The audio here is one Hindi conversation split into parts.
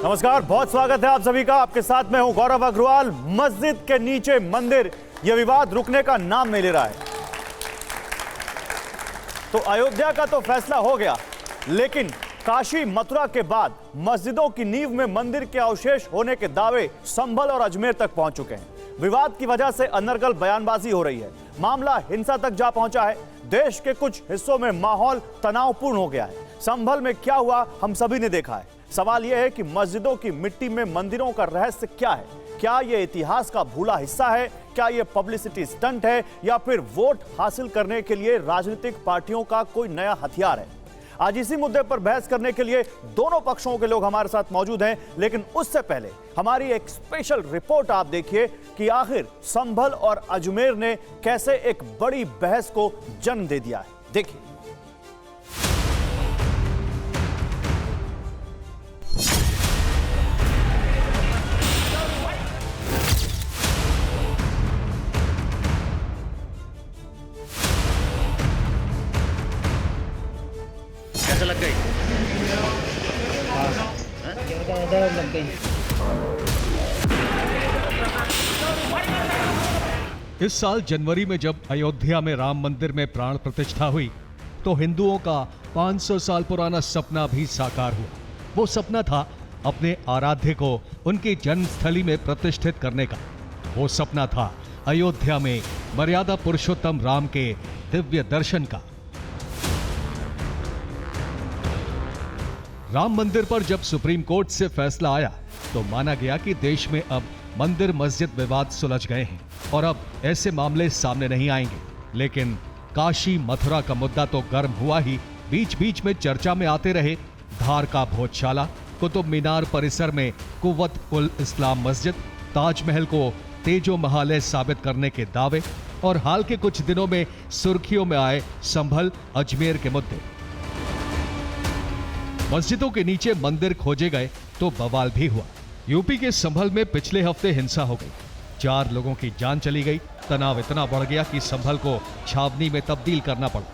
नमस्कार, बहुत स्वागत है आप सभी का। आपके साथ मैं हूं गौरव अग्रवाल। मस्जिद के नीचे मंदिर, यह विवाद रुकने का नाम नहीं ले रहा है। तो अयोध्या का तो फैसला हो गया, लेकिन काशी मथुरा के बाद मस्जिदों की नींव में मंदिर के अवशेष होने के दावे संभल और अजमेर तक पहुंच चुके हैं। विवाद की वजह से अनर्गल बयानबाजी हो रही है। मामला हिंसा तक जा पहुंचा है। देश के कुछ हिस्सों में माहौल तनावपूर्ण हो गया है। संभल में क्या हुआ हम सभी ने देखा है। सवाल यह है कि मस्जिदों की मिट्टी में मंदिरों का रहस्य क्या है? क्या यह इतिहास का भूला हिस्सा है? क्या यह पब्लिसिटी स्टंट है, या फिर वोट हासिल करने के लिए राजनीतिक पार्टियों का कोई नया हथियार है? आज इसी मुद्दे पर बहस करने के लिए दोनों पक्षों के लोग हमारे साथ मौजूद हैं, लेकिन उससे पहले हमारी एक स्पेशल रिपोर्ट आप देखिए कि आखिर संभल और अजमेर ने कैसे एक बड़ी बहस को जन्म दे दिया है। देखिए। लग गई लग गई। इस साल जनवरी में जब अयोध्या में राम मंदिर में प्राण प्रतिष्ठा हुई तो हिंदुओं का 500 साल पुराना सपना भी साकार हुआ। वो सपना था अपने आराध्य को उनकी जन्मस्थली में प्रतिष्ठित करने का। वो सपना था अयोध्या में मर्यादा पुरुषोत्तम राम के दिव्य दर्शन का। राम मंदिर पर जब सुप्रीम कोर्ट से फैसला आया तो माना गया कि देश में अब मंदिर मस्जिद विवाद सुलझ गए हैं और अब ऐसे मामले सामने नहीं आएंगे। लेकिन काशी मथुरा का मुद्दा तो गर्म हुआ ही। बीच बीच में चर्चा में आते रहे धार का भोजशाला, कुतुब मीनार परिसर में कुव्वत उल इस्लाम मस्जिद, ताजमहल को तेजो महालय साबित करने के दावे और हाल के कुछ दिनों में सुर्खियों में आए संभल अजमेर के मुद्दे। मस्जिदों के नीचे मंदिर खोजे गए तो बवाल भी हुआ। यूपी के संभल में पिछले हफ्ते हिंसा हो गई। 4 लोगों की जान चली गई। तनाव इतना बढ़ गया कि संभल को छावनी में तब्दील करना पड़ा।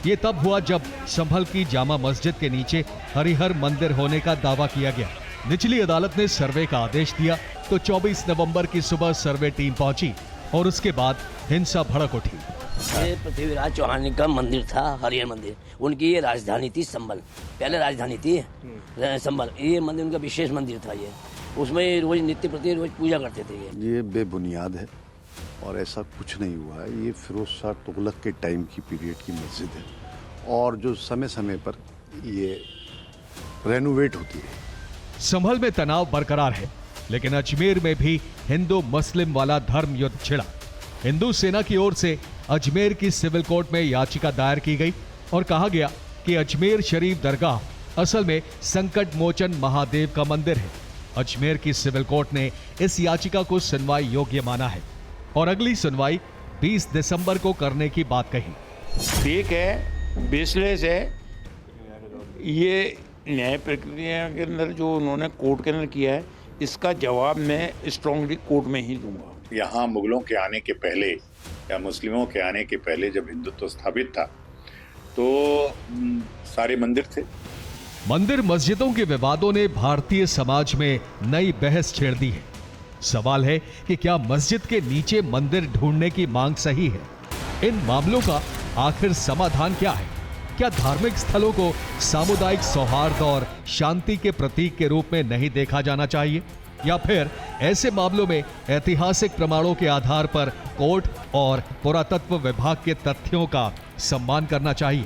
ये तब हुआ जब संभल की जामा मस्जिद के नीचे हरिहर मंदिर होने का दावा किया गया। निचली अदालत ने सर्वे का आदेश दिया तो 24 नवंबर की सुबह सर्वे टीम पहुंची और उसके बाद हिंसा भड़क उठी। ये पृथ्वीराज चौहान का मंदिर था, हरिहर मंदिर। उनकी ये राजधानी थी संभल, पहले राजधानी थी संभल। ये मंदिर उनका विशेष मंदिर था। ये उसमें रोज नित्य प्रति रोज पूजा करते थे। ये बेबुनियाद है और ऐसा कुछ नहीं हुआ है। ये फिरोज शाह तुगलक के टाइम की पीरियड की मस्जिद है और जो समय समय पर ये रेनोवेट होती है। संभल में तनाव बरकरार है, लेकिन अजमेर में भी हिंदू मुस्लिम वाला धर्म युद्ध छिड़ा। हिंदू सेना की ओर से अजमेर की सिविल कोर्ट में याचिका दायर की गई और कहा गया कि अजमेर शरीफ दरगाह असल में संकट मोचन महादेव का मंदिर है। अजमेर की सिविल कोर्ट ने इस याचिका को सुनवाई योग्य माना है और अगली सुनवाई 20 दिसंबर को करने की बात कही। ठीक है, बेसलेस है। ये न्याय प्रक्रिया के अंदर जो उन्होंने कोर्ट के अंदर किया है, इसका जवाब मैं स्ट्रांगली कोर्ट में ही दूंगा। यहाँ मुगलों के आने के पहले या मुस्लिमों के आने के पहले जब हिंदुत्व स्थापित था तो सारे मंदिर थे। मंदिर मस्जिदों के विवादों ने भारतीय समाज में नई बहस छेड़ दी है। सवाल है कि क्या मस्जिद के नीचे मंदिर ढूंढने की मांग सही है? इन मामलों का आखिर समाधान क्या है? क्या धार्मिक स्थलों को सामुदायिक सौहार्द और शांति के प्रतीक के रूप में नहीं देखा जाना चाहिए, या फिर ऐसे मामलों में ऐतिहासिक प्रमाणों के आधार पर कोर्ट और पुरातत्व विभाग के तथ्यों का सम्मान करना चाहिए?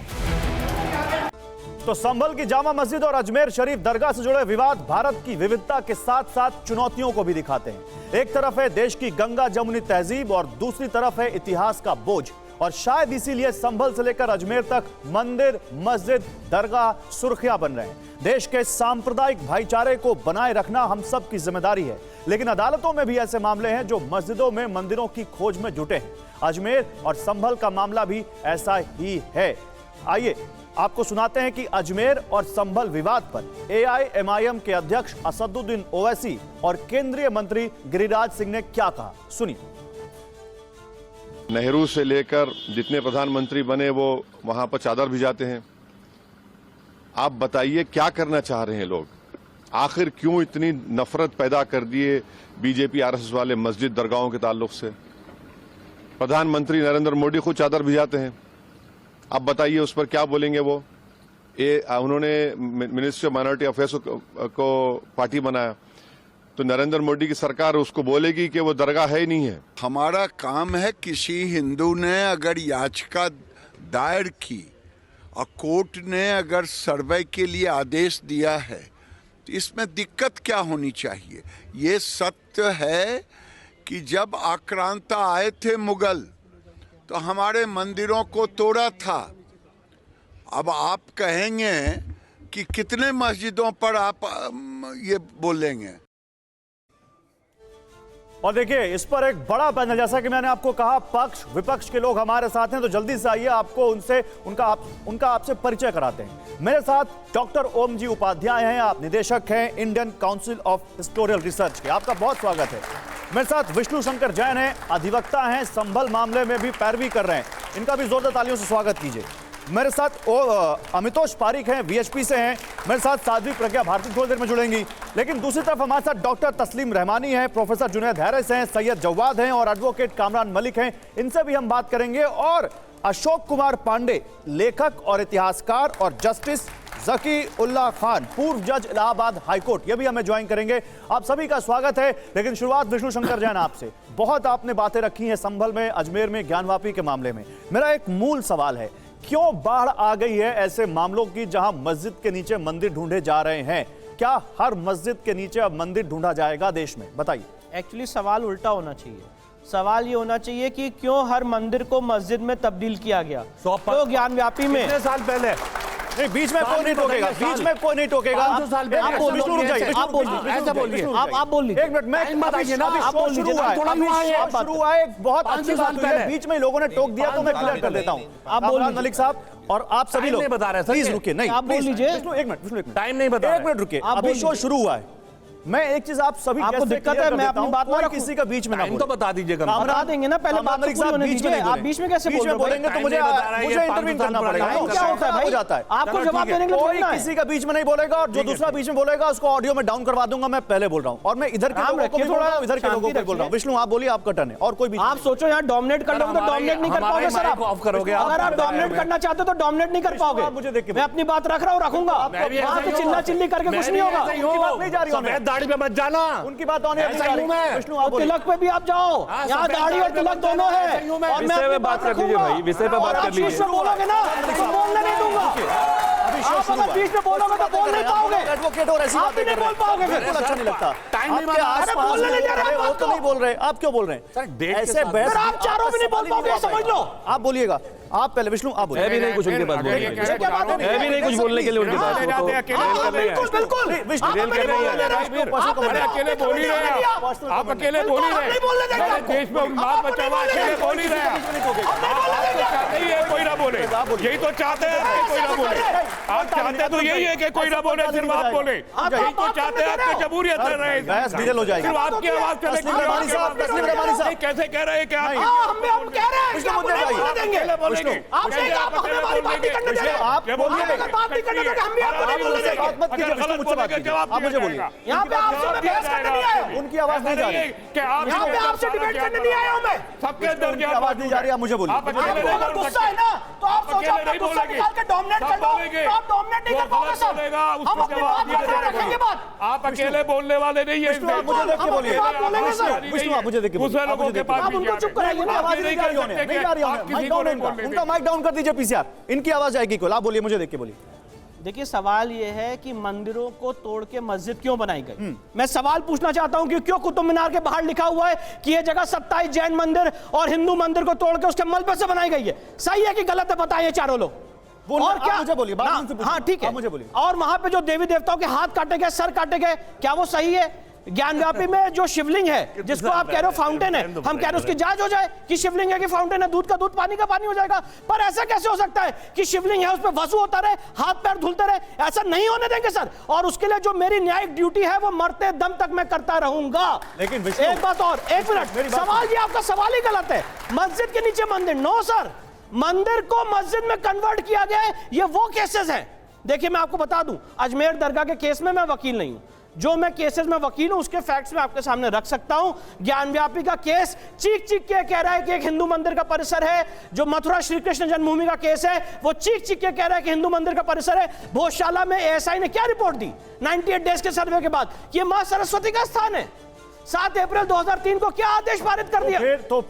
तो संभल की जामा मस्जिद और अजमेर शरीफ दरगाह से जुड़े विवाद भारत की विविधता के साथ साथ चुनौतियों को भी दिखाते हैं। एक तरफ है देश की गंगा जमुनी तहजीब और दूसरी तरफ है इतिहास का बोझ। और शायद इसीलिए संभल से लेकर अजमेर तक मंदिर, मस्जिद, दरगाह सुर्खियां बन रहे हैं। देश के सांप्रदायिक भाईचारे को बनाए रखना हम सब की जिम्मेदारी है, लेकिन अदालतों में भी ऐसे मामले हैं जो मस्जिदों में मंदिरों की खोज में जुटे हैं। अजमेर और संभल का मामला भी ऐसा ही है। आइए आपको सुनाते हैं कि अजमेर और संभल विवाद पर AIMIM के अध्यक्ष असदुद्दीन ओवैसी और केंद्रीय मंत्री गिरिराज सिंह ने क्या कहा, सुनिए। नेहरू से लेकर जितने प्रधानमंत्री बने वो वहां पर चादर भिजाते हैं। आप बताइए क्या करना चाह रहे हैं लोग? आखिर क्यों इतनी नफरत पैदा कर दिए बीजेपी आरएसएस वाले मस्जिद दरगाहों के ताल्लुक से? प्रधानमंत्री नरेंद्र मोदी खुद चादर भिजाते हैं। अब बताइए उस पर क्या बोलेंगे वो? उन्होंने मिनिस्ट्री ऑफ माइनॉरिटी अफेयर्स को पार्टी बनाया, तो नरेंद्र मोदी की सरकार उसको बोलेगी कि वो दरगाह है ही नहीं है। हमारा काम है, किसी हिंदू ने अगर याचिका दायर की और कोर्ट ने अगर सर्वे के लिए आदेश दिया है तो इसमें दिक्कत क्या होनी चाहिए? ये सत्य है कि जब आक्रांता आए थे मुगल तो हमारे मंदिरों को तोड़ा था। अब आप कहेंगे कि कितने मस्जिदों पर आप ये बोलेंगे? और देखिए इस पर एक बड़ा पैनल, जैसा कि मैंने आपको कहा, पक्ष विपक्ष के लोग हमारे साथ हैं, तो जल्दी से आइए आपको उनका आपसे परिचय कराते हैं। मेरे साथ डॉक्टर ओम जी उपाध्याय हैं, आप निदेशक हैं Indian council of historical research के, आपका बहुत स्वागत है। मेरे साथ विष्णु शंकर जैन हैं, अधिवक्ता हैं, संभल मामले में भी पैरवी कर रहे हैं, इनका भी जोरदार तालियों से स्वागत कीजिए। मेरे साथ अमितोष पारिक हैं, वीएचपी से हैं। मेरे साथ साध्वी प्रज्ञा भारती थोड़ी देर में जुड़ेंगी। लेकिन दूसरी तरफ हमारे साथ डॉक्टर तस्लीम रहमानी हैं, प्रोफेसर जुनैद हैरिस हैं, सैयद जवाद हैं और एडवोकेट कामरान मलिक हैं, इनसे भी हम बात करेंगे। और अशोक कुमार पांडे, लेखक और इतिहासकार, और जस्टिस जकी उल्ला खान, पूर्व जज इलाहाबाद हाईकोर्ट, ये भी हमें ज्वाइन करेंगे। आप सभी का स्वागत है। लेकिन शुरुआत विष्णु शंकर जैन आपसे। बहुत आपने बातें रखी हैं संभल में, अजमेर में, ज्ञानवापी के मामले में। मेरा एक मूल सवाल है, क्यों बाढ़ आ गई है ऐसे मामलों की जहां मस्जिद के नीचे मंदिर ढूंढे जा रहे हैं? क्या हर मस्जिद के नीचे अब मंदिर ढूंढा जाएगा देश में? बताइए। एक्चुअली सवाल उल्टा होना चाहिए। सवाल ये होना चाहिए कि क्यों हर मंदिर को मस्जिद में तब्दील किया गया। तो ज्ञानव्यापी में कितने साल पहले? नहीं, बीच में कोई नहीं टोकेगा, बीच में कोई नहीं टोकेगा। आप बोल लीजिए, आप बोल लीजिए, आप बोल लीजिए। एक मिनट, मैं बताइए ना, आप बोल लीजिए। शुरू हुआ है, बहुत अच्छी बात है, बीच में लोगों ने टोक दिया तो मैं क्लियर कर देता हूँ। आप बोल मलिक साहब और आप सभी लोग बता रहे हैं, प्लीज रुकिए। नहीं, आप बोल लीजिए। एक मिनट, टाइम नहीं बता, एक मिनट रुकिए। अभी शो शुरू हुआ है। मैं एक चीज आप सभी आपको दिक्कत है, मैं अपनी बात कोई किसी का बीच में ना बोले। तो बता दीजिएगा, बता देंगे ना, पहले बात पूरी होने दीजिए। आप बीच में कैसे बोल रहे हो? बोलेंगे तो मुझे इंटरवीन करना पड़ेगा। क्या होता है भाई? हो जाता है, आपको जवाब देने के लिए कोई किसी का बीच में नहीं बोलेगा, और जो दूसरा बीच में बोलेगा उसको ऑडियो में डाउन करवा दूंगा। मैं पहले बोल रहा हूँ, और मैं इधर के लोगों को भी बोल रहा हूँ, इधर के लोगों को बोल रहा हूँ। विष्णु आप बोलिए, आपका टर्न है। और कोई भी आप सोचो यहाँ डोमिनेट कर लोगे तो डोमिनेट नहीं कर पाओगे सर। आप ऑफ करोगे, अगर आप डोमिनेट करना चाहते हो तो डोमिनेट नहीं कर पाओगे। मुझे देखिए, मैं अपनी बात रख रहा हूँ, रखूंगा। वहां से चिल्ला चिल्ली करके कुछ नहीं होगा। नहीं जा रही, दाढ़ी पे मत जाना, उनकी बात होने विष्णु आप तिलक पे भी आप जाओ, यहाँ दाढ़ी और तिलक दोनों है। और मैं अपनी बात रखूंगा, विषय पे बात कर लीजिए। बोलोगे ना तो बोलने नहीं दूंगा। आप अगर बीच में बोलोगे तो बोल नहीं पाओगे, एडवोकेट और ऐसी बातें नहीं बोल पाओगे, बिल्कुल अच्छा नहीं लगता। आपके आसपास बोलने नहीं जा रहे, वो तो नहीं बोल रहे। आप क्यों बोल रहे हैं? ऐसे बहस आप चारों भी नहीं बोल पाओगे, समझ लो। आप बोलिएगा, आप पहले विष्णु आप बोलिए। भी नहीं कुछ उनके पास बोलने के लिए, भी नहीं कुछ बोलने के लिए उनके पास। बिल्कुल बिल्कुल, अकेले बोल ही रहे हैं आप, अकेले बोल ही रहे हैं। देश में उन्माद मचा हुआ, अकेले बोल ही रहे हैं। कोई ना बोले, यही तो चाहते हैं कि कोई ना बोले। आप चाहते तो यही है कि कोई ना बोले, सिर्फ आप बोले। यही तो चाहते हैं आपकी जमहूरियत रहे, बहस डिटेल हो जाएगी। सिर्फ आपकी आवाज चलेगी। कैसे कह रहे हैं कि आप कह रहे हैं विष्णु मुद्दे पे आइए। आप बोलिए, बात नहीं करने देंगे, हम भी आपको नहीं बोलने देंगे। बात मत कीजिए, विष्णु मुझसे बात कीजिए। आप मुझे बोलिए। यहाँ पे आपसे मैं बहस करने नहीं आया हूँ। उनकी आवाज नहीं जा रही, यहाँ पे आपसे डिबेट करने नहीं आया हूँ मैं। सबके अंदर उनकी आवाज नहीं जा रही, आप मुझे बोलिए। आपको अगर गुस्सा है ना तो आप सोचो अपना गुस्सा निकाल के डोमिनेट कर लो, तो आप डोमिनेट नहीं कर पाओगे सर। हम अपनी बात रखेंगे बात। आप अकेले बोलने वाले नहीं है। विष्णु आप मुझे देख के बोलिए। विष्णु आप मुझे देख के बोलिए। दूसरे लोगों के पास आप उनको चुप कराइए ना, आवाज नहीं जा रही होने, नहीं जा रही होने। माइक डाउन है उनका, माइक डाउन कर दीजिए पीसीआर। इनकी आवाज आएगी कोई। आप बोलिए, मुझे देख के बोलिए। देखिए सवाल यह है कि मंदिरों को तोड़ के मस्जिद क्यों बनाई गई। मैं सवाल पूछना चाहता हूं कि क्यों कुतुब मीनार के बाहर लिखा हुआ है कि यह जगह 27 जैन मंदिर और हिंदू मंदिर को तोड़ के उसके मलबे से बनाई गई है। सही है कि गलत है, बताइए चारों लोग। और क्या मुझे बोलिए, हाँ ठीक है, मुझे बोलिए। और वहां पे जो देवी देवताओं के हाथ काटे गए, सर काटे गए, क्या वो सही है? ज्ञानव्यापी में जो शिवलिंग है, जिसको आप कह रहे हो फाउंटेन है, हम कह रहे हो उसकी जांच हो जाए कि शिवलिंग है कि फाउंटेन है। दूध का दूध, पानी का पानी हो जाएगा। पर ऐसा कैसे हो सकता है कि शिवलिंग है उस पर वसु होता रहे, हाथ पैर धुलते रहे? ऐसा नहीं होने देंगे सर। और उसके लिए जो मेरी न्यायिक ड्यूटी है वो मरते दम तक मैं करता रहूंगा। लेकिन एक बात और, एक मिनट, सवाल ये आपका सवाल ही गलत है। मस्जिद के नीचे मंदिर, नो सर। मंदिर को मस्जिद में कन्वर्ट किया गया है, ये वो केसेस है देखिए मैं आपको बता दूं, अजमेर दरगाह के केस में मैं वकील नहीं हूं, जो मैं केसेस में वकील हूं उसके फैक्ट्स में आपके सामने रख सकता हूं। ज्ञानव्यापी का केस चीख चीख के कह रहा है कि एक हिंदू मंदिर का परिसर है। जो मथुरा श्री कृष्ण जन्मभूमि का केस है वो चीख चीख के कह रहा है कि हिंदू मंदिर का परिसर है। भोजशाला में एएसआई ने क्या रिपोर्ट दी 98 डेज के सर्वे के बाद? ये मां सरस्वती का स्थान है। 7 अप्रैल 2003 को क्या आदेश पारित कर दिया? तो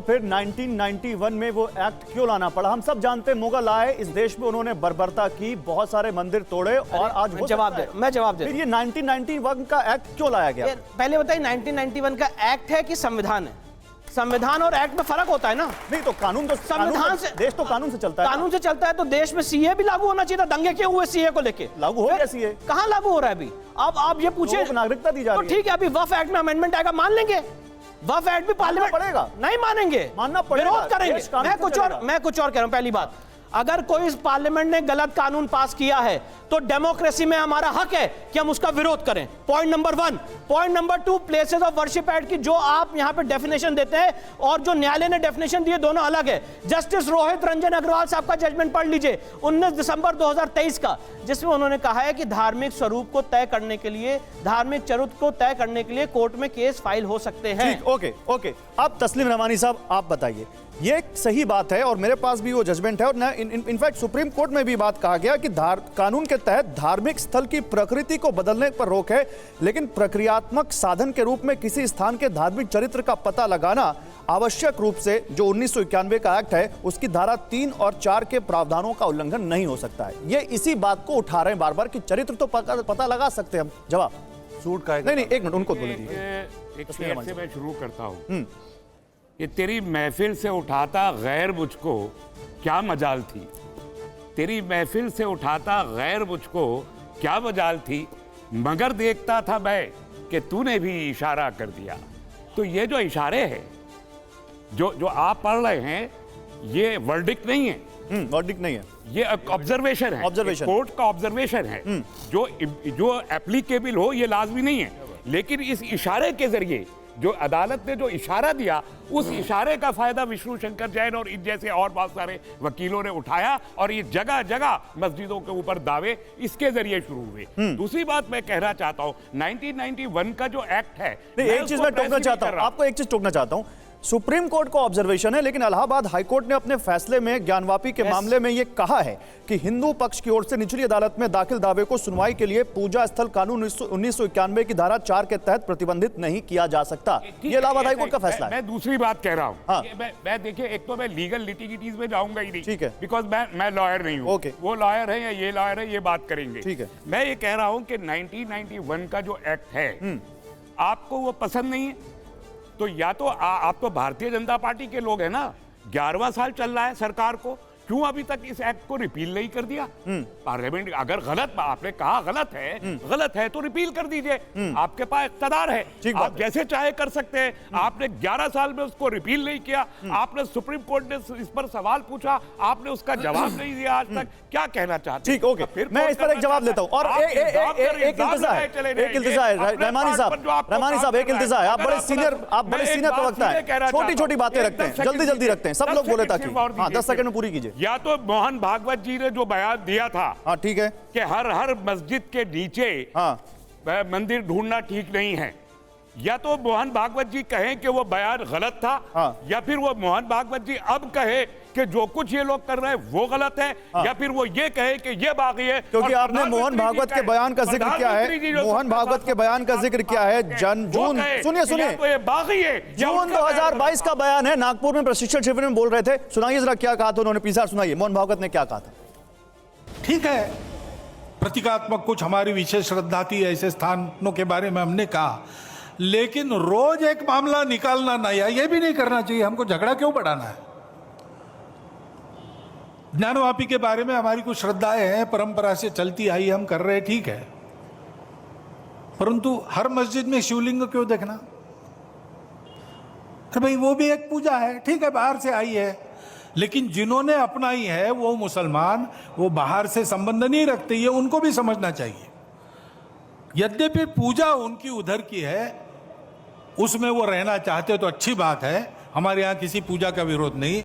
फिर 1991 में वो एक्ट क्यों लाना पड़ा? हम सब जानते हैं मुगल आए इस देश में, उन्होंने बर्बरता की, बहुत सारे मंदिर तोड़े और आज मैं जवाब दे फिर ये 1991 का एक्ट क्यों लाया गया? पहले बताइए 1991 का एक्ट है कि संविधान है? संविधान और एक्ट में फर्क होता है ना। नहीं तो कानून तो संविधान से, देश तो कानून से चलता है। कानून से चलता है तो देश में सीए भी लागू होना चाहिए था। दंगे क्यों हुए सीए को लेके? लागू हो गया सीए। कहां लागू हो रहा है अभी? अब आप ये पूछे नागरिकता दी जा रही है। तो ठीक है, अभी वक्फ एक्ट में अमेंडमेंट आएगा, मान लेंगे। वक्फ एक्ट भी पार्लियामेंट पड़ेगा, नहीं मानेंगे, मानना पड़ेगा, विरोध करेंगे। मैं कुछ और कह रहा हूं। पहली बात, अगर कोई इस पार्लियामेंट ने गलत कानून पास किया है तो डेमोक्रेसी में हमारा हक है कि हम उसका विरोध करें। Point number 1। Point number 2, places of worship act की जो आप यहां पे डेफिनेशन देते हैं और जो न्यायालय ने डेफिनेशन दी है, दोनों अलग है। जस्टिस रोहित रंजन अग्रवाल साहब का जजमेंट पढ़ लीजिए 19 दिसंबर 2023 का, जिसमें उन्होंने कहा है कि धार्मिक स्वरूप को तय करने के लिए, धार्मिक चरित्र को तय करने के लिए कोर्ट में केस फाइल हो सकते हैं। ओके। अब तस्लीम रमानी साहब आप बताइए, ये एक सही बात है और मेरे पास भी वो जजमेंट है और इनफैक्ट सुप्रीम कोर्ट में भी बात कहा गया कि कानून के तहत धार्मिक स्थल की प्रकृति को बदलने पर रोक है, लेकिन प्रक्रियात्मक साधन के रूप में किसी स्थान के धार्मिक चरित्र का पता लगाना आवश्यक रूप से जो 1991 का एक्ट है उसकी धारा 3 और 4 के प्रावधानों का उल्लंघन नहीं हो सकता है। ये इसी बात को उठा रहे हैं बार बार कि चरित्र तो पता लगा सकते हैं हम। जवाब सूट का नहीं, एक मिनट उनको बोले एक शेर से मैं शुरू करता हूं कि तेरी महफिल से उठाता गैर मुझको क्या मजाल थी, तेरी महफिल से उठाता गैर मुझको क्या मजाल थी, मगर देखता था मैं कि तूने भी इशारा कर दिया। तो ये जो इशारे हैं जो आप पढ़ रहे हैं, ये वर्डिक्ट नहीं है। वर्डिक्ट नहीं है, ये ऑब्जर्वेशन है, कोर्ट का ऑब्जर्वेशन है। जो एप्लीकेबल हो ये लाजमी नहीं है, लेकिन इस इशारे के जरिए जो अदालत ने जो इशारा दिया, उस इशारे का फायदा विष्णु शंकर जैन और इन जैसे और बहुत सारे वकीलों ने उठाया और ये जगह जगह मस्जिदों के ऊपर दावे इसके जरिए शुरू हुए। दूसरी बात मैं कहना चाहता हूं, 1991 का जो एक्ट है, एक चीज मैं टोकना चाहता हूं, आपको एक चीज टोकना चाहता हूं। सुप्रीम कोर्ट का ऑब्जर्वेशन है, लेकिन इलाहाबाद हाईकोर्ट ने अपने फैसले में ज्ञानवापी के मामले में यह कहा है कि हिंदू पक्ष की ओर से निचली अदालत में दाखिल दावे को सुनवाई के लिए पूजा स्थल कानून 1991 की धारा 4 के तहत प्रतिबंधित नहीं किया जा सकता। ये इलाहाबाद हाईकोर्ट का फैसला है। मैं दूसरी बात कह रहा हूं, मैं देखिए, एक तो मैं लीगल लिटिगिटीज में जाऊंगा ही नहीं, ठीक है, बिकॉज मैं लॉयर नहीं हूं। वो लॉयर है या ये लॉयर है, ये बात करेंगे, ठीक है। मैं ये कह रहा हूं कि 1991 का जो एक्ट है आपको वो पसंद नहीं है तो या तो आप तो भारतीय जनता पार्टी के लोग हैं ना, 11वां साल चल रहा है सरकार को, क्यों अभी तक इस एक्ट को रिपील नहीं कर दिया? पार्लियामेंट अगर गलत, आपने कहा गलत है तो रिपील कर दीजिए, आपके पास इख्तियार है, आप जैसे चाहे कर सकते हैं। आपने 11 साल में उसको रिपील नहीं किया, आपने सुप्रीम कोर्ट ने इस पर सवाल पूछा, आपने उसका जवाब नहीं दिया आज तक, क्या कहना चाहते? ठीक, ओके, मैं इस पर एक जवाब देता हूं और एक इल्तिजा है रहमानी साहब, एक इल्तिजा है। आप बड़े सीनियर प्रवक्ता हैं, छोटी बातें रखते हैं, जल्दी रखते हैं, सब लोग बोले ताकि 10 सेकंड में पूरी कीजिए। या तो मोहन भागवत जी ने जो बयान दिया था, हाँ ठीक है, कि हर मस्जिद के नीचे मंदिर ढूंढना ठीक नहीं है, या तो मोहन भागवत जी कहें कि वो बयान गलत था, या फिर वो मोहन भागवत जी अब कहे कि जो कुछ ये लोग कर रहे हैं वो गलत है, या फिर वो ये कहे कि ये बागी है। क्योंकि आपने मोहन भागवत के बयान का जिक्र किया है, मोहन भागवत के बयान का जिक्र किया है, जून सुनिए तो ये बागी है, जून 2022 का बयान है, नागपुर में प्रशिक्षण शिविर में बोल रहे थे, सुनाइए जरा क्या कहा था उन्होंने। पीछे सुनाइए मोहन भागवत ने क्या कहा था। ठीक है, प्रतीकात्मक कुछ हमारी विशेष श्रद्धा थी, ऐसे स्थानों के बारे में हमने कहा, लेकिन रोज एक मामला निकालना नया, ये भी नहीं करना चाहिए। हमको झगड़ा क्यों बढ़ाना है? ज्ञानवापी के बारे में हमारी कुछ श्रद्धाएं हैं, परंपरा से चलती आई, हम कर रहे, ठीक है, परंतु हर मस्जिद में शिवलिंग क्यों देखना? तो भाई वो भी एक पूजा है, ठीक है, बाहर से आई है, लेकिन जिन्होंने अपनाई है वो मुसलमान, वो बाहर से संबंध नहीं रखते, ये उनको भी समझना चाहिए। यद्यपि पूजा उनकी उधर की है, उसमें वो रहना चाहते तो अच्छी बात है, हमारे यहाँ किसी पूजा का विरोध नहीं।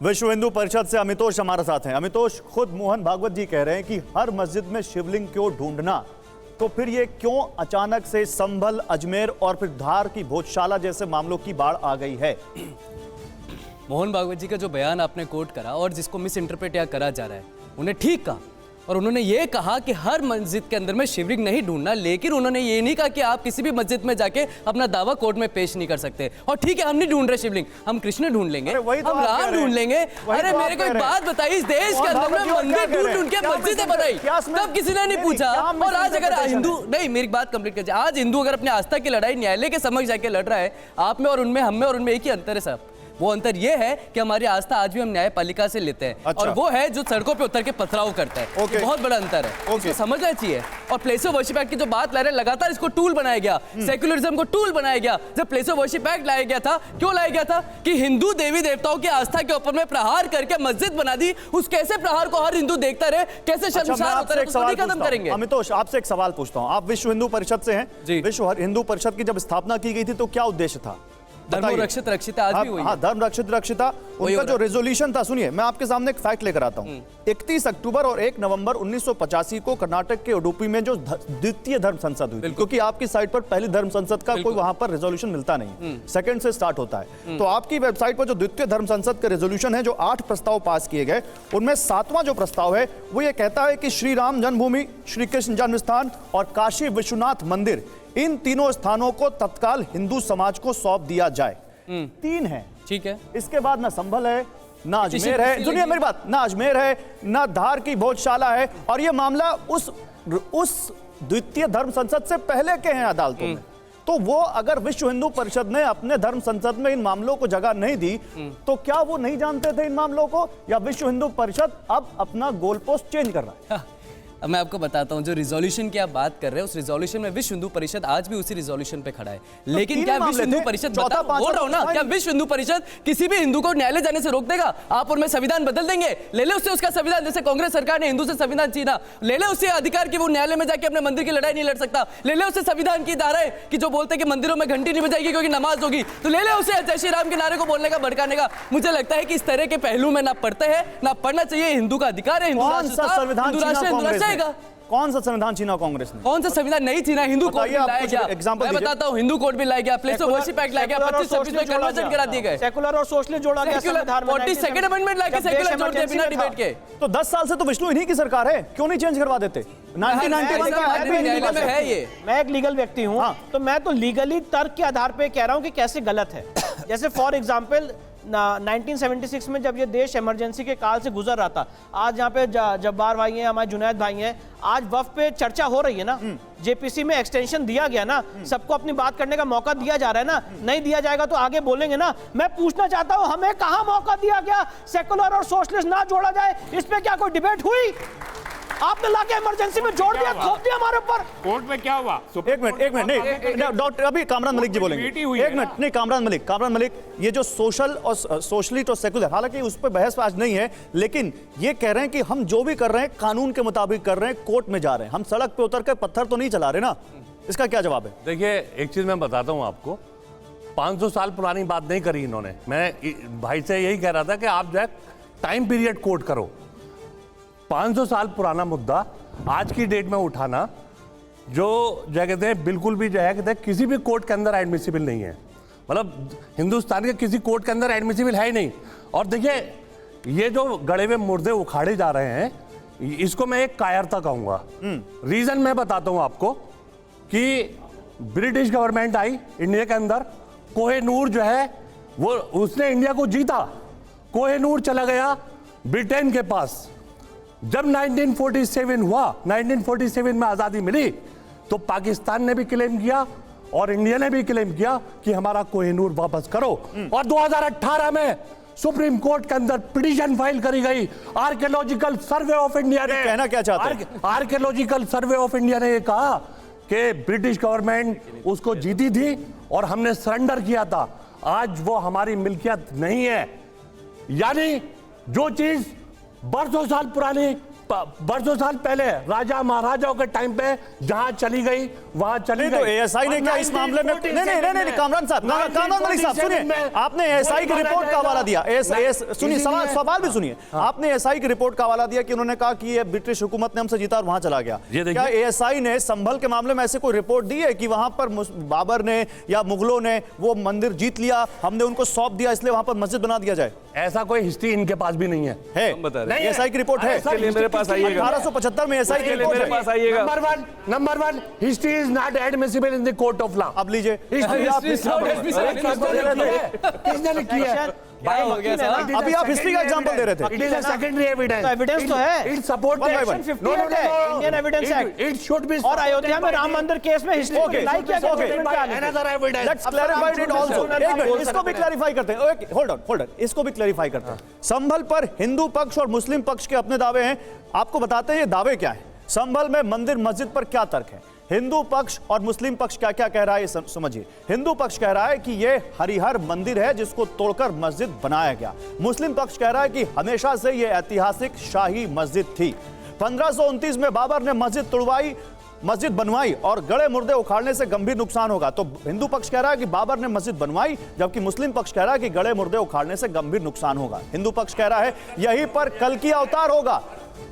विश्व हिंदू परिषद से अमितोष हमारे साथ हैं। अमितोष, खुद मोहन भागवत जी कह रहे हैं कि हर मस्जिद में शिवलिंग क्यों ढूंढना, तो फिर ये क्यों अचानक से संभल, अजमेर और फिर धार की भोजशाला जैसे मामलों की बाढ़ आ गई है? मोहन भागवत जी का जो बयान आपने कोट करा और जिसको मिस इंटरप्रेट या करा जा रहा है, उन्हें ठीक कहा। और उन्होंने ये कहा कि हर मस्जिद के अंदर में शिवलिंग नहीं ढूंढना, लेकिन उन्होंने ये नहीं कहा कि आप किसी भी मस्जिद में जाके अपना दावा कोर्ट में पेश नहीं कर सकते। और ठीक है, हम नहीं ढूंढ रहे शिवलिंग, हम कृष्ण ढूंढ लेंगे, हम राम ढूंढ लेंगे। अरे मेरे को एक बात बताइए, इस देश के अंदर में मंदिर ढूंढ के मस्जिदें बनाई, तब किसी ने नहीं पूछा। और आज अगर हिंदू, नहीं मेरी बात कंप्लीट कर, आज हिंदू अगर अपनी आस्था की लड़ाई न्यायालय के समक्ष जाके लड़ रहा है, आप में और उनमें, हम में और उनमें एक ही अंतर है साहब। वो अंतर ये है कि हमारी आस्था आज भी हम न्यायपालिका से लेते हैं। अच्छा। और वो है जो सड़कों पे उतर के पथराव करता है। ओके। बहुत बड़ा अंतर है, इसको समझना चाहिए। और प्लेस ऑफ वर्शिप एक्ट की जो बात ला रहे हैं, लगातार इसको टूल बनाया गया, सेक्युलरिज्म को टूल बनाया गया। जब प्लेस ऑफ वर्शिप एक्ट लाया गया था, क्यों लाया गया था? कि हिंदू देवी देवताओं की आस्था के ऊपर में प्रहार करके मस्जिद बना दी। उस कैसे प्रहार को हर हिंदू देखता रहे, कैसे शर्मसार होता रहे, उसको नहीं खत्म करेंगे। अमितोष, आपसे एक सवाल पूछता हूं। आप विश्व हिंदू परिषद से हैं। विश्व हिंदू परिषद की जब स्थापना की गई थी तो क्या उद्देश्य था? धर्म रक्षित रक्षिता आज भी हुई है। हाँ, धर्म रक्षित रक्षिता उनका जो रेजोल्यूशन था, सुनिए मैं आपके सामने एक फैक्ट लेकर आता हूँ। 31 अक्टूबर और 1 नवंबर 1985 को कर्नाटक के उडुपी में जो द्वितीय धर्म संसद हुई, क्योंकि आपकी साइट पर पहली धर्म संसद का कोई वहां पर रेजोल्यूशन मिलता नहीं, सेकंड से स्टार्ट होता है। तो आपकी वेबसाइट पर जो द्वितीय धर्म संसद का रेजोल्यूशन है, जो 8 प्रस्ताव पास किए गए, उनमें 7वां जो प्रस्ताव है वो ये कहता है कि श्री राम जन्मभूमि, श्री कृष्ण जन्म स्थान और काशी विश्वनाथ मंदिर, इन तीनों स्थानों को तत्काल हिंदू समाज को सौंप दिया जाए। 3 है, ठीक है। इसके बाद ना संभल है, ना अजमेर है, सुनिए मेरी बात, ना अजमेर है, ना धार की भोजशाला है। और ये मामला उस द्वितीय धर्म संसद से पहले के हैं अदालतों में। तो वो अगर विश्व हिंदू परिषद ने अपने धर्म संसद में इन मामलों को जगह नहीं दी, तो क्या वो नहीं जानते थे इन मामलों को, या विश्व हिंदू परिषद अब अपना गोल पोस्ट चेंज कर रहा है? अब मैं आपको बताता हूं, जो रिजोल्यूशन की आप बात कर रहे हैं, उस रिजोल्यूशन में विश्व हिंदू परिषद आज भी उसी रिजोल्यूशन पे खड़ा है। लेकिन क्या विश्व हिंदू परिषद, बोल रहा हूं ना, क्या विश्व हिंदू परिषद किसी भी हिंदू को न्यायालय जाने से रोक देगा? आप उनमें संविधान बदल देंगे, ले ले उससे उसका संविधान, जैसे कांग्रेस सरकार ने हिंदू से संविधान छीना, ले ले उससे अधिकार कि वो न्यायालय में जाके अपने मंदिर की लड़ाई नहीं लड़ सकता। ले ले उससे संविधान की धाराएं कि जो बोलते कि मंदिरों में घंटी नहीं बजाएगी क्योंकि नमाज होगी, तो ले ले उसे जय श्री राम के नारे को बोलने का, भड़काने का। मुझे लगता है कि इस तरह के पहलू में ना पढ़ते हैं ना पढ़ना चाहिए। हिंदू का अधिकार है, हिंदू राष्ट्र, कौन सा संविधान छीना कांग्रेस ने? कौन सा संविधान नहीं छीना? हिंदू कोड भी लाया गया, मैं बताता हूं, हिंदू कोड भी लाया गया, प्लेस ऑफ वर्शिप एक्ट लाया गया, 25-26 में कन्वर्जन करा दिए गए, सेकुलर और सोशलिस्ट जोड़ा गया संविधान में, 42nd अमेंडमेंट लाके सेकुलर जोड़ दिया बिना डिबेट के। तो 10 साल से तो विष्णु इन्हीं की सरकार है, क्यों नहीं चेंज करवा देते? 1991 का है ये। मैं एक लीगल व्यक्ति हूं, तो मैं तो लीगली तर्क के आधार पे कह रहा हूं कि कैसे गलत है। जैसे फॉर एग्जांपल 1976 में जब ये देश इमरजेंसी के काल से गुजर रहा था, आज यहाँ पे जब्बार भाई हैं, हमारे जुनैद भाई हैं, आज वफ पे चर्चा हो रही है ना, जेपीसी में एक्सटेंशन दिया गया ना, सबको अपनी बात करने का मौका दिया जा रहा है ना, नहीं दिया जाएगा तो आगे बोलेंगे ना। मैं पूछना चाहता हूं, हमें कहां मौका दिया गया? सेकुलर और सोशलिस्ट ना जोड़ा जाए, इस पे क्या कोई डिबेट हुई? आपने लाके इमरजेंसी में जोड़ दिया, थोप दिया हमारे ऊपर। कोर्ट में क्या हुआ? एक मिनट नहीं, डॉक्टर अभी कामरान मलिक जी बोलेंगे। एक मिनट नहीं, कामरान मलिक, ये जो सोशल और सोशलिस्ट और सेकुलर, हालांकि उस पर बहस आज नहीं है, लेकिन ये कह रहे हैं कि हम जो भी कर रहे हैं कानून के मुताबिक कर रहे हैं, कोर्ट में जा रहे हैं, हम सड़क पे उतर कर पत्थर तो नहीं चला रहे ना। इसका क्या जवाब है? देखिए, एक चीज मैं बताता हूं आपको, 500 साल पुरानी बात नहीं करी इन्होंने। मैं भाई से यही कह रहा था कि आप जो है टाइम पीरियड कोट करो। 500 साल पुराना मुद्दा आज की डेट में उठाना, जो क्या कहते हैं, बिल्कुल भी जो है कहते हैं किसी भी कोर्ट के अंदर एडमिसिबल नहीं है। मतलब हिंदुस्तान के किसी कोर्ट के अंदर एडमिसिबल है ही नहीं। और देखिए, ये जो गड़े हुए मुर्दे उखाड़े जा रहे हैं, इसको मैं एक कायरता कहूंगा। रीजन मैं बताता हूं आपको कि ब्रिटिश गवर्नमेंट आई इंडिया के अंदर, कोहिनूर जो है वो उसने इंडिया को जीता, कोहिनूर चला गया ब्रिटेन के पास। जब 1947 हुआ, 1947 में आजादी मिली, तो पाकिस्तान ने भी क्लेम किया और इंडिया ने भी क्लेम किया कि हमारा कोहिनूर वापस करो। और 2018 में सुप्रीम कोर्ट के अंदर पिटीशन फाइल करी गई। आर्कियोलॉजिकल सर्वे ऑफ इंडिया ने, कहना क्या चाहते हैं? आर्कियोलॉजिकल सर्वे ऑफ इंडिया ने ये कहा कि ब्रिटिश गवर्नमेंट उसको जीती थी और हमने सरेंडर किया था, आज वो हमारी मिल्कियत नहीं है। यानी जो चीज बरसों साल पुरानी बरसों साल पहले राजा महाराजाओं के टाइम पे जहां चली गई वहां चली नहीं गई। तो एएसआई ने क्या इस मामले में नहीं कामरान साहब कामरान मलिक साहब सुनिए, आपने एएसआई की रिपोर्ट का हवाला दिया। सुनिए सवाल भी सुनिए, आपने एएसआई की रिपोर्ट का हवाला दिया कि उन्होंने कहा कि ये ब्रिटिश हुकूमत ने हमसे जीता और वहां चला गया। क्या एएसआई ने संभल के मामले में ऐसे कोई रिपोर्ट दी है कि वहां पर बाबर ने या मुगलों ने वो मंदिर जीत लिया, हमने उनको सौंप दिया इसलिए वहां पर मस्जिद बना दिया जाए? ऐसा कोई हिस्ट्री इनके पास भी नहीं है। एएसआई की रिपोर्ट है, मेरे पास आइएगा। 1875 में एएसआई की रिपोर्ट मेरे पास आइएगा। Number one history is not admissible in the court of law. अब लीजिए किसने किया? अभी आप हिस्ट्री का एग्जांपल दे रहे थे। It is a secondary evidence. Evidence तो है, इट सपोर्ट द एक्शन 58 है Indian evidence act. It should be. और अयोध्या में राम मंदिर केस में हिस्ट्री Okay, अप्लाई किया गया okay. Another evidence. Let's clarify it also. एक मिनट, इसको भी क्लैरिफाई करते हैं। होल्ड ऑन, इसको भी क्लैरिफाई करते हैं। संभल पर हिंदू पक्ष और मुस्लिम पक्ष के अपने दावे हैं, आपको बताते हैं ये दावे क्या है। संभल में मंदिर मस्जिद पर क्या तर्क है, हिंदू पक्ष और मुस्लिम पक्ष क्या क्या कह रहा है समझिए। हिंदू पक्ष कह रहा है कि यह हरिहर मंदिर है जिसको तोड़कर मस्जिद बनाया गया। मुस्लिम पक्ष कह रहा है कि हमेशा से यह ऐतिहासिक शाही मस्जिद थी। 1529 में बाबर ने मस्जिद बनवाई और गड़े मुर्दे उखाड़ने से गंभीर नुकसान होगा। तो हिंदू पक्ष कह रहा है कि बाबर ने मस्जिद बनवाई, जबकि मुस्लिम पक्ष कह रहा है कि गड़े मुर्दे उखाड़ने से गंभीर नुकसान होगा। हिंदू पक्ष कह रहा है यहीं पर कल की अवतार होगा,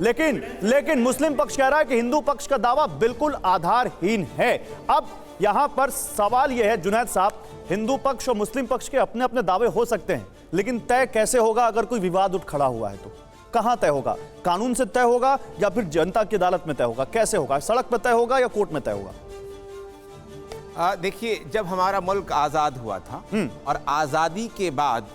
लेकिन मुस्लिम पक्ष कह रहा है कि हिंदू पक्ष का दावा बिल्कुल आधारहीन है। अब यहां पर सवाल यह है जुनैद साहब, हिंदू पक्ष और मुस्लिम पक्ष के अपने अपने दावे हो सकते हैं, लेकिन तय कैसे होगा अगर कोई विवाद उठ खड़ा हुआ है तो? कहां तय होगा? कानून से तय होगा या फिर जनता की अदालत में तय होगा? कैसे होगा? सड़क पर तय होगा या कोर्ट में तय होगा? देखिए, जब हमारा मुल्क आज़ाद हुआ था और आज़ादी के बाद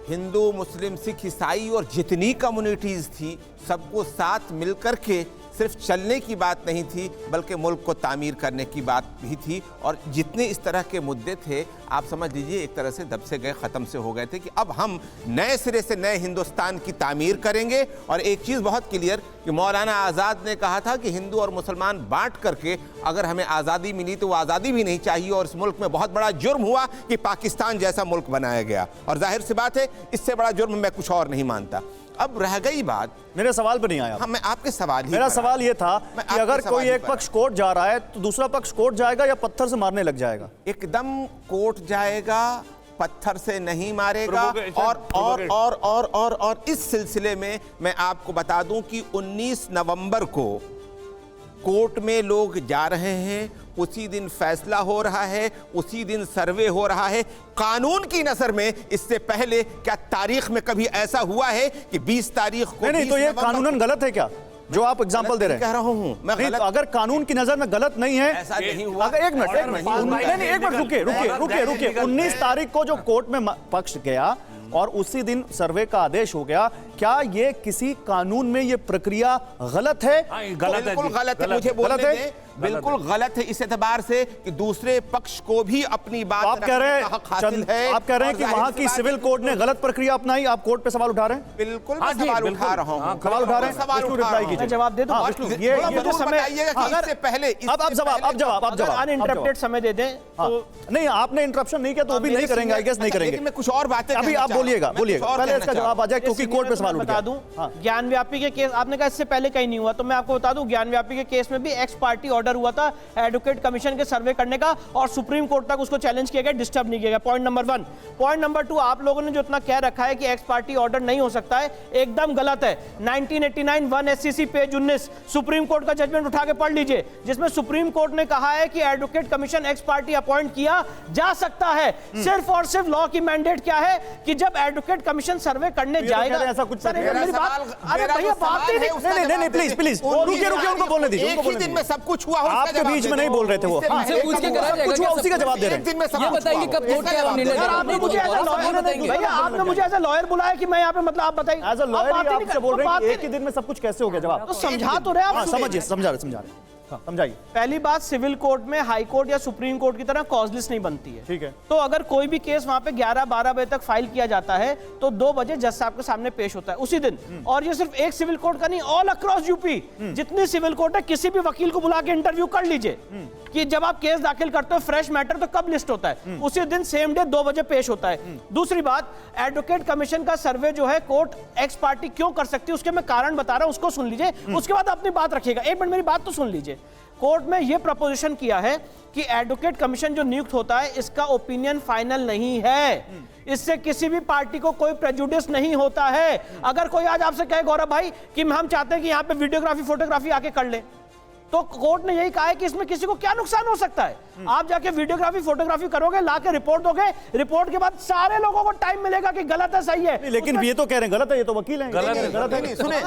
हिंदू, मुस्लिम, सिख, ईसाई और जितनी कम्युनिटीज़ थी सबको साथ मिलकर के सिर्फ चलने की बात नहीं थी, बल्कि मुल्क को तामीर करने की बात भी थी। और जितने इस तरह के मुद्दे थे, आप समझ लीजिए एक तरह से दब से गए, ख़त्म से हो गए थे कि अब हम नए सिरे से नए हिंदुस्तान की तामीर करेंगे। और एक चीज़ बहुत क्लियर कि मौलाना आज़ाद ने कहा था कि हिंदू और मुसलमान बांट करके अगर हमें आज़ादी मिली तो वो आज़ादी भी नहीं चाहिए। और इस मुल्क में बहुत बड़ा जुर्म हुआ कि पाकिस्तान जैसा मुल्क बनाया गया, और जाहिर सी बात है इससे बड़ा जुर्म मैं कुछ और नहीं मानता। अब रह गई बात, मेरे सवाल पे नहीं आया। हाँ, मैं आपके सवाल ही मेरा सवाल ये था कि अगर कोई एक पक्ष कोर्ट जा रहा है तो दूसरा पक्ष कोर्ट जाएगा या पत्थर से मारने लग जाएगा? एकदम कोर्ट जाएगा, पत्थर से नहीं मारेगा। और इस सिलसिले में मैं आपको बता दूं कि 19 नवंबर को कोर्ट में लोग जा रहे हैं, उसी दिन फैसला हो रहा है, उसी दिन सर्वे हो रहा है। कानून की नजर में इससे पहले क्या तारीख में कभी ऐसा हुआ है कि 20 तारीख को? नहीं, तो ये कानूनन गलत है क्या जो आप एग्जांपल दे रहे हैं? कह रहा हूं मैं तो अगर कानून की नजर में गलत नहीं है, ऐसा नहीं हुआ। अगर एक मिनट रुकिए 19 तारीख को जो कोर्ट में पक्ष गया और उसी दिन सर्वे का आदेश हो गया, क्या ये किसी कानून में ये प्रक्रिया गलत है? बिल्कुल गलत है, मुझे बोलने दें, बिल्कुल गलत है इस एतबार से कि दूसरे पक्ष को भी अपनी बात आप कह रहे हैं कि वहां की सिविल कोर्ट ने गलत प्रक्रिया अपनाई, आप कोर्ट पे सवाल उठा रहे हैं? बिल्कुल मैं सवाल उठा रहा हूं, सवाल उठा रहे हैं, जवाब दे दो। ये जो समय इससे पहले अब जवाब अनइंटरप्टेड समय दे दें तो नहीं, आपने इंटरप्शन नहीं किया तो भी नहीं करेंगे, आई गेस नहीं करेंगे। मैं कुछ और बातें अभी आप बोलिएगा पहले इसका जवाब आ जाए, क्योंकि कोर्ट पे सवाल उठ बता दूं, ज्ञान व्यापी के केस आपने कहा इससे पहले कहीं नहीं हुआ, तो मैं आपको बता दूं ज्ञान व्यापी के केस में भी एक्स पार्टी ऑर्डर हुआ था एडवोकेट कमीशन के सर्वे करने का, और सुप्रीम कोर्ट तक उसको चैलेंज किया गया, डिस्टर्ब नहीं किया गया। Point number 1। पॉइंट नंबर 2, आप लोगों ने जो इतना कह रखा है कि एक्स पार्टी ऑर्डर नहीं हो सकता है, एकदम गलत है। 1989 1 SCC पेज 19 सुप्रीम कोर्ट का जजमेंट उठा के पढ़ लीजिए, जिसमें सुप्रीम कोर्ट ने कहा है कि advocate commission ex parte appoint किया जा सकता है। सिर्फ और सिर्फ लॉ की मैंडेट क्या है कि जब एडवोकेट कमीशन सर्वे करने जाएगा, ऐसा कुछ अरे भैया बात नहीं, प्लीज रुकिए, उनको बोलने दीजिए। एक ही दिन में सब कुछ हुआ, आपके बीच में नहीं बोल रहे थे वो, उनसे पूछ के करा जाएगा, कुछ हुआ उसी का जवाब दे रहे हैं। ये बताइए कब कोर्ट क्या निर्णय यार, आपने मुझे ऐसा लॉयर भैया आपने मुझे ऐसा लॉयर बुलाया कि मैं यहाँ पे मतलब आप बताइए एज अ लॉयर आपसे बोल रहे हैं कि एक ही दिन में सब कुछ कैसे हो गया? जवाब तो समझा तो रहे आप, समझिए, समझा रहे समझाइए। पहली बात, सिविल कोर्ट में हाई कोर्ट या सुप्रीम कोर्ट की तरह कॉज लिस्ट नहीं बनती है। ठीक है। तो अगर कोई भी केस वहां पे 11-12 बजे तक फाइल किया जाता है तो 2 बजे जज साहब के सामने पेश होता है उसी दिन। और ये सिर्फ एक सिविल कोर्ट का नहीं, ऑल अक्रॉस यूपी जितनी सिविल कोर्ट है, किसी भी वकील को बुला के इंटरव्यू कर लीजिए कि जब आप केस दाखिल करते हो फ्रेश मैटर तो कब लिस्ट होता है, उसी दिन सेम डे 2 बजे पेश होता है। दूसरी बात, एडवोकेट कमीशन का सर्वे जो है कोर्ट एक्स पार्टी क्यों कर सकती है उसके मैं कारण बता रहा हूं, उसको सुन लीजिए, उसके बाद अपनी बात रखिएगा। एक मिनट मेरी बात तो सुन लीजिए। कोर्ट में यह प्रपोजिशन किया है कि एडवोकेट कमीशन जो नियुक्त होता है इसका ओपिनियन फाइनल नहीं है, इससे किसी भी पार्टी को कोई प्रेजुडिस नहीं होता है। अगर कोई आज आपसे कहे गौरव भाई कि हम चाहते हैं कि यहां पे वीडियोग्राफी फोटोग्राफी आके कर ले, तो कोर्ट ने यही कहा है कि इसमें किसी को क्या नुकसान हो सकता है। आप जाके वीडियोग्राफी फोटोग्राफी करोगे, लाके रिपोर्ट दोगे, रिपोर्ट के बाद सारे लोगों को टाइम मिलेगा कि गलत है सही है। लेकिन ये तो कह रहे हैं गलत है, ये तो वकील हैं, गलत है। सुने,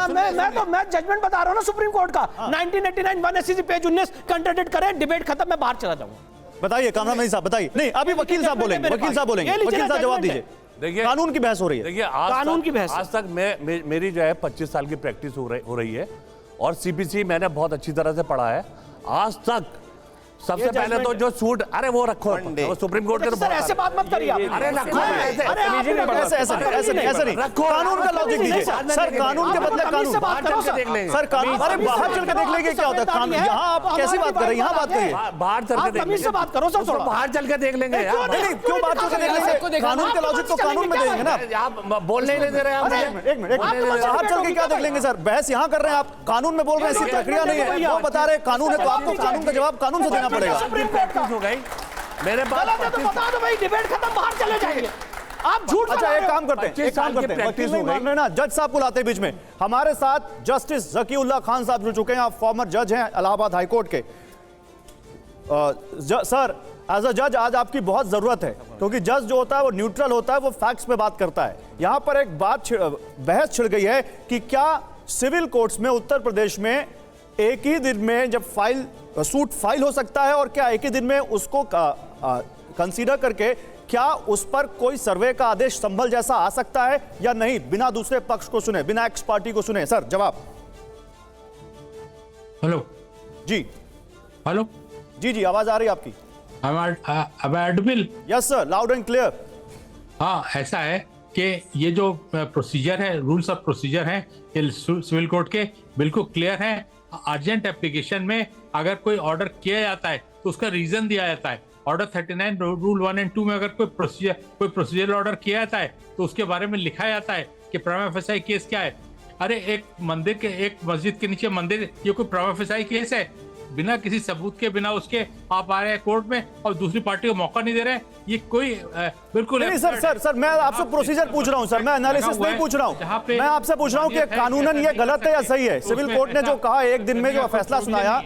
मैं जजमेंट बता रहा हूं ना सुप्रीम कोर्ट का। 1989 1 SCC पेज 19 कंट्राडिक्ट करें, डिबेट खत्म, मैं बाहर चला जाऊंगा। बताइए कामरान साहब, बताइए। नहीं, अभी वकील साहब बोलेंगे, वकील साहब बोलेंगे, वकील साहब जवाब दीजिए। देखिए, कानून की बहस हो रही है। देखिए, कानून की बहस आज तक मेरी जो है 25 साल की प्रैक्टिस हो रही है और सीपीसी मैंने बहुत अच्छी तरह से पढ़ा है। आज तक सबसे पहले तो जो सूट, अरे वो रखो, वो सुप्रीम कोर्ट के सर ऐसे बात मत करिए आप। अरे रखो, ऐसे नहीं, कानून का लॉजिक दीजिए सर, कानून के बदले कानून। सर कानून, अरे बाहर चल के देख लेंगे क्या होता है कानून। यहाँ आप कैसी बात कर रहे हैं, यहाँ बात करिए। बाहर चल के तमीज से बात करो सर, थोड़ा बाहर चल के देख लेंगे। नहीं, क्यों बात चल के देख लेंगे, कानून का लॉजिक तो कानून में देंगे ना। आप बोलने नहीं दे रहे हैं। एक मिनट, बाहर चल के क्या देख लेंगे सर, बहस यहाँ कर रहे हैं आप, कानून में बोल रहे हैं, ऐसी प्रक्रिया नहीं है। वो बता रहे कानून है तो आपको कानून का जवाब कानून से देना पड़ेगा। हो गई मेरे पास, गलत है तो बता दो भाई, डिबेट खत्म, बाहर चले जाएंगे। आप झूठ। अच्छा, एक काम करते हैं, वकील नहीं मान रहे ना, जज साहब को लाते बीच में। हमारे साथ जस्टिस जकीउल्लाह खान साहब जुड़ चुके हैं, आप फॉर्मर जज हैं इलाहाबाद हाई कोर्ट के। सर, एज अ जज आज आपकी बहुत जरूरत है, क्योंकि जज जो होता है वो न्यूट्रल होता है, वो फैक्ट्स पे बात करता है। यहां पर एक बहस छिड़ गई है कि क्या सिविल कोर्ट्स में उत्तर प्रदेश में एक ही दिन में जब सूट फाइल हो सकता है, और क्या एक ही दिन में उसको कंसीडर करके क्या उस पर कोई सर्वे का आदेश संभल जैसा आ सकता है या नहीं, बिना दूसरे पक्ष को सुने, बिना एक्स पार्टी को सुने। सर जवाब। हेलो जी, हेलो जी जी, आवाज आ रही है आपकी। Available? Yes sir, loud and clear. हाँ, ऐसा है कि ये जो प्रोसीजर है, रूल्स ऑफ प्रोसीजर हैं, ये सिविल कोर्ट के बिल्कुल क्लियर हैं। अर्जेंट एप्लीकेशन में अगर कोई ऑर्डर किया जाता है तो उसका रीजन दिया जाता है। ऑर्डर 39 रूल 1 एंड 2 में अगर कोई प्रोसीजर ऑर्डर किया जाता है तो उसके बारे में लिखा जाता है कि प्राइमा फेसाई केस क्या है। अरे एक मस्जिद के नीचे मंदिर, ये कोई प्राइमा फेसाई केस है? बिना किसी सबूत के, बिना उसके आप आ रहे हैं कोर्ट में और दूसरी पार्टी को मौका नहीं दे रहे हैं, ये कोई बिल्कुल नहीं। सर मैं आपसे प्रोसीजर पूछ रहा हूं सर, मैं एनालिसिस नहीं पूछ रहा हूं, मैं आपसे पूछ रहा हूं कि कानूनन ये गलत है या सही है। सिविल कोर्ट ने जो कहा एक दिन में जो फैसला सुनाया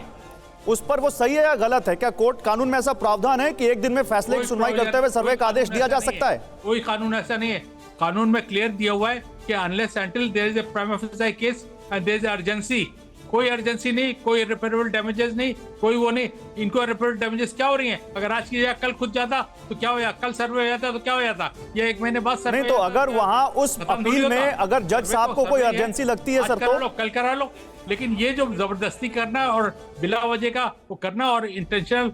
उस पर वो सही है या गलत है? क्या कोर्ट कानून में ऐसा प्रावधान है कि एक दिन में फैसले की सुनवाई करते हुए सर्वे का आदेश दिया जा सकता है? कोई कानून ऐसा नहीं है। कानून में क्लियर दिया हुआ है कि unless until there is a prima facie case and there is urgency. कोई अर्जेंसी नहीं, कोई रिपेरेबल डैमेजेस नहीं, कोई वो नहीं। इनको रिपेरेबल डैमेजेस क्या हो रही हैं? अगर आज की जगह कल खुद जाता तो क्या हो जाता, कल सर्वे हो जाता तो क्या हो जाता, ये 1 महीने बाद सर्वे नहीं। तो अगर वहां उस अपील में अगर जज साहब को कोई अर्जेंसी लगती है सर, तो कल करा लो। लेकिन ये जो जबरदस्ती करना और बिला वजह का वो करना और इंटेंशनल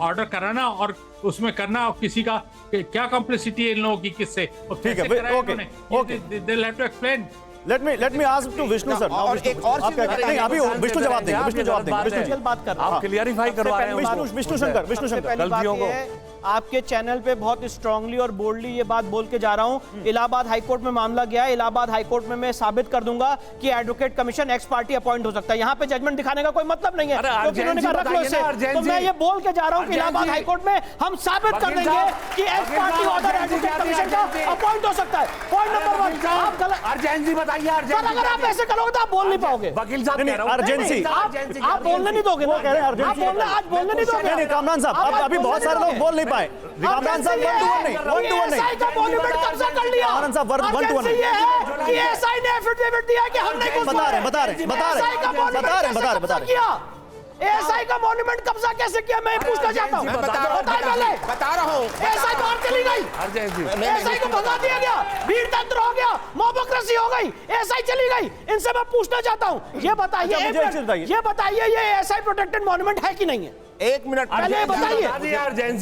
ऑर्डर कराना और उसमें करना, और किसी का क्या कॉम्प्लिसिटी है इन लोगों की किससे? ठीक है, okay, they will have to explain. Let me ask to Vishnu sir. नहीं, अभी विष्णु जवाब देंगे, विष्णु जवाब देंगे। विष्णु बात कर, आप क्लियरिफाई करवा रहे हैं। विष्णु शंकर गलतियों को आपके चैनल पे बहुत स्ट्रांगली और बोल्डली ये बात बोल के जा रहा हूं। इलाहाबाद हाईकोर्ट में मामला गया है, इलाहाबाद हाईकोर्ट में मैं साबित कर दूंगा कि advocate commission ex parte appoint हो सकता है। यहाँ पे जजमेंट दिखाने का कोई मतलब नहीं है, क्योंकि उन्होंने कहा रख लो इसे। तो मैं ये बोल के जा रहा हूँ कि इलाहाबाद हाईकोर्ट में हम साबित कर देंगे कि x party order advocate commission का अपॉइंट हो सकता है। पॉइंट नंबर 1, आप गलत अर्जेंसी बताइए। अगर आप ऐसे करोगे तो आप बोल नहीं पाओगे। वकील साहब कह रहा हूं, अर्जेंसी आप बोलने नहीं दोगे। वो कह रहे हैं अर्जेंसी, आज बोलने नहीं दोगे। नहीं, कामरान साहब, अभी बहुत सारे लोग बोल नहीं पाए। कामरान साहब 1-to-1 नहीं, 1-to-1 नहीं। एसआई का मॉन्यूमेंट कब्जा कर लिया। कामरान साहब 1-to-1 नहीं। ये है कि एसआई ने एफिडेविट दिया कि हमने कुछ बता रहे। एएसआई का मॉन्यूमेंट कब्जा कैसे किया मैं पूछना चाहता हूँ। बता रहा हूँ एएसआई बाहर चली गई, एएसआई को भगा दिया गया, भीड़ तंत्र हो गया, मोबोक्रेसी हो गई, एएसआई चली गई। इनसे मैं पूछना चाहता हूँ, ये बताइए ये एएसआई प्रोटेक्टेड मॉन्यूमेंट है कि नहीं है? एक मिनट पहले बताइए।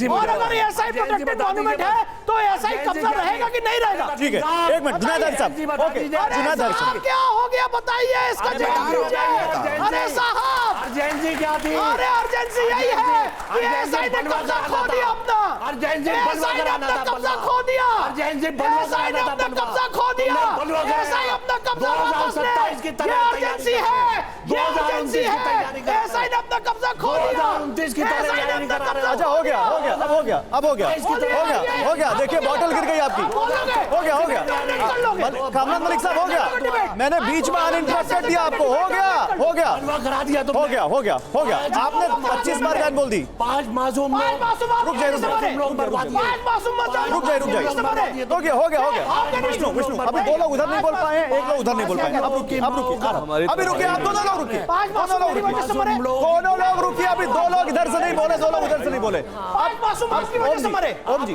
और अगर एएसआई प्रोटेक्टेड मॉन्यूमेंट है तो एएसआई कब्जा रहेगा कि नहीं रहेगा? ठीक है, एक मिनट जुनायद साहब, ओके जुनायद साहब, क्या हो गया बताइए इसका जवाब दीजिए। अरे साहब अर्जेंसी क्या थी? अरे अर्जेंसी यही है कि एएसआई ने कब्जा खो दिया अपना, एएसआई ने अपना कब्जा खो दिया, एएसआई ने अपना कब्जा खो दिया, एएसआई अपना कब्जा वापस ले। ये अर्जेंसी है, ये अर्जेंसी है, एएसआई ने अपना कब्जा खो दिया। अच्छा हो गया अब हो गया देखिए बॉटल गिर गई आपकी, हो गया कामरान मलिक साहब हो गया, मैंने बीच में अनइंटरप्टेड दिया आपको, हो गया आपने 25 बार गान बोल दी। 5 मासूम रुक जाइए हो गया विष्णु अभी 2 लोग उधर नहीं बोल पाए, 1 लोग उधर नहीं बोल पाए, अब रुकिए अभी रुकिए, आप दोनों लोग रुकिए, दोनों लोग रुकिए, अभी 2 लोग इधर से नहीं बोले, 2 लोग उधर से नहीं बोले। ओम जी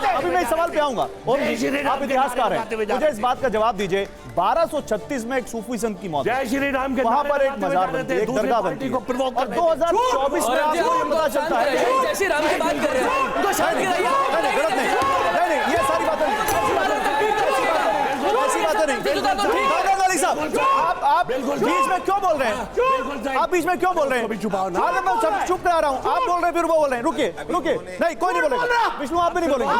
अभी मैं इस सवाल पे आऊंगा। ओम जी आप इतिहासकार हैं, मुझे इस बात का जवाब दीजिए। 1236 में एक सूफी संत की मौत, जय श्री राम के वहां पर एक मजार बनती है, एक दरगाह बनती है, और 2024 में आपको ये पता चलता है जय श्री राम की बात कर रहे हैं, उनको शांत कराइए। गलत नहीं, ये सारी बातें आप बीच में क्यों बोल रहे हैं? आप बीच में क्यों बोल रहे हैं? मैं चुप करा रहा हूँ, आप बोल रहे हैं फिर वो बोल रहे हैं। रुकिए नहीं कोई नहीं बोलेगा, विष्णु आप भी नहीं बोलेंगे,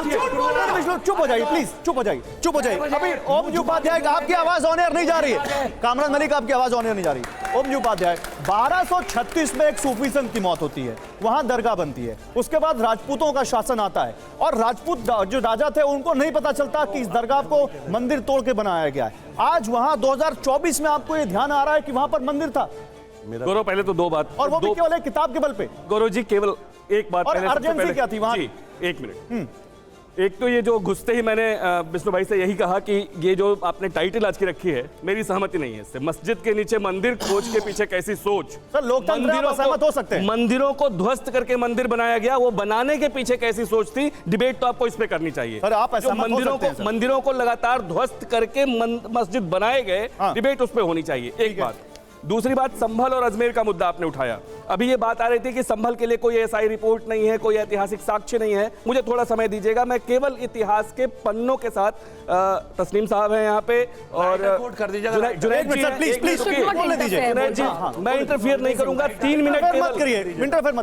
विष्णु चुप हो जाइए प्लीज, चुप हो जाइए। अभी ओम जी उपाध्याय आपकी आवाज ऑन एयर नहीं जा रही है, कामरान मलिक आपकी आवाज ऑन एयर नहीं जा रही। ओम जी उपाध्याय 1236 में एक सूफी संत की मौत होती है, वहां दरगाह बनती है, उसके बाद राजपूतों का शासन आता है, और राजपूत जो राजा थे उनको नहीं पता चलता कि इस दरगाह को मंदिर तोड़ के बनाया गया है। आज वहां 2024 में आपको ये ध्यान आ रहा है कि वहां पर मंदिर था। गौरव पहले तो 2 बात, और वो भी केवल एक किताब के बल पे। गौरव जी केवल एक बात, और अर्जेंसी क्या थी वहां? 1 मिनट। एक तो ये जो घुसते ही मैंने विष्णु भाई से यही कहा कि ये जो आपने टाइटल आज की रखी है, मेरी सहमति नहीं है इससे। मस्जिद के नीचे मंदिर खोज के पीछे कैसी सोच, सर लोकतंत्र में असहमत हो सकते हैं। मंदिरों को ध्वस्त करके मंदिर बनाया गया, वो बनाने के पीछे कैसी सोच थी, डिबेट तो आपको इस पे करनी चाहिए। सर आप मंदिरों को लगातार ध्वस्त करके मस्जिद बनाए गए, डिबेट उस पर होनी चाहिए, एक बात। दूसरी बात, संभल और अजमेर का मुद्दा आपने उठाया। अभी ये बात आ रही थी कि संभल के लिए कोई एएसआई रिपोर्ट नहीं है, कोई ऐतिहासिक साक्ष्य नहीं है। मुझे थोड़ा समय दीजिएगा, मैं केवल इतिहास के पन्नों के साथ, तस्लीम साहब हैं यहाँ पे और जुनैद जी, मैं इंटरफियर नहीं करूंगा। 3 मिनट मत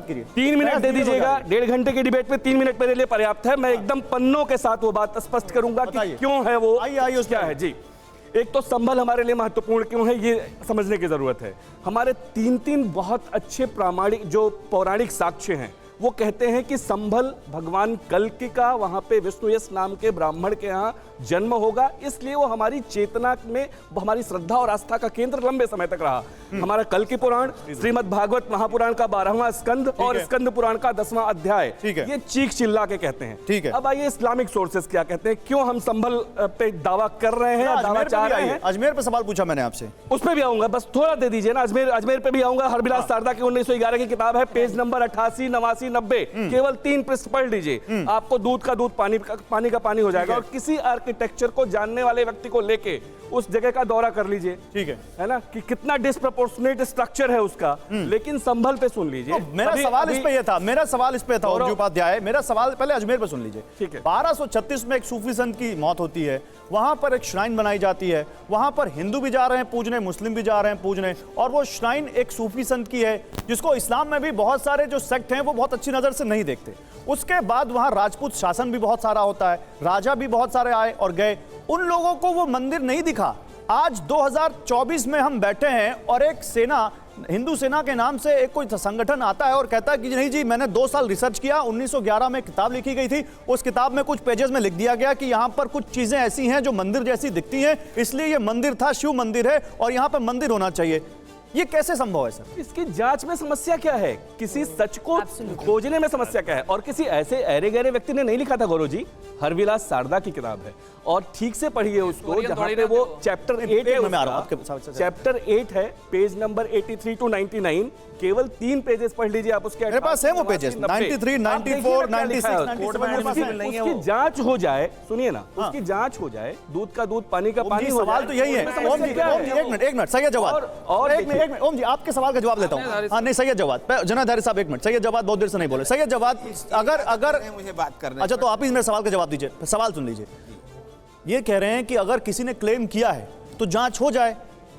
करिए, 3 मिनट दे दीजिएगा। 1.5 घंटे की डिबेट में 3 मिनट मेरे लिए पर्याप्त है। मैं एकदम पन्नों के साथ वो बात स्पष्ट करूंगा कि क्यों है वो, क्या है। जी, एक तो संभल हमारे लिए महत्वपूर्ण क्यों है ये समझने की जरूरत है। हमारे 3 बहुत अच्छे प्रामाणिक जो पौराणिक साक्ष्य हैं, वो कहते हैं कि संभल भगवान कल्कि का वहां पे विष्णुयश नाम के ब्राह्मण के यहाँ जन्म होगा, इसलिए वो हमारी चेतना में, हमारी श्रद्धा और आस्था का केंद्र लंबे समय तक रहा। हमारा कल्कि पुराण, श्रीमद् भागवत महापुराण का 12वां स्कंद और स्कंद पुराण का 10वां अध्याय, ये चीख चिल्ला के कहते हैं। ठीक है, अब आइए इस्लामिक सोर्सेस क्या कहते हैं, क्यों हम संभल पे दावा कर रहे हैं, दावा चाह रहे हैं। अजमेर पे सवाल पूछा मैंने आपसे, उस पर भी आऊंगा, बस थोड़ा दे दीजिए ना। अजमेर पे भी आऊंगा। हरबिलास शारदा की 1911 की किताब है, पेज नंबर 88, 89, 90, केवल 3 पृष्ठ पढ़ लीजिए, आपको दूध का दूध, पानी का पानी हो जाएगा। और किसी आर्किटेक्चर को जानने वाले व्यक्ति को लेके उस जगह का दौरा कर लीजिए, ठीक है ना, कि कितना डिस्प्रपोर्शनेट स्ट्रक्चर है उसका। लेकिन संभल पे सुन लीजिए, मेरा सवाल इस पे ये था, मेरा सवाल पहले अजमेर पे सुन लीजिए। ठीक है, 1236 में एक सूफी संत की मौत होती है, वहां पर एक श्राइन बनाई जाती है, वहां पर हिंदू भी जा रहे हैं पूजने, मुस्लिम भी जा रहे हैं पूजने, और वो श्राइन एक सूफी संत की है, जिसको इस्लाम में भी बहुत सारे जो सेक्ट हैं वो बहुत अच्छी नजर से नहीं देखते। उसके बाद वहां राजपूत शासन भी बहुत सारा होता है, राजा भी बहुत सारे आए और गए, उन लोगों को वो मंदिर नहीं दिखा। आज 2024 में हम बैठे हैं और एक सेना, हिंदू सेना के नाम से एक कोई संगठन आता है और कहता है कि नहीं जी, मैंने 2 साल रिसर्च किया, 1911 में किताब लिखी गई थी, उस किताब में कुछ पेजेस में लिख दिया गया कि यहाँ पर कुछ चीजें ऐसी हैं जो मंदिर जैसी दिखती हैं, इसलिए ये मंदिर था, शिव मंदिर है और यहाँ पर मंदिर होना चाहिए। ये कैसे संभव है सर? इसकी जांच में समस्या क्या है? किसी सच को खोजने में समस्या क्या है? और किसी ऐसे अरे गहरे व्यक्ति ने नहीं लिखा था गौरव जी। हरविलास शारदा की किताब है और ठीक से पढ़िए उसको, जहां पे वो चैप्टर 8 है, मैं आ रहा हूं चैप्टर 8 है, पेज नंबर 83 टू 99, केवल 3 पेजेस पढ़ लीजिए आप उसके। मेरे पास है वो पेजेस 93, 94, 96, 97 उसकी जांच हो जाए, सुनिए ना, उसकी जांच हो जाए, दूध का दूध पानी का पानी। सवाल तो यही है। ओम जी एक मिनट सही जवाब। और एक मिनट ओम जी आपके सवाल का जवाब लेता हूं। हाँ नहीं सही जवाब। जनाधारी साहब एक मिनट, सही जवाब बहुत देर से नहीं बोले। सही जवाब अगर मुझे बात करने, अच्छा तो आप ही मेरे सवाल का जवाब दीजिए। सवाल सुन लीजिए। ये कह रहे हैं कि अगर किसी ने क्लेम किया है तो जांच हो जाए,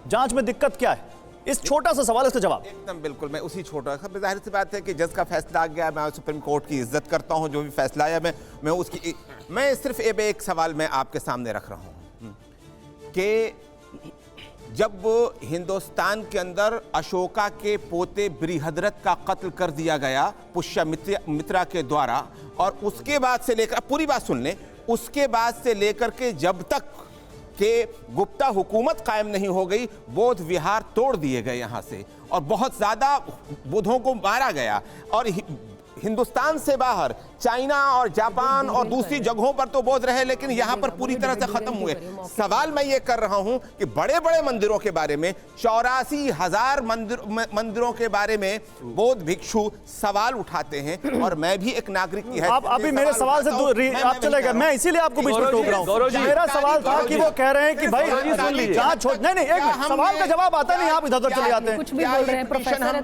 जांच में दिक्कत क्या है? इस छोटा सा सवाल, इसका जवाब। एकदम बिल्कुल, मैं उसी छोटा सा, जाहिर सी बात है कि जज का फैसला आ गया, मैं सुप्रीम कोर्ट की इज्जत करता हूं, जो भी फैसला आया मैं उसकी, मैं सिर्फ एक सवाल मैं आपके सामने रख रहा हूं कि जब हिंदुस्तान के अंदर अशोका के पोते बृहद्रथ का कत्ल कर दिया गया पुष्यमित्रा के द्वारा, और उसके बाद से लेकर, पूरी बात सुन लें, उसके बाद से लेकर के जब तक के गुप्ता हुकूमत कायम नहीं हो गई, बौद्ध विहार तोड़ दिए गए यहाँ से, और बहुत ज्यादा बुद्धों को मारा गया, और हिंदुस्तान से बाहर चाइना और जापान और दूसरी जगहों पर तो बौद्ध रहे, लेकिन यहाँ पर पूरी तरह से खत्म हुए। सवाल मैं ये कर रहा हूँ कि बड़े बड़े मंदिरों के बारे में, 84,000 मंदिरों के बारे में बौद्ध भिक्षु सवाल उठाते हैं, और मैं भी एक नागरिक की है। आप अभी मेरे सवाल से आप चले गए, मैं इसीलिए आपको बीच में टोक रहा हूँ। मेरा सवाल था कि वो कह रहे हैं कि भाई जांच हो, नहीं एक सवाल का जवाब आता नहीं, आप इधर चले जाते हैं। कुछ भी बोल रहे हैं प्रोफेसर,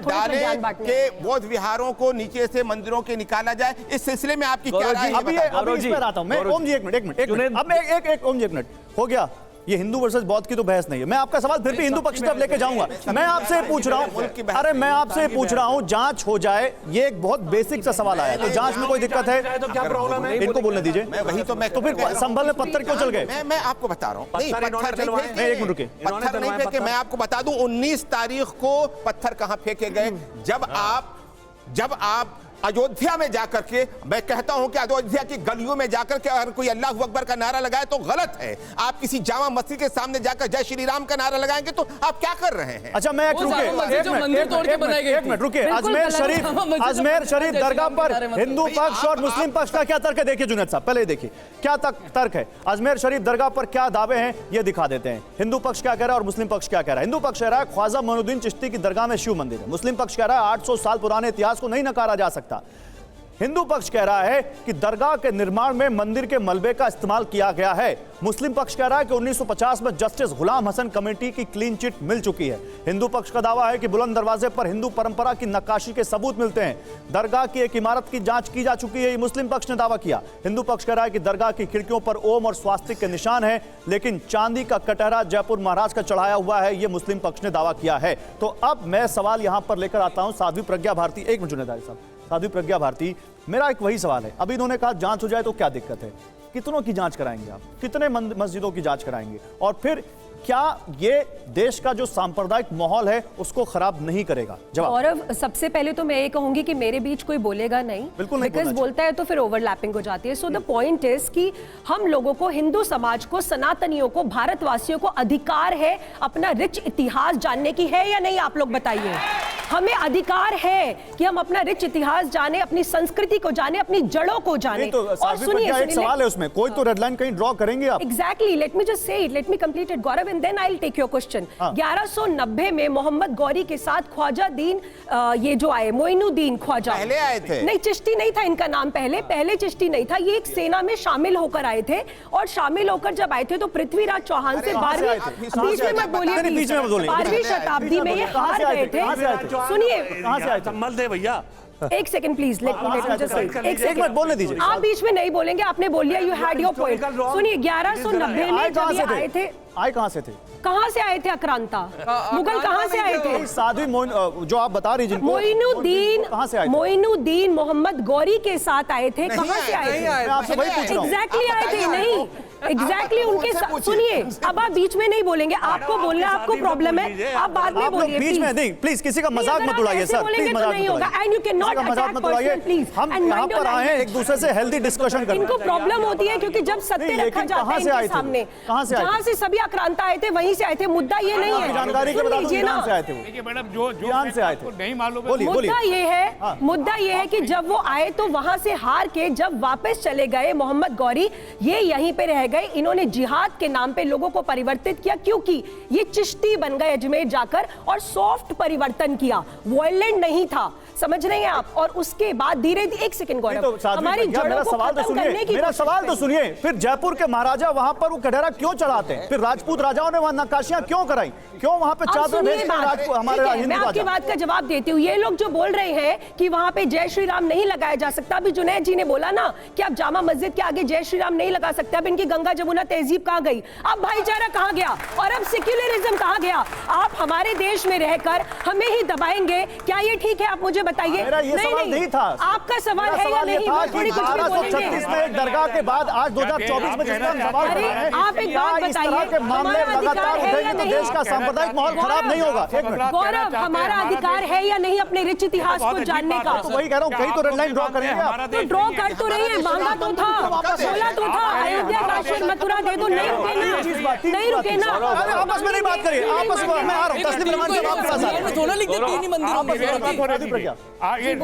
कि बौद्ध विहारों को नीचे से मंदिरों के निकाला जाए, इस सिलसिले में आपकी क्या राय है? अभी इस पर आता हूं मैं। ओम जी एक मिनट अब एक ओम जी एक मिनट हो गया। ये हिंदू वर्सेस बौद्ध की तो बहस नहीं है। मैं आपका सवाल फिर भी हिंदू पक्ष की तरफ लेके जाऊंगा। मैं आपसे पूछ रहा हूं, अरे मैं आपसे पूछ रहा हूं, जांच हो जाए, ये एक बहुत बेसिक सा सवाल आया, तो जांच में कोई दिक्कत है तो क्या प्रॉब्लम है? इनको बोलने दीजिए। मैं वही तो मैं तो फिर संभल में पत्थर क्यों चल गए? मैं आपको बता रहा हूं। नहीं, पत्थर नहीं, एक मिनट रुके, पत्थर नहीं फेंके। मैं आपको बता दूं 19 तारीख को पत्थर कहां फेंके गए, जब आप अयोध्या में जाकर के, मैं कहता हूं कि अयोध्या की गलियों में जाकर के अगर कोई अल्लाह अकबर का नारा लगाए तो गलत है। आप किसी जामा मस्जिद के सामने जाकर जय श्री राम का नारा लगाएंगे तो आप क्या कर रहे हैं? अच्छा मैं एक मिनट रुके। अजमेर शरीफ दरगाह पर हिंदू पक्ष और मुस्लिम पक्ष का क्या तर्क है? देखिए जुनैद साहब, पहले देखिए क्या तर्क है। अजमेर शरीफ दरगाह पर क्या दावे हैं ये दिखा देते हैं। हिंदू पक्ष क्या कह रहा है और मुस्लिम पक्ष क्या कह रहा है? हिंदू पक्ष कह रहा है ख्वाजा मोइनुद्दीन चिश्ती की दरगाह में शिव मंदिर है। मुस्लिम पक्ष कह रहा है 800 साल पुराने इतिहास को नहीं नकारा जा सकता। हिंदू पक्ष कह रहा है कि दरगाह के निर्माण में मंदिर के मलबे का इस्तेमाल किया गया है। मुस्लिम पक्ष कह रहा है कि 1950 में जस्टिस गुलाम हसन कमेटी की क्लीन चिट मिल चुकी है। हिंदू पक्ष का दावा है कि बुलंद दरवाजे पर हिंदू परंपरा की नक्काशी के सबूत मिलते हैं। दरगाह की एक इमारत की जांच की जा चुकी है, ये मुस्लिम पक्ष ने दावा किया। हिंदू पक्ष कह रहा है कि दरगाह की खिड़कियों पर ओम और स्वास्तिक के निशान है, लेकिन चांदी का कटहरा जयपुर महाराज का चढ़ाया हुआ है, यह मुस्लिम पक्ष ने दावा किया है। तो अब मैं सवाल यहां पर लेकर आता हूं साध्वी प्रज्ञा भारती। एक मिनट जुनेदारी साहब, साध्वी प्रज्ञा भारती, मेरा एक वही सवाल है। अभी इन्होंने कहा जांच हो जाए तो क्या दिक्कत है? कितनों की जांच कराएंगे आप? कितने मस्जिदों की जांच कराएंगे? और फिर क्या ये देश का जो सांप्रदायिक माहौल है उसको खराब नहीं करेगा? जवाब। और सबसे पहले तो मैं ये कहूंगी कि मेरे बीच कोई बोलेगा नहीं, बिल्कुल नहीं, बिकॉज बोलता है तो फिर ओवरलैपिंग हो जाती है। सो द पॉइंट इज कि हम लोगों को, हिंदू समाज को, सनातनियों को, भारतवासियों को अधिकार है अपना रिच इतिहास जानने की, है या नहीं? आप लोग बताइए। हमें अधिकार है कि हम अपना रिच इतिहास जाने, अपनी संस्कृति को जाने, अपनी जड़ों को जाने। तो और सुनिए, एक सवाल है उसमें, कोई तो रेड लाइन कहीं ड्रॉ करेंगे आप? Exactly, let me just say it, let me complete it Gaurav, and then I will take your question. 1190 में मोहम्मद गौरी के साथ ख्वाजा दीन ये जो आए, मोइनुद्दीन ख्वाजा, पहले आए थे। नहीं, चिश्ती नहीं था इनका नाम, पहले चिश्ती नहीं था। ये एक सेना में शामिल होकर आए थे, और शामिल होकर जब आए थे तो पृथ्वीराज चौहान से 12वीं, बीच में मत बोलिए, 12वीं शताब्दी में ये हार गए थे। सुनिए, कहां से आए? संभल दे भैया, एक second please, late me just एक मिनट बोलने दीजिए। आप बीच में नहीं बोलेंगे, आपने बोल लिया, यू हैड योर पॉइंट। सुनिए, 1190 में जब ये आए थे, आए कहां से थे? कहां से आए थे? आक्रांता मुगल कहां से आए थे? साध्वी जो आप बता रही, मोइनुद्दीन कहां से आए थे? मोइनुद्दीन मोहम्मद गौरी के साथ आए थे। कहां से आए थे? मैं आपसे वही पूछ रहा हूं। एग्जैक्टली आए थे। नहीं, एग्जैक्टली उनके साथ सुनिए, अब आप बीच में नहीं बोलेंगे, आपको बोलना, आपको प्रॉब्लम है, आप बाद में बोलिए। बीच में नहीं, प्लीज किसी का मजाक मत उड़ाइए सर, प्लीज मजाक नहीं होगा। एंड यू कैन नॉट मजाक मत उड़ाइए। हम यहाँ पर आए हैं एक दूसरे से हेल्दी डिस्कशन करने। इनको प्रॉब्लम होती है क्योंकि जब सत्य रखा जाता है इनके सामने, जहाँ से सभी आक्रांत आए थे वहीं से आए थे। मुद्दा ये नहीं है, जानकारी के बता दो ना से आए थे वो, मैडम जो से आए थे, नहीं मालूम। मुद्दा ये है कि जब वो आए तो वहां से हार के जब वापस चले गए मोहम्मद गौरी, ये यहीं पे रह गए। इन्होंने जिहाद के नाम पे लोगों को परिवर्तित किया क्योंकि ये चिश्ती बन गए अजमेर जाकर और सॉफ्ट परिवर्तन किया, वायलेंट नहीं था, समझ रहे हैं आप। और उसके बाद धीरे धीरे, एक सेकंड गौरव, हमारी जड़ों को खत्म करने की, मेरा सवाल तो सुनिए। फिर जयपुर के महाराजा वहां पर वो कटहरा क्यों चढ़ाते हैं? फिर राजपूत राजाओं ने वहां नक्काशियां क्यों कराई? क्यों वहां पे चादर भेजते हैं राजपूत हमारे हिंदू? मैं आपकी बात का जवाब देती हूँ। ये लोग जो बोल रहे हैं कि वहां पे जय श्री राम नहीं लगाया जा सकता, अभी जुनैद जी ने बोला ना कि आप जामा मस्जिद के आगे जय श्री राम नहीं लगा सकते। अब इनकी गंगा जमुना तहजीब कहां गई? अब भाईचारा कहां गया? और अब सेक्युलरिज्म कहां गया? आप हमारे देश में रहकर हमें ही दबाएंगे, क्या ये ठीक है? आप मुझे बताइए। सवाल नहीं था, आपका सवाल है या नहीं? 1236 में एक दरगाह के बाद आज 2024 में जिसका सवाल कर रहे हैं, आप एक बात बताइए, के मामले लगातार उठेंगे तो देश का सांप्रदायिक माहौल खराब नहीं होगा। एक मिनट गौरव, हमारा अधिकार है या नहीं अपने रिच इतिहास को जानने का? तो वही कह रहा हूँ, कहीं तो रेड लाइन ड्रॉ करेंगे आप। तो ड्रॉ कर तो रही है, मांगा तो था, बोला तो था, अयोध्या काशी मथुरा दे दो, नहीं रुके ना, नहीं रुके ना। आपस में नहीं बात करिए, आपस में मैं आ रहा हूँ। तस्लीम रहमान साहब आपके पास आ रहे हैं। दोनों लिख दे, तीन ही मंदिरों में।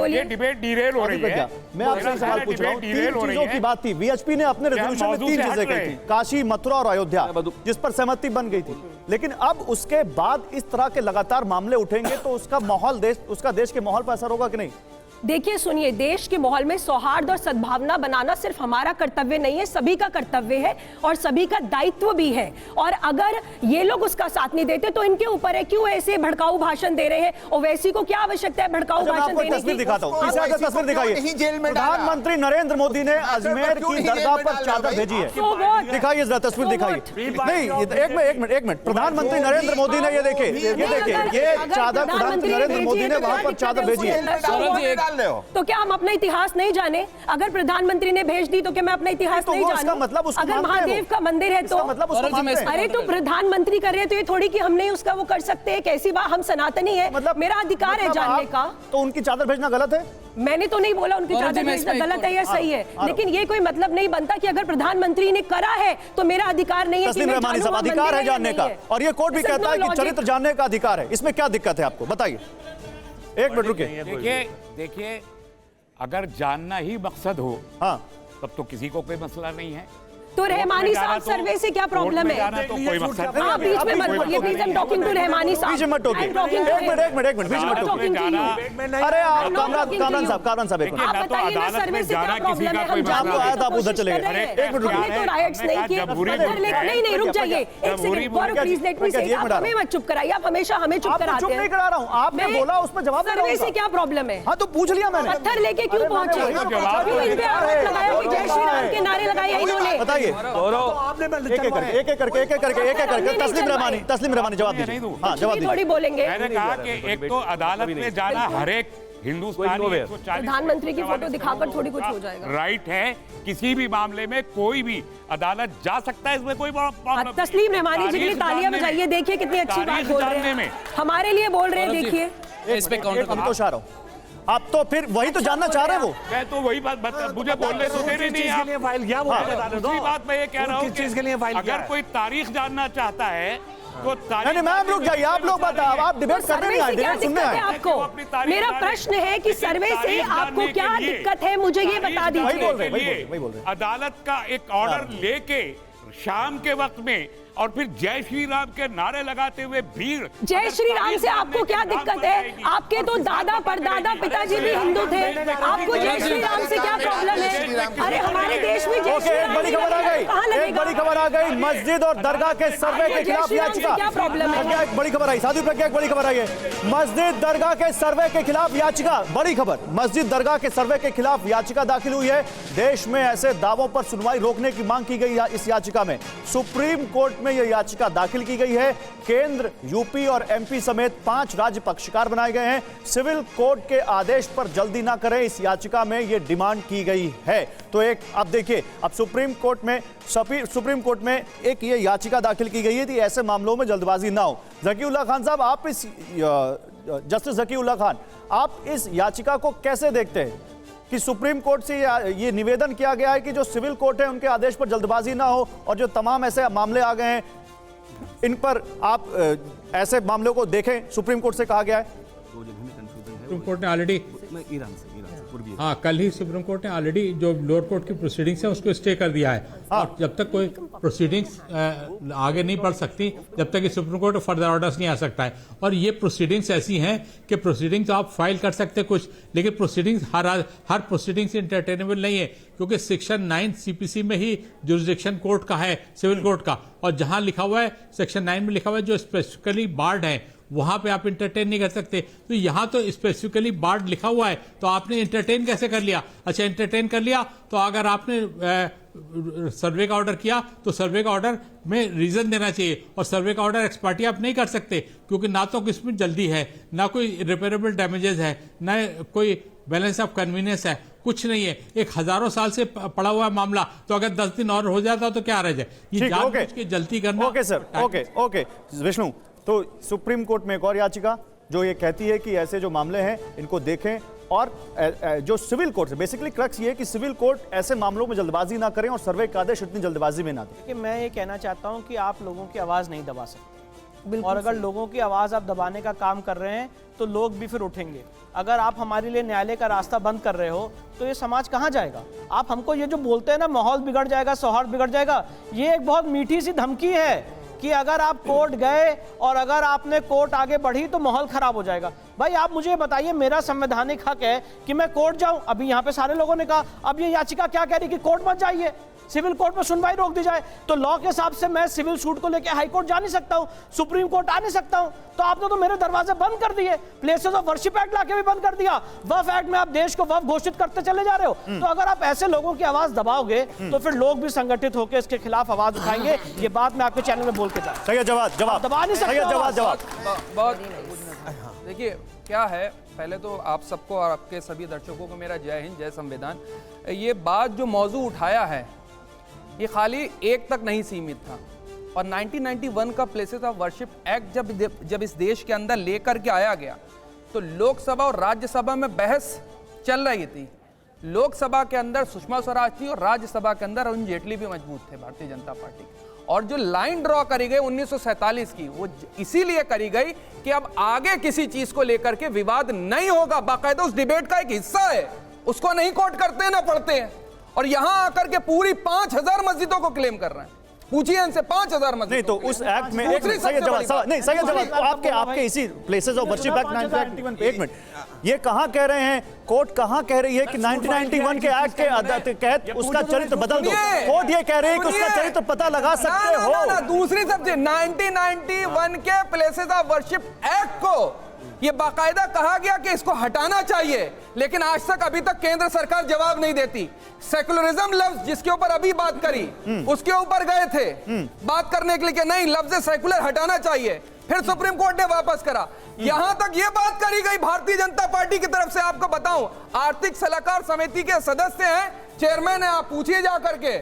ये डिबेट डिरेल हो रही है। मैं आपसे सवाल पूछ रहा हूँ, तीन चीजों की बात थी। वीएचपी ने अपने रेजोल्यूशन में 3 चीजें कही थी, काशी, मथुरा और अयोध्या, जिस पर सहमति बन गई थी। लेकिन अब उसके बाद इस तरह के लगातार मामले उठेंगे तो उसका माहौल उसका देश के माहौल पर असर होगा कि नहीं? देखिए सुनिए, देश के माहौल में सौहार्द और सद्भावना बनाना सिर्फ हमारा कर्तव्य नहीं है, सभी का कर्तव्य है और सभी का दायित्व भी है। और अगर ये लोग उसका साथ नहीं देते तो इनके ऊपर है, क्यों ऐसे भड़काऊ भाषण दे रहे हैं? ओवैसी को क्या आवश्यकता है भड़काऊ भाषण देने की? तस्वीर दिखाता हूं, तस्वीर दिखाइए। प्रधानमंत्री नरेंद्र मोदी ने अजमेर की दरगाह पर चादर भेजी है, दिखाइए जरा तस्वीर दिखाइए। नहीं, एक मिनट, प्रधानमंत्री नरेंद्र मोदी ने ये देखिए, ये चादर प्रधानमंत्री नरेंद्र मोदी ने वहां पर चादर भेजी है। तो क्या हम अपना इतिहास नहीं जाने? अगर प्रधानमंत्री ने भेज दी तो क्या मैं अपना इतिहास नहीं जानूं? मतलब अगर महादेव का मंदिर है तो मतलब अरे तो प्रधानमंत्री कर रहे हैं तो ये थोड़ी कि हम नहीं उसका वो कर सकते हैं। कैसी बात, हम सनातनी है, मतलब मेरा अधिकार है जानने का। तो उनकी चादर भेजना गलत है? मैंने तो नहीं बोला उनकी चादर भेजना गलत है या सही है, लेकिन ये कोई मतलब नहीं बनता कि अगर प्रधानमंत्री ने करा है तो मेरा अधिकार नहीं है कि मैं जानूं वो अधिकार है जानने का। और ये कोर्ट भी कहता है कि चरित्र जानने का अधिकार है। इसमें क्या दिक्कत है आपको, बताइए। एक मिनट रुकिए। देखिए, अगर जानना ही मकसद हो, हाँ, तब तो किसी को कोई मसला नहीं है। तो रहमानी साहब सर्वे से क्या प्रॉब्लम है? तो कोई मकसद नहीं। आप बीच में मत बोलिए please. I am talking to Rahmani साहब। बीच में मत टोकिए। एक मिनट बीच में टोकिए। अरे आप कामरान साहब एक मिनट, आप बताइए ना सर्वे से क्या प्रॉब्लम है? हम आपको आया था, आप उधर चले गए। एक मिनट रुकिए। तो राइट्स नहीं किए, नहीं रुक जाइए एक second Gaurav please let me से। आप हमें मत चुप कराइए, आप हमेशा हमें चुप कराते हैं। चुप नहीं करा रहा हूं, आपने बोला उसमें जवाब दे रहा हूं। सर्वे से क्या प्रॉब्लम है? हां तो पूछ लिया मैंने। पत्थर लेके क्यों पहुंचे? क्यों इन पे आरोप लगाया कि जय श्री राम के नारे लगाए इन्होंने? बताइए एक करके तस्लीम रहमानी जवाब दीजिए। हाँ, जवाब दीजिए। थोड़ी बोलेंगे। मैंने कहा कि एक तो अदालत में जाना हर एक हिंदुस्तानी प्रधानमंत्री की फोटो दिखाकर थोड़ी कुछ हो जाएगा। राइट है, किसी भी मामले में कोई भी अदालत जा सकता है, इसमें कोई तस्लीम रहमानी जी के लिए तालियां बजाइए। देखिए कितनी अच्छी बात बोल रहे हैं, हमारे लिए बोल रहे हैं। देखिए इस पे काउंटर तो शाह आप तो फिर वही तो जानना चाह रहे हैं वो। मैं तो वही बात मुझे बोलने तो दे रही नहीं आप। फाइल किया वो दूसरी बात मैं ये कह रहा हूँ कि अगर कोई तारीख जानना चाहता है तो नहीं मैम रुक जाइए, आप लोग बताओ, आप डिबेट करने नहीं आए, डिबेट सुनने आए। आपको मेरा प्रश्न है कि सर्वे से आपको क्या दिक्कत है, मुझे ये बता दीजिए। वही बोल रहे। अदालत का एक ऑर्डर लेके शाम के वक्त में और फिर जय श्री राम के नारे लगाते हुए भीड़। जय श्री राम से आपको क्या दिक्कत है? आपके तो दादा परदादा पिताजी भी हिंदू थे, आपको जय श्री राम से क्या प्रॉब्लम है? अरे हमारे देश में जय श्री राम बड़ी खबर आ गई, एक बड़ी खबर आ गई। मस्जिद और दरगाह के सर्वे के खिलाफ याचिका। क्या प्रॉब्लम है? एक बड़ी खबर आई, साधु प्रज्ञा एक बड़ी खबर आई है। मस्जिद दरगाह के सर्वे के खिलाफ याचिका, बड़ी खबर। मस्जिद दरगाह के सर्वे के खिलाफ याचिका दाखिल हुई है। देश में ऐसे दावों पर सुनवाई रोकने की मांग की गई है इस याचिका में। सुप्रीम कोर्ट में यह याचिका दाखिल की गई है। केंद्र, यूपी और एमपी समेत 5 राज्य पक्षकार बनाए गए हैं। सिविल कोर्ट के आदेश पर जल्दी ना करें, इस याचिका में यह डिमांड की गई है। तो एक अब देखिए, अब सुप्रीम कोर्ट में एक ये याचिका दाखिल की गई है कि ऐसे मामलों में जल्दबाजी ना हो। ज़कीउल्लाह खान साहब, आप इस जस्टिस ज़कीउल्लाह खान, आप इस याचिका को कैसे देखते हैं कि सुप्रीम कोर्ट से ये निवेदन किया गया है कि जो सिविल कोर्ट है उनके आदेश पर जल्दबाजी ना हो और जो तमाम ऐसे मामले आ गए हैं इन पर आप ऐसे मामलों को देखें, सुप्रीम कोर्ट से कहा गया है। सुप्रीम कोर्ट ने ऑलरेडी हाँ, कल ही सुप्रीम कोर्ट ने ऑलरेडी जो लोअर कोर्ट की प्रोसीडिंग्स है उसको स्टे कर दिया है। और जब तक कोई प्रोसीडिंग्स आगे नहीं बढ़ सकती, जब तक कि सुप्रीम कोर्ट फर्दर ऑर्डर्स नहीं आ सकता है। और ये प्रोसीडिंग्स ऐसी हैं कि प्रोसीडिंग्स आप फाइल कर सकते कुछ, लेकिन प्रोसीडिंग्स हर प्रोसीडिंग्स इंटरटेनेबल नहीं है, क्योंकि सेक्शन 9 सीपीसी में ही जुरिसडिक्शन कोर्ट का है, सिविल कोर्ट का, और जहां लिखा हुआ है सेक्शन 9 में लिखा हुआ है जो स्पेसिफिकली बार्ड है, वहां पे आप इंटरटेन नहीं कर सकते। तो यहां तो स्पेसिफिकली बार्ड लिखा हुआ है, तो आपने इंटरटेन कैसे कर लिया? अच्छा, इंटरटेन कर लिया तो अगर आपने सर्वे का ऑर्डर किया तो सर्वे का ऑर्डर में रीजन देना चाहिए, और सर्वे का ऑर्डर एक्सपार्टी आप नहीं कर सकते, क्योंकि ना तो किसमें जल्दी है, ना कोई रिपेयरेबल डैमेजेस है, ना कोई बैलेंस ऑफ कन्वीनियंस है, कुछ नहीं है। एक हजारों साल से पड़ा हुआ मामला, तो अगर 10 दिन और हो जाता तो क्या रह जाए? ये जानबूझ के जल्दी करना। ओके सर, ओके विष्णु, तो सुप्रीम कोर्ट में एक और याचिका जो ये कहती है कि ऐसे जो मामले हैं इनको देखें, और जो सिविल कोर्ट है, बेसिकली क्रक्स ये है कि सिविल कोर्ट ऐसे मामलों में जल्दबाजी ना करें और सर्वे का आदेश इतनी जल्दबाजी में ना दें। कि मैं ये कहना चाहता हूं कि आप लोगों की आवाज़ नहीं दबा सकते, और अगर लोगों की आवाज़ आप दबाने का काम कर रहे हैं तो लोग भी फिर उठेंगे। अगर आप हमारे लिए न्यायालय का रास्ता बंद कर रहे हो तो ये समाज कहाँ जाएगा? आप हमको ये जो बोलते हैं ना, माहौल बिगड़ जाएगा, सौहार्द बिगड़ जाएगा, ये एक बहुत मीठी सी धमकी है कि अगर आप कोर्ट गए और अगर आपने कोर्ट आगे बढ़ी तो माहौल खराब हो जाएगा। भाई आप मुझे बताइए, मेरा संवैधानिक हक है कि मैं कोर्ट जाऊं। अभी यहाँ पे सारे लोगों ने कहा, अब ये याचिका क्या कह रही कि कोर्ट मत जाइए, सिविल कोर्ट में सुनवाई रोक दी जाए। तो लॉ के हिसाब से मैं सिविल सूट को लेकर हाई कोर्ट जा नहीं सकता हूं, सुप्रीम कोर्ट आ नहीं सकता हूं। तो आपने तो मेरे दरवाजे बंद कर दिए, प्लेसेस ऑफ वर्शिप एक्ट लाके भी बंद कर दिया, वफ एक्ट में आप देश को वफ घोषित करते चले जा रहे हो। तो अगर आप ऐसे लोगों की आवाज दबाओगे तो फिर लोग भी संगठित होकर इसके खिलाफ आवाज उठाएंगे। ये बात मैं आपके चैनल में बोल के जा जवाब दबा नहीं सकते। बहुत देखिए क्या है, पहले तो आप सबको और आपके सभी दर्शकों को मेरा जय हिंद, जय संविधान। ये बात जो मौजू उठाया है ये खाली एक तक नहीं सीमित था, और 1991 का प्लेसेस ऑफ वर्शिप एक्ट जब इस देश के अंदर लेकर के आया गया तो लोकसभा और राज्यसभा में बहस चल रही थी। लोकसभा के अंदर सुषमा स्वराज थी और राज्यसभा के अंदर अरुण जेटली भी मजबूत थे, भारतीय जनता पार्टी। और जो लाइन ड्रॉ करी गई 1947 की, वो इसीलिए करी गई कि अब आगे किसी चीज को लेकर के विवाद नहीं होगा। बाकायदा उस डिबेट का एक हिस्सा है, उसको नहीं कोट करते ना पढ़ते हैं, और यहां आकर के पूरी 5000 मस्जिदों को क्लेम कर रहे हैं। पूछिए इनसे 5000 मस्जिद। नहीं तो उस एक्ट में एक सही जवाब आपके इसी प्लेसेस ऑफ वर्शिप एक्ट 1991 एक मिनट, ये कहां कह रहे हैं, कोर्ट कहां कह रही है कि 1991 के एक्ट के तहत उसका चरित्र बदल दो? कोर्ट ये कह रही है कि उसका चरित्र पता लगा सकते हो। दूसरी सब्जेक्ट 1991 के प्लेसेस ऑफ वर्शिप एक्ट को ये बाकायदा कहा गया कि इसको हटाना चाहिए, लेकिन आज तक अभी तक केंद्र सरकार जवाब नहीं देती। सेकुलरिज्म लफ्ज जिसके ऊपर अभी बात करी उसके ऊपर गए थे बात करने के लिए कि नहीं, लफ्ज सेकुलर हटाना चाहिए, फिर सुप्रीम कोर्ट ने वापस करा। यहां तक ये बात करी गई भारतीय जनता पार्टी की तरफ से। आपको बताऊं, आर्थिक सलाहकार समिति के सदस्य हैं, चेयरमैन है, आप पूछिए जा करके।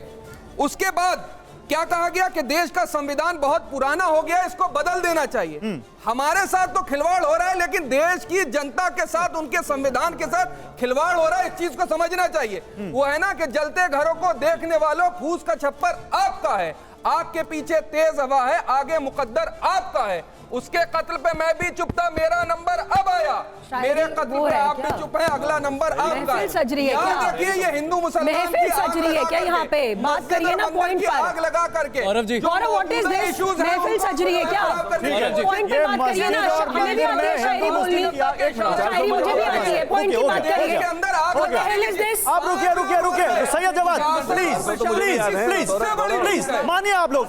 उसके बाद क्या कहा गया कि देश का संविधान बहुत पुराना हो गया, इसको बदल देना चाहिए। हमारे साथ तो खिलवाड़ हो रहा है, लेकिन देश की जनता के साथ, उनके संविधान के साथ खिलवाड़ हो रहा है, इस चीज को समझना चाहिए। वो है ना कि जलते घरों को देखने वालों, फूस का छप्पर आपका है, आग के पीछे तेज हवा है, आगे मुकद्दर आपका है। उसके कत्ल पे मैं भी चुप था, मेरा नंबर अब आया, मेरे कत्ल पे आप भी चुप है, अगला नंबर आपका है। सज रही है क्या? देखिए ये हिंदू मुसलमान महफिल सज रही है क्या? यहाँ पे बात करिए ना पॉइंट पर, आग लगा करके। Gaurav ji, what is this? महफिल सज रही है क्या? पॉइंट पे बात करिए ना, हमें भी आती है शायरी बोलनी, शायरी मुझे भी आती है, पॉइंट की बात करिए। अंदर हो गया। आप रुकिए सैयद जवाद, प्लीज मानिए। आप लोग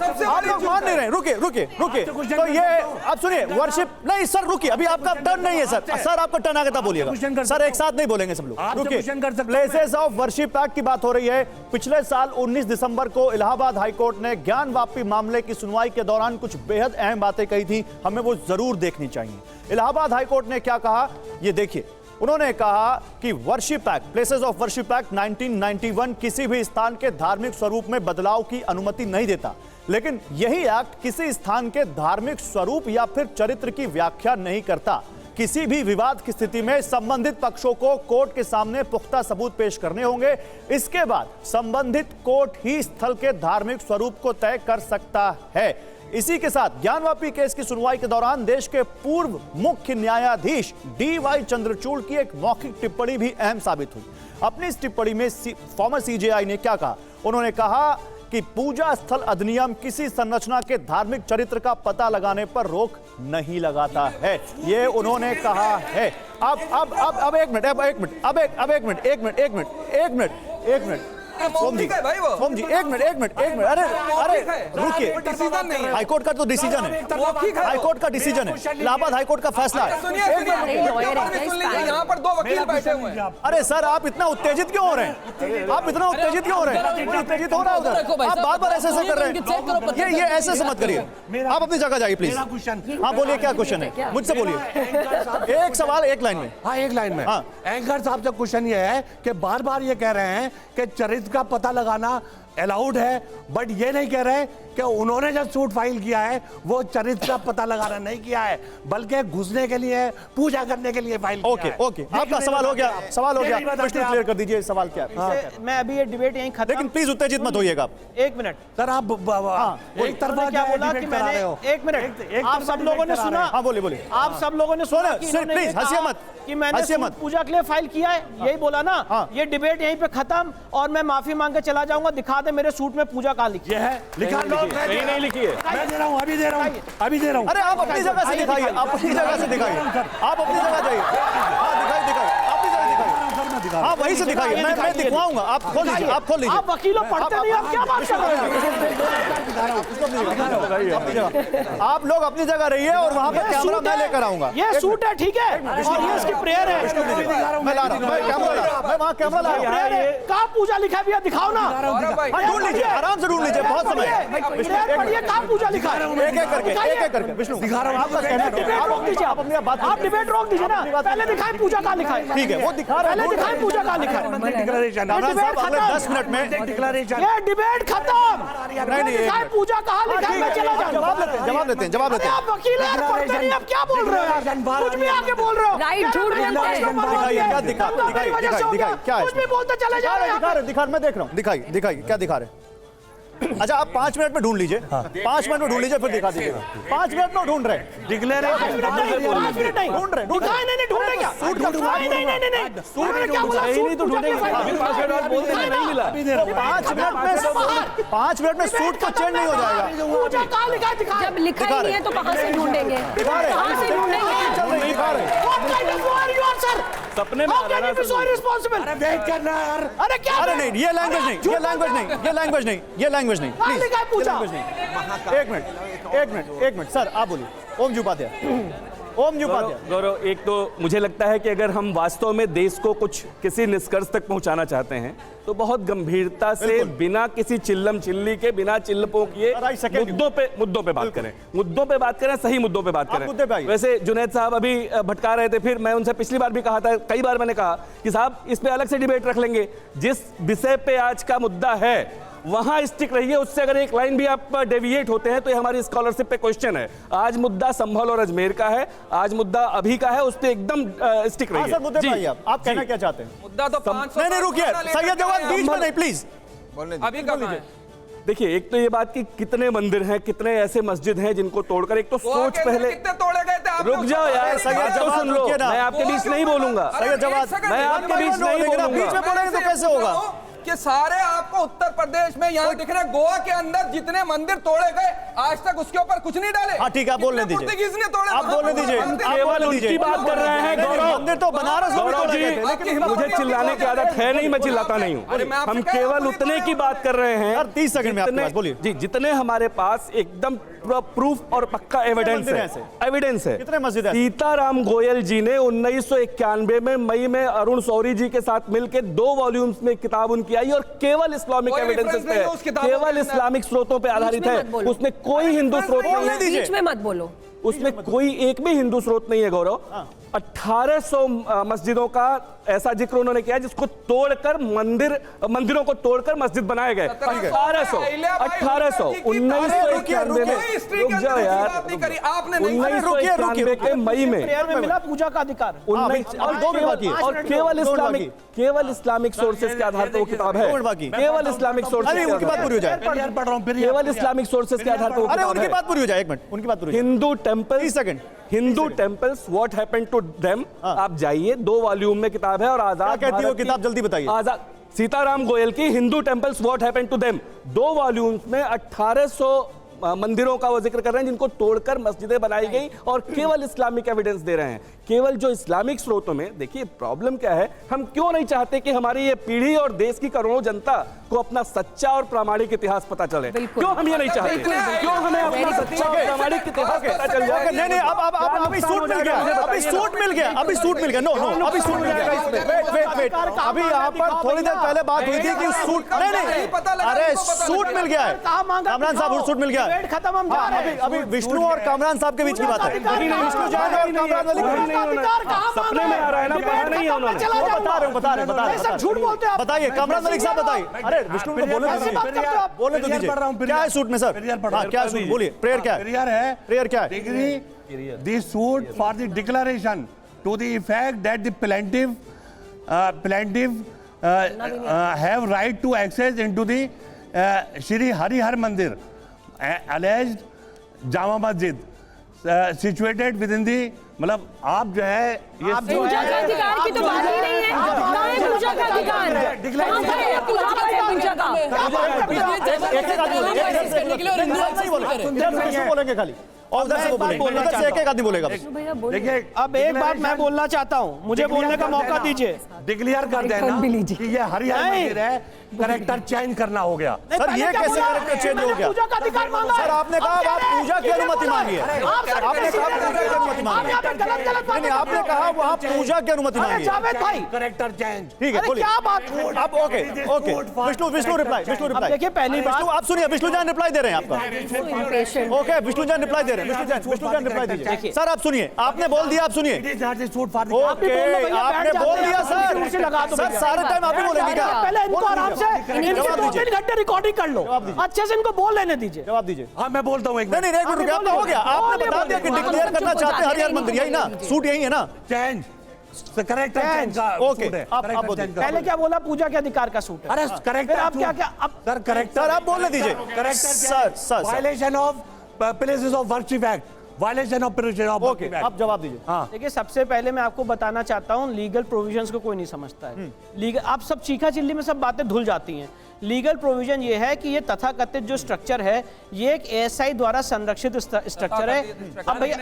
मान नहीं रहे। रुकिए। तो ये आप सुनिए, वर्शिप नहीं सर, रुकिए, अभी आपका टर्न नहीं है सर आपका टर्न आगे तब बोलिएगा सर, एक साथ नहीं बोलेंगे सब लोग। रुकिए, प्लेसेस ऑफ वर्शिप एक्ट की बात हो रही है। पिछले साल 19 दिसंबर को इलाहाबाद हाईकोर्ट ने ज्ञान वापी मामले की सुनवाई के दौरान कुछ बेहद अहम बातें कही थी, हमें वो जरूर देखनी चाहिए। इलाहाबाद हाईकोर्ट ने क्या कहा ये देखिए। उन्होंने कहा कि worship act, places of worship act 1991 किसी भी स्थान के धार्मिक स्वरूप में बदलाव की अनुमति नहीं देता, लेकिन यही एक्ट किसी स्थान के धार्मिक स्वरूप या फिर चरित्र की व्याख्या नहीं करता। किसी भी विवाद की स्थिति में संबंधित पक्षों को कोर्ट के सामने पुख्ता सबूत पेश करने होंगे। इसके बाद संबंधित कोर्ट ही स्थल के धार्मिक स्वरूप को तय कर सकता है। इसी के साथ ज्ञानवापी केस की सुनवाई के दौरान देश के पूर्व मुख्य न्यायाधीश DY चंद्रचूड़ की एक मौखिक टिप्पणी भी अहम साबित हुई। अपनी इस टिप्पणी में फॉर्मर CJI ने क्या कहा? उन्होंने कहा कि पूजा स्थल अधिनियम किसी संरचना के धार्मिक चरित्र का पता लगाने पर रोक नहीं लगाता है, ये उन्होंने कहा है। अब एक मिनट सोम जी, एक मिनट, अरे रुकिए, हाईकोर्ट का तो डिसीजन है, हाईकोर्ट का डिसीजन है, इलाहाबाद हाईकोर्ट का फैसला है। यहाँ पर 2 वकील बैठे हुए हैं। अरे सर, आप इतना उत्तेजित क्यों हो रहे हैं? आप इतना उत्तेजित क्यों हो रहे हैं? उत्तेजित हो रहा है उधर, आप बार-बार ऐसे कर रहे हैं। ये ऐसे मत करिए, आप अपनी जगह जाइए प्लीज। हाँ बोलिए, क्या क्वेश्चन है? मुझसे बोलिए, एक सवाल एक लाइन में। हाँ, एक लाइन में। एंकर साहब से क्वेश्चन ये है कि बार-बार ये कह रहे हैं कि चरित्र का पता लगाना अलाउड है, बट ये नहीं कह रहे कि उन्होंने जो सूट फाइल किया है वो चरित्र का पता लगाना नहीं किया है, बल्कि घुसने के लिए, पूजा करने के लिए फाइल किया है। ओके, आपका सवाल हो गया, प्रश्न क्लियर कर दीजिए, सवाल क्या है? मैं अभी ये डिबेट यहीं खत्म, लेकिन प्लीज उत्तेजित मत होइएगा आप। एक मिनट सर, आप एक तरफा क्या बोला कि मैंने, एक मिनट, आप सब लोगों ने सुना? हाँ बोलिए। आप सब लोगों ने सुना? प्लीज हंसिए मत कि मैंने पूजा के लिए फाइल किया है, यही बोला ना? ये डिबेट यहीं पे खत्म और मैं माफी मांग के चला जाऊंगा। दिखा दे मेरे सूट में पूजा कहाँ लिखी है? लिखा नहीं लिखी है। मैं दे रहा हूँ, अभी दे रहा हूँ। अरे आप अपनी जगह से दिखाइए, आप अपनी जगह से दिखाइए, आप अपनी जगह जाइए। हाँ दिखाइए, अपनी जगह दिखाइए, हाँ वहीं से दिखाइए, मैं दिखवाऊंगा। आप खोल लीजिए, आप वकीलों पढ़ते नहीं, आप क्या बात कर रहे हैं? आप लोग अपनी जगह रहिए और वहाँ पर कैमरा मैं लेकर आऊंगा। ये सूट है, ठीक है, और ये इसकी प्रेयर है। मैं ला रहा हूँ, मैं वहाँ कैमरा ला रहा हूँ। कहाँ पूजा लिखा है भैया? दिखाओ ना, ढूंढ लीजिए, आराम से ढूंढ लीजिए, बहुत समय है। कहाँ पूजा लिखा है? एक करके विष्णु, आपका कहना आप रोक दीजिए, आप अपनी बात, आप डिबेट रोक दीजिए ना। पहले दिखाएं पूजा कहाँ लिखा है। ठीक है, वो दिखा रहे हैं, पहले दिखाएं पूजा कहाँ लिखा है। अगले 10 मिनट में ये डिबेट खत्म। नहीं, दिखाएं पूजा कहाँ लिखा है, मैं चला जाऊंगा। जवाब लेते हैं। आप वकील हैं, पढ़ते नहीं, आप क्या बोल रहे हो? कुछ भी आके बोल रहे हो, राइट, झूठ बोलते हैं। दिखाइए, क्या है? कुछ भी बोलते चले जा रहे हैं। दिखा, मैं देख रहा हूँ, दिखाइए क्या दिखा रहे? अच्छा, आप 5 मिनट में ढूंढ लीजिए, 5 मिनट में ढूंढ लीजिए, फिर दिखा दीजिएगा। 5 मिनट में ढूंढ रहे, डिक्लेरेशन ढूंढ रहे, ढूंढे क्या? सूट का नहीं, सूट में क्या बोला? नहीं तो ढूंढेंगे, 5 मिनट में सूट का चेंज नहीं हो जाएगा। पूजा कहाँ लिखा है? जब लिखा ही नहीं है तो कहाँ से ढूंढेंगे? कहाँ से ढूंढेंगे? सपने में रिस्पॉन्सिबल। अरे वेट करना यार। अरे क्या? अरे नहीं, ये लैंग्वेज नहीं। एक मिनट सर, आप बोलिए। ओम जी उपाध्याय। गौरव, एक तो मुझे लगता है कि अगर हम वास्तव में देश को कुछ किसी निष्कर्ष तक पहुंचाना चाहते हैं तो बहुत गंभीरता से, बिना किसी चिल्लम चिल्ली के, बिना चिल्लपों किए मुद्दों पे बात करें। सही मुद्दों पे बात करें। वैसे जुनैद साहब अभी भटका रहे थे, फिर मैं उनसे पिछली बार भी कहा था, कई बार मैंने कहा कि साहब इस पे अलग से डिबेट रख लेंगे। जिस विषय पे आज का मुद्दा है वहां स्टिक रहिए, उससे अगर एक लाइन भी आप डेविएट होते हैं तो ये हमारी स्कॉलरशिप पे क्वेश्चन है। आज मुद्दा संभल और अजमेर का है, आज मुद्दा अभी का है, उस पे एकदम स्टिक रहिए। सर मुद्दे पे आइए, आप कहना क्या चाहते हैं? मुद्दा तो 500 नहीं रुकिए, सैयद जवाद बीच में नहीं, प्लीज अभी कहाँ है? देखिए, एक तो ये बात कि कितने मंदिर हैं, कितने ऐसे मस्जिद हैं जिनको तोड़कर, एक तो सोच पहले, कितने तोड़े गए थे? रुक जाओ यार, सैयद जवाद सुन लो, मैं आपके बीच नहीं बोलूंगा। सैयद जवाद, मैं आपके बीच नहीं बोलूंगा। बीच में बोलेंगे तो कैसे होगा? कि सारे आपको उत्तर प्रदेश में यहाँ दिख रहे, गोवा के अंदर जितने मंदिर तोड़े गए आज तक उसके ऊपर कुछ नहीं डाले। हाँ ठीक है, आप बोलने दीजिए, पुर्तगीज ने तोड़े, आप बोलने दीजिए, आप केवल उनकी बात कर रहे हैं गौरव। मंदिर तो बनारस में गौरव तोड़े जी, गए थे, लेकिन मुझे चिल्लाने की आदत है नहीं, मैं चिल्लाता नहीं हूँ। हम केवल उतने की बात कर रहे हैं। 30 सेकंड में आपके पास, बोलिए जी, जितने हमारे पास एकदम प्रूफ और पक्का एविडेंस है। कितने मस्जिद है? सीताराम गोयल जी ने 1991 में मई में अरुण शौरी जी के साथ मिलकर 2 वॉल्यूम्स में किताब उनकी आई और केवल इस्लामिक एविडेंसेस पे है, केवल इस्लामिक स्रोतों पे आधारित है। उसमें कोई हिंदू स्रोत नहीं है। बीच में मत बोलो। उसमें कोई एक भी हिंदू स्रोत नहीं है गौरव। 1800 मस्जिदों का ऐसा जिक्र उन्होंने किया जिसको तोड़कर मंदिरों को तोड़कर मस्जिद बनाए गए। 1800 1991 में, रुक जाओ यार, 1991 के मई में मिला पूजा का अधिकार। और केवल इस्लामिक सोर्सेज के आधार पर वो किताब है, केवल इस्लामिक सोर्सेज, उनकी बात पूरी हो जाए, केवल इस्लामिक सोर्सेज के आधार पर। अरे उनकी बात पूरी हो जाए, 1 मिनट, उनकी बात पूरी। Hindu temples what happened to them, आप जाइए, 2 वॉल्यूम में किताब है और आजाद कहती है वो किताब, जल्दी बताइए। आजाद सीताराम गोयल की Hindu temples what happened to them, 2 volumes में 1800 मंदिरों का वो जिक्र कर रहे हैं जिनको तोड़कर मस्जिदें बनाई गई और केवल इस्लामिक एविडेंस दे रहे हैं। केवल जो इस्लामिक स्रोतों में, देखिए प्रॉब्लम क्या है, हम क्यों नहीं चाहते कि हमारी ये पीढ़ी और देश की करोड़ों जनता को अपना सच्चा और प्रामाणिक इतिहास पता चले? क्यों हम ये नहीं चाहते? क्यों हमें अपना सच्चा और प्रामाणिक इतिहास पता चल जाए? नहीं, अब अभी सूट मिल गया, अभी सूट मिल गया, अभी सूट मिल गया। नो, अभी सूट मिल गया। वेट, अभी यहाँ पर थोड़ी देर पहले बात हुई थी कि सूट नहीं, अरे सूट मिल गया है, कामरान साहब, सूट मिल गया है। खत्म, हम जा रहे हैं। अभी विष्णु और कामरान साहब के बीच की बात है। विष्णु जाएगा और कामरान वाली सपने में आ रहा है ना, पढ़ा नहीं है उन्होंने। बता रहे झूठ बोलते हैं। बताइए कामरान मलिक साहब, बताइए। अरे विष्णु को बोलने तो दीजिए, क्या है सूट में सर? क्या है सूट, बोलिए। प्रेयर क्या है? प्रेयर क्या है? Decree this suit for the declaration to the effect that the plaintiff have right to access into the Shri Harihar Mandir, alleged Jama Masjid, situated within the, मतलब आप जो है ये पूजा का अधिकार की तो बात ही नहीं है। कहाँ है पूजा का अधिकार? कहाँ पर है पूजा का? बोलेंगे खाली और उधर से वो बोलेंगे, उधर से एक आदमी बोलेगा। देखिए, अब एक बात मैं बोलना चाहता हूँ, मुझे बोलने का मौका दीजिए। डिक्लेयर कर देना कि ये हरियाणा मंदिर है, करेक्टर चेंज करना हो गया। सर ये कैसे करेक्टर चेंज हो गया? पूजा का अधिकार मांगा है। सर आपने कहा आप पूजा की अनुमति मांगी है, आपने कहा पूजा की अनुमति मांगी है, नहीं आपने कहा वहाँ पूजा की अनुमति मांगी है। जावेद भाई, करेक्टर चेंज, ठीक है, बोलिए। क्या बात? अब ओके, विष्णु रिप्लाई। देखिए पहली बात, आप सुनिए, विष्णु जान रिप्लाई दे रहे हैं आपका। ओके, विष्णु जान रिप्लाई दे रहे हैं, विष्णु जान रिप्लाई दीजिए। सर आप सुनिए, आपने बोल दिया, आप सुनिए। ओके, आपने बोल दिया सर सारे टाइम आप ही बोलेंगे क्या? पहले इनको आराम से 2-3 घंटे रिकॉर्डिंग कर लो, अच्छे से इनको बोल लेने दीजिए। जवाब दीजिए। हाँ मैं बोलता हूँ, नहीं, एक मिनट, आपका हो गया, आपने बता दिया कि डिक्लेयर करना चाहते हैं हरियाणा मंदिर, यही ना सूट, यही है ना? चेंज, करेक्टर चेंज का ओके, आप पहले क्या बोला? पूजा के अधिकार का सूट है। अरे करेक्टर, आप क्या अब सर करेक्टर, सर आप बोलने दीजिए। Character sir violation of places of worship act, violation of places of worship act. आप जवाब दीजिए। हाँ देखिए, सबसे पहले मैं आपको बताना चाहता हूं, लीगल प्रोविजंस को कोई नहीं समझता है। लीगल, आप सब चीखा चिल्ली में सब बातें धुल जाती हैं। लीगल प्रोविजन ये है कि ये तथाकथित जो स्ट्रक्चर है, ये एक एएसआई द्वारा संरक्षित स्ट्रक्चर है। अब भैया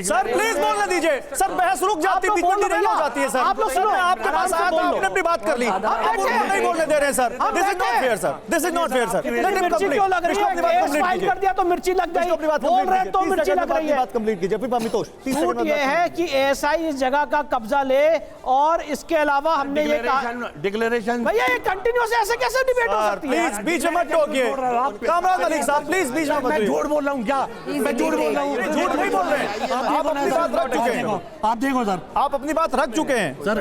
सर प्लीज बोलने दीजिए, सर बहस रुक जाती है, बीच में डिले हो जाती है सर। आप लोग सुनो, आपके पास आया तो आपने अपनी बात कर ली, आप नहीं बोलने दे रहे हैं sir. This is not fair sir, this is not fair sir. मिर्ची क्यों लग रही है? केस फाइल कर दिया तो मिर्ची लग गई, बोल रहे हैं तो मिर्ची लग रही है। बात कंप्लीट कीजिए फिर अमितोष। सूट ये है कि एएसआई इस जगह का कब्जा ले, और इसके अलावा हमने ये डिक्लेरेशन, भैया ये कंटिन्यूअस ऐसे कैसे डिबेट हो सकती है? प्लीज बीच में मत टोकिए, कामरान मलिक साहब प्लीज बीच में मत। मैं झूठ बोल रहा हूँ क्या? मैं झूठ बोल रहा हूँ? झूठ नहीं बोल रहे हैं, आप अपनी बात रख चुके हैं। आप देखो सर, आप अपनी बात रख चुके हैं सर।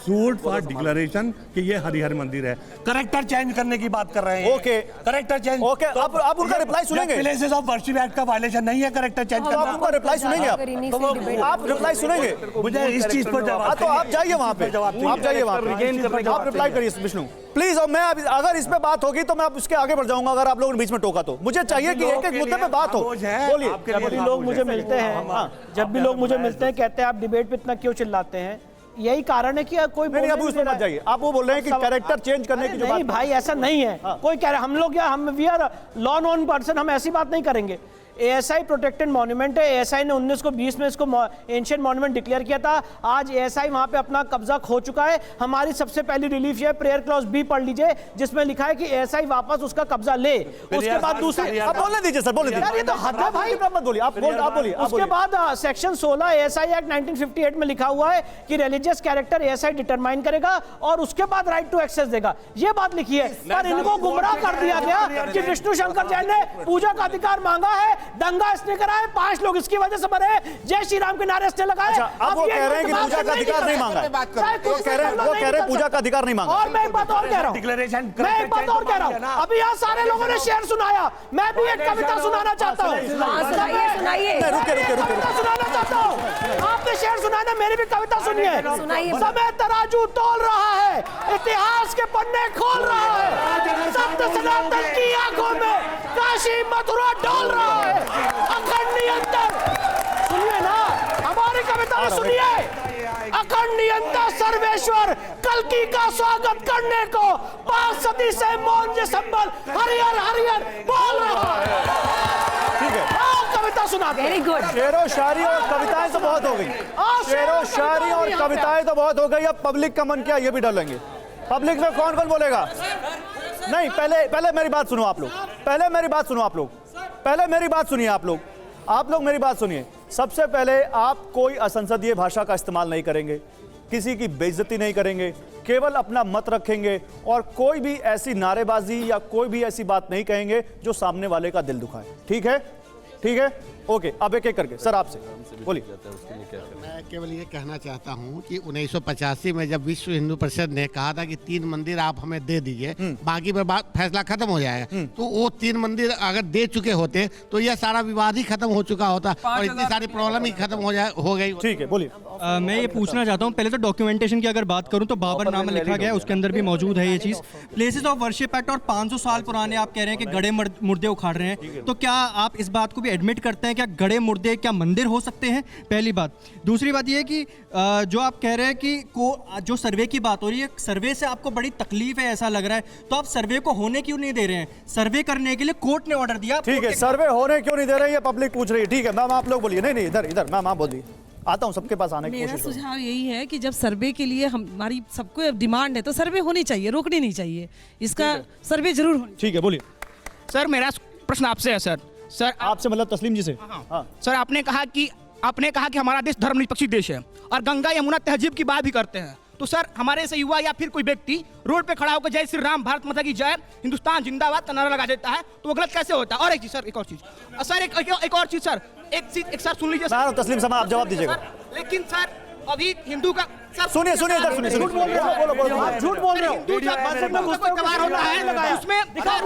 सूट फॉर डिक्लेरेशन कि ये हरिहर मंदिर है, करेक्टर चेंज करने की बात कर रहे हैं। ओके, करेक्टर चेंज, ओके, आप उनका रिप्लाई सुनेंगे? प्लेसेस ऑफ वर्शिप एक्ट का वायलेशन नहीं है करेक्टर चेंज करना। आप उनका रिप्लाई सुनेंगे? आप रिप्लाई सुनेंगे? मुझे इस चीज पर जवाब, तो आप जाइए वहाँ पे, आप जाइए वहाँ पे, आप रिप्लाई करिए विष्णु प्लीज। और मैं अगर इस पे बात होगी तो मैं अब उसके आगे बढ़ जाऊंगा, अगर आप लोगों ने बीच में टोका तो। मुझे चाहिए कि एक एक मुद्दे पे बात हो। बोलिए। जब भी लोग मुझे मिलते हैं, जब भी लोग मुझे मिलते हैं, कहते हैं आप डिबेट पे इतना क्यों चिल्लाते हैं, यही कारण है कि कोई नहीं, अब उसमें मत जाइए। आप वो बोल रहे हैं कि कैरेक्टर चेंज करने की जो नहीं बात भाई, ऐसा नहीं है। कोई कह रहे हम लोग या हम we are law known person, हम ऐसी बात नहीं करेंगे। एएसआई प्रोटेक्टेड मॉन्यूमेंट है। एएसआई ने 1920 में इसको एंशिएंट मॉन्यूमेंट डिक्लेयर किया था। आज एएसआई वहां पे अपना कब्जा खो चुका है। हमारी सबसे पहली रिलीफ ये प्रेयर क्लॉज बी पढ़ लीजिए, जिसमें लिखा है कि एएसआई वापस उसका कब्जा ले। उसके बाद दूसरी, अब बोलने दीजिए सर, बोलने दीजिए। ये तो हद है भाई, मत बोलिए, आप बोलिए। उसके बाद सेक्शन 16 एएसआई एक्ट 1958 में लिखा हुआ है कि रिलीजियस कैरेक्टर एएसआई डिटरमाइन करेगा और उसके बाद राइट टू एक्सेस देगा। ये बात लिखी है, पर इनको गुमराह कर दिया गया कि विष्णु शंकर जैन ने पूजा का अधिकार मांगा है, दंगा इसने कराए, 5 लोग इसकी वजह से मरे, जय श्री राम के नारे इसने लगाए। अब वो कह रहे हैं कि पूजा का अधिकार नहीं मांगा है। वो कह रहे हैं पूजा का अधिकार नहीं मांगा। और मैं एक बात और कह रहा हूं, अभी यहाँ सारे लोगों ने शेर सुनाया, मैं भी एक कविता सुनाना चाहता हूँ। सुनाना चाहता हूँ, आपने शेर सुनाना, मेरी भी कविता सुनिए। समय तराजू तोल रहा है, इतिहास के पन्ने खोल रहा है, सत्य सनातन की आंखों में काशी मथुरा डोल रहा है, अखंड नियंत्रण। सुनिए ना, हमारी कविता सुनिए। अखंड नियंता सर्वेश्वर कल्कि का स्वागत करने को 5 सदी से मौन जे संबल हरियर हरियर बोल रहा है। ठीक है, कविता सुना। Very good. शेरो शायरी और कविताएं तो बहुत हो गई। शेरो शायरी और कविताएं तो बहुत हो गई। अब पब्लिक का मन क्या, ये भी डालेंगे। पब्लिक में कौन कौन बोलेगा? नहीं, पहले मेरी बात सुनो आप लोग। पहले मेरी बात सुनिए आप लोग मेरी बात सुनिए। सबसे पहले आप कोई असंसदीय भाषा का इस्तेमाल नहीं करेंगे, किसी की बेइज्जती नहीं करेंगे, केवल अपना मत रखेंगे और कोई भी ऐसी नारेबाजी या कोई भी ऐसी बात नहीं कहेंगे जो सामने वाले का दिल दुखाए। ठीक है? ठीक है, ओके। अब एक एक करके सर आपसे बोलिए। मैं केवल ये कहना चाहता हूँ कि 1985 में जब विश्व हिंदू परिषद ने कहा था कि 3 मंदिर आप हमें दे दीजिए, बाकी पर बात फैसला खत्म हो जाएगा, तो वो 3 मंदिर अगर दे चुके होते तो यह सारा विवाद ही खत्म हो चुका होता और इतनी सारी प्रॉब्लम ही खत्म हो गई। ठीक है, बोलिए। मैं ये पूछना चाहता हूँ, पहले तो डॉक्यूमेंटेशन की अगर बात करूँ तो बाबर नामा लिखा गया है, उसके अंदर भी मौजूद है ये चीज़। प्लेसेस ऑफ वर्शिप एक्ट और 500 साल पुराने आप कह रहे हैं कि गड़े मुर्दे उखाड़ रहे हैं, तो क्या आप इस बात को भी एडमिट करते हैं क्या गड़े मुर्दे क्या मंदिर हो सकते हैं? पहली बात। दूसरी बात ये कि जो आप कह रहे हैं कि जो सर्वे की बात हो रही है, सर्वे से आपको बड़ी तकलीफ है ऐसा लग रहा है, तो आप सर्वे को होने क्यों नहीं दे रहे हैं? सर्वे करने के लिए कोर्ट ने ऑर्डर दिया। ठीक है, सर्वे होने क्यों नहीं दे रहे हैं पब्लिक पूछ रही है। ठीक है मैम, आप लोग बोलिए। नहीं इधर मैम आप बोलिए, आता हूं सबके पास आने की कोशिश। मेरा सुझाव यही है कि जब सर्वे के लिए हमारी सबको डिमांड है तो सर्वे होनी चाहिए, रोकनी नहीं चाहिए, इसका सर्वे जरूर होनी। ठीक है, बोलिए। सर मेरा प्रश्न आपसे है सर आपसे मतलब तस्लीम जी से। हाँ। सर आपने कहा कि हमारा देश धर्मनिरपेक्ष देश है और गंगा यमुना तहजीब की बात भी करते हैं, तो सर हमारे से युवा या फिर कोई व्यक्ति रोड पे खड़ा होकर जय श्री राम, भारत माता की जय, हिंदुस्तान जिंदाबाद का नारा लगा देता है, तो वो गलत कैसे होता है? और एक चीज सर, एक और चीज सर, एक सर सुन लीजिए सर। तस्लीम समा आप जवाब दीजिएगा। लेकिन सर अभी हिंदू का सर सुनिए इधर सुनिए। झूठ बोल रहे हो, झूठ बोल रहे हो। त्योहार होता है उसमें सर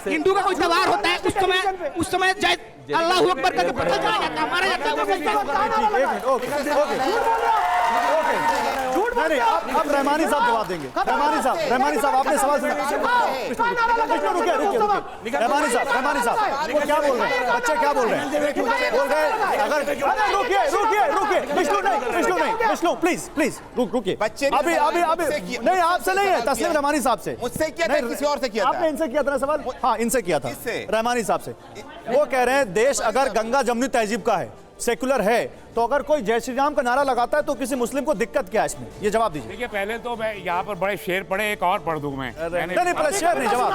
हिंदू का कोई त्योहार होता है उस समय जय अल्लाह अकबर करके पता चला जाता है, मारा जाता है। नहीं, अब रहमानी साहब जवाब देंगे। रहमानी साहब आपने सवाल सुना। रहमानी साहब वो क्या बोल रहे हैं? बच्चे क्या बोल रहे हैं? बोल रहे हैं अगर रुकिए विष्णु प्लीज रुकिए। अभी नहीं, आपसे नहीं है, तस्लीम रहमानी साहब से। मुझसे किया था, किसी और से किया था? आपने इनसे किया था ना सवाल? हाँ, इनसे किया था, रहमानी साहब से। वो कह रहे हैं देश अगर गंगा जमुनी तहजीब का है, सेकुलर है, तो अगर कोई जय श्री राम का नारा लगाता है तो किसी मुस्लिम को दिक्कत क्या है इसमें? ये जवाब दीजिए। देखिए पहले तो मैं यहाँ पर बड़े शेर पढ़े, एक और पढ़ दूं मैं। नहीं पहले शेर नहीं, जवाब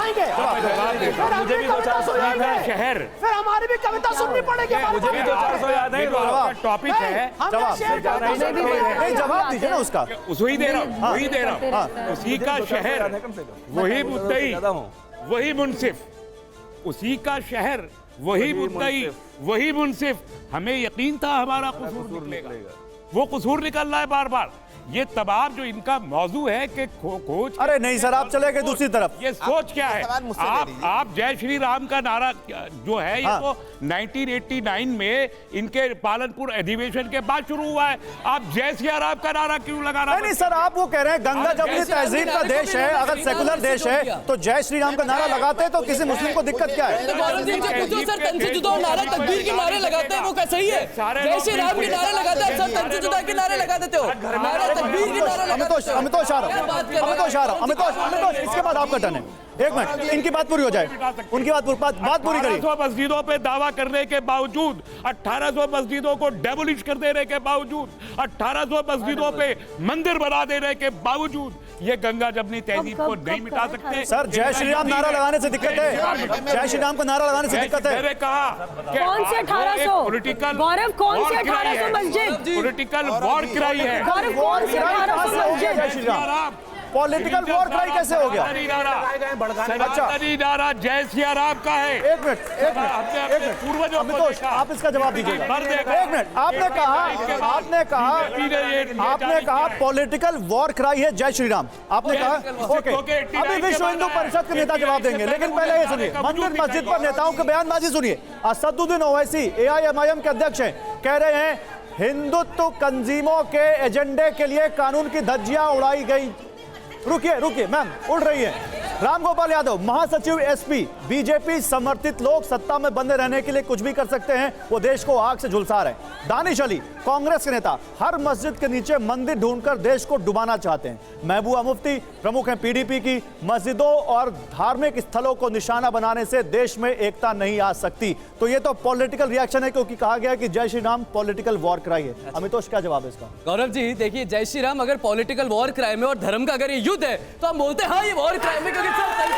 मुझे भी 2-400 याद है। शहर फिर हमारी भी कविता सुननी पड़ेगी। मुझे भी 2-400 याद है। टॉपिक है जवाब दीजिए ना उसका। वही दे रहा हूँ। उसी का शहर, वही मुद्दई, वही मुंसिफ। उसी का शहर, वही मुद्दई, वही मुंसिफ। हमें यकीन था हमारा कसूर निकलेगा, वो कसूर निकल रहा है बार बार। ये तमाम जो इनका मौजू है कि खोज। अरे नहीं सर, आप चले गए दूसरी तरफ। ये सोच क्या है? आप जय श्री राम का नारा जो है, ये तो 1989 में इनके पालनपुर अधिवेशन के बाद शुरू हुआ है। आप जय सिया राम का नारा क्यों लगा रहे हैं? नहीं सर, आप वो कह रहे हैं गंगा जमुनी तहजीब का देश है, अगर सेकुलर देश है तो जय श्री राम का नारा लगाते हैं तो किसी मुस्लिम को दिक्कत क्या है? सर तन से जुदा नारा तकबीर के नारे लगाते हैं, वो क्या सही है? जय श्री राम के नारे लगाते हैं, सर तन से जुदा के नारे लगा देते हो, नारा तकबीर के नारे लगाते हो। अमितोष आ रहा हूं, इसके बाद आपका टर्न है। एक मिनट, इनकी बात पूरी हो जाए, उनकी बात पूरी करिए। 1800 मस्जिदों पे दावा करने के बावजूद, 1800 मस्जिदों को डेमोलिश कर देने के बावजूद, 1800 मस्जिदों पे मंदिर बना देने के बावजूद ये गंगा जमुनी तहजीब को नहीं मिटा सकते। सर जय श्री राम नारा लगाने से दिक्कत है, जय श्री राम का नारा लगाने से दिक्कत है। मैंने कहा कौन से 1800 पॉलिटिकल गौरव, कौन से 1800 मस्जिद? पॉलिटिकल वॉर क्राई है। गौरव कौन से 1800 मस्जिद? जय Shri Ram political war cry कैसे हो गया? सनातनी नारा जय सिया राम का है। एक मिनट पूर्वजों, अमितोष आप इसका जवाब दीजिएगा। एक मिनट, आपने कहा पॉलिटिकल वॉर क्राई है जय श्री राम, आपने कहा ओके। अभी विश्व हिंदू परिषद के नेता जवाब देंगे, लेकिन पहले ये सुनिए, मंदिर मस्जिद पर नेताओं के बयानबाजी सुनिए। असदुद्दीन ओवैसी AIMIM के अध्यक्ष हैं, कह रहे हैं हिंदुत्व तंजीमों के एजेंडे के लिए कानून की धज्जियां उड़ाई गई। रुकिए मैम, उड़ रही है। रामगोपाल यादव महासचिव SP, बीजेपी समर्थित लोग सत्ता में बंधे रहने के लिए कुछ भी कर सकते हैं, वो देश को आग से झुलसा रहे हैं। दानिश अली कांग्रेस के नेता, हर मस्जिद के नीचे मंदिर ढूंढकर देश को डुबाना चाहते हैं। महबूबा मुफ्ती प्रमुख हैं PDP की, मस्जिदों और धार्मिक स्थलों को निशाना बनाने से देश में एकता नहीं आ सकती। तो ये तो पॉलिटिकल रिएक्शन है, क्योंकि कहा गया कि जय Shri Ram political war cry है। अमितोष क्या जवाब है इसका? गौरव जी देखिए, जय श्री राम अगर पॉलिटिकल वॉर क्राइम है और धर्म का अगर ये युद्ध है तो हम बोलते हैं हाँ ये वॉर क्राइम है, क्योंकि नारे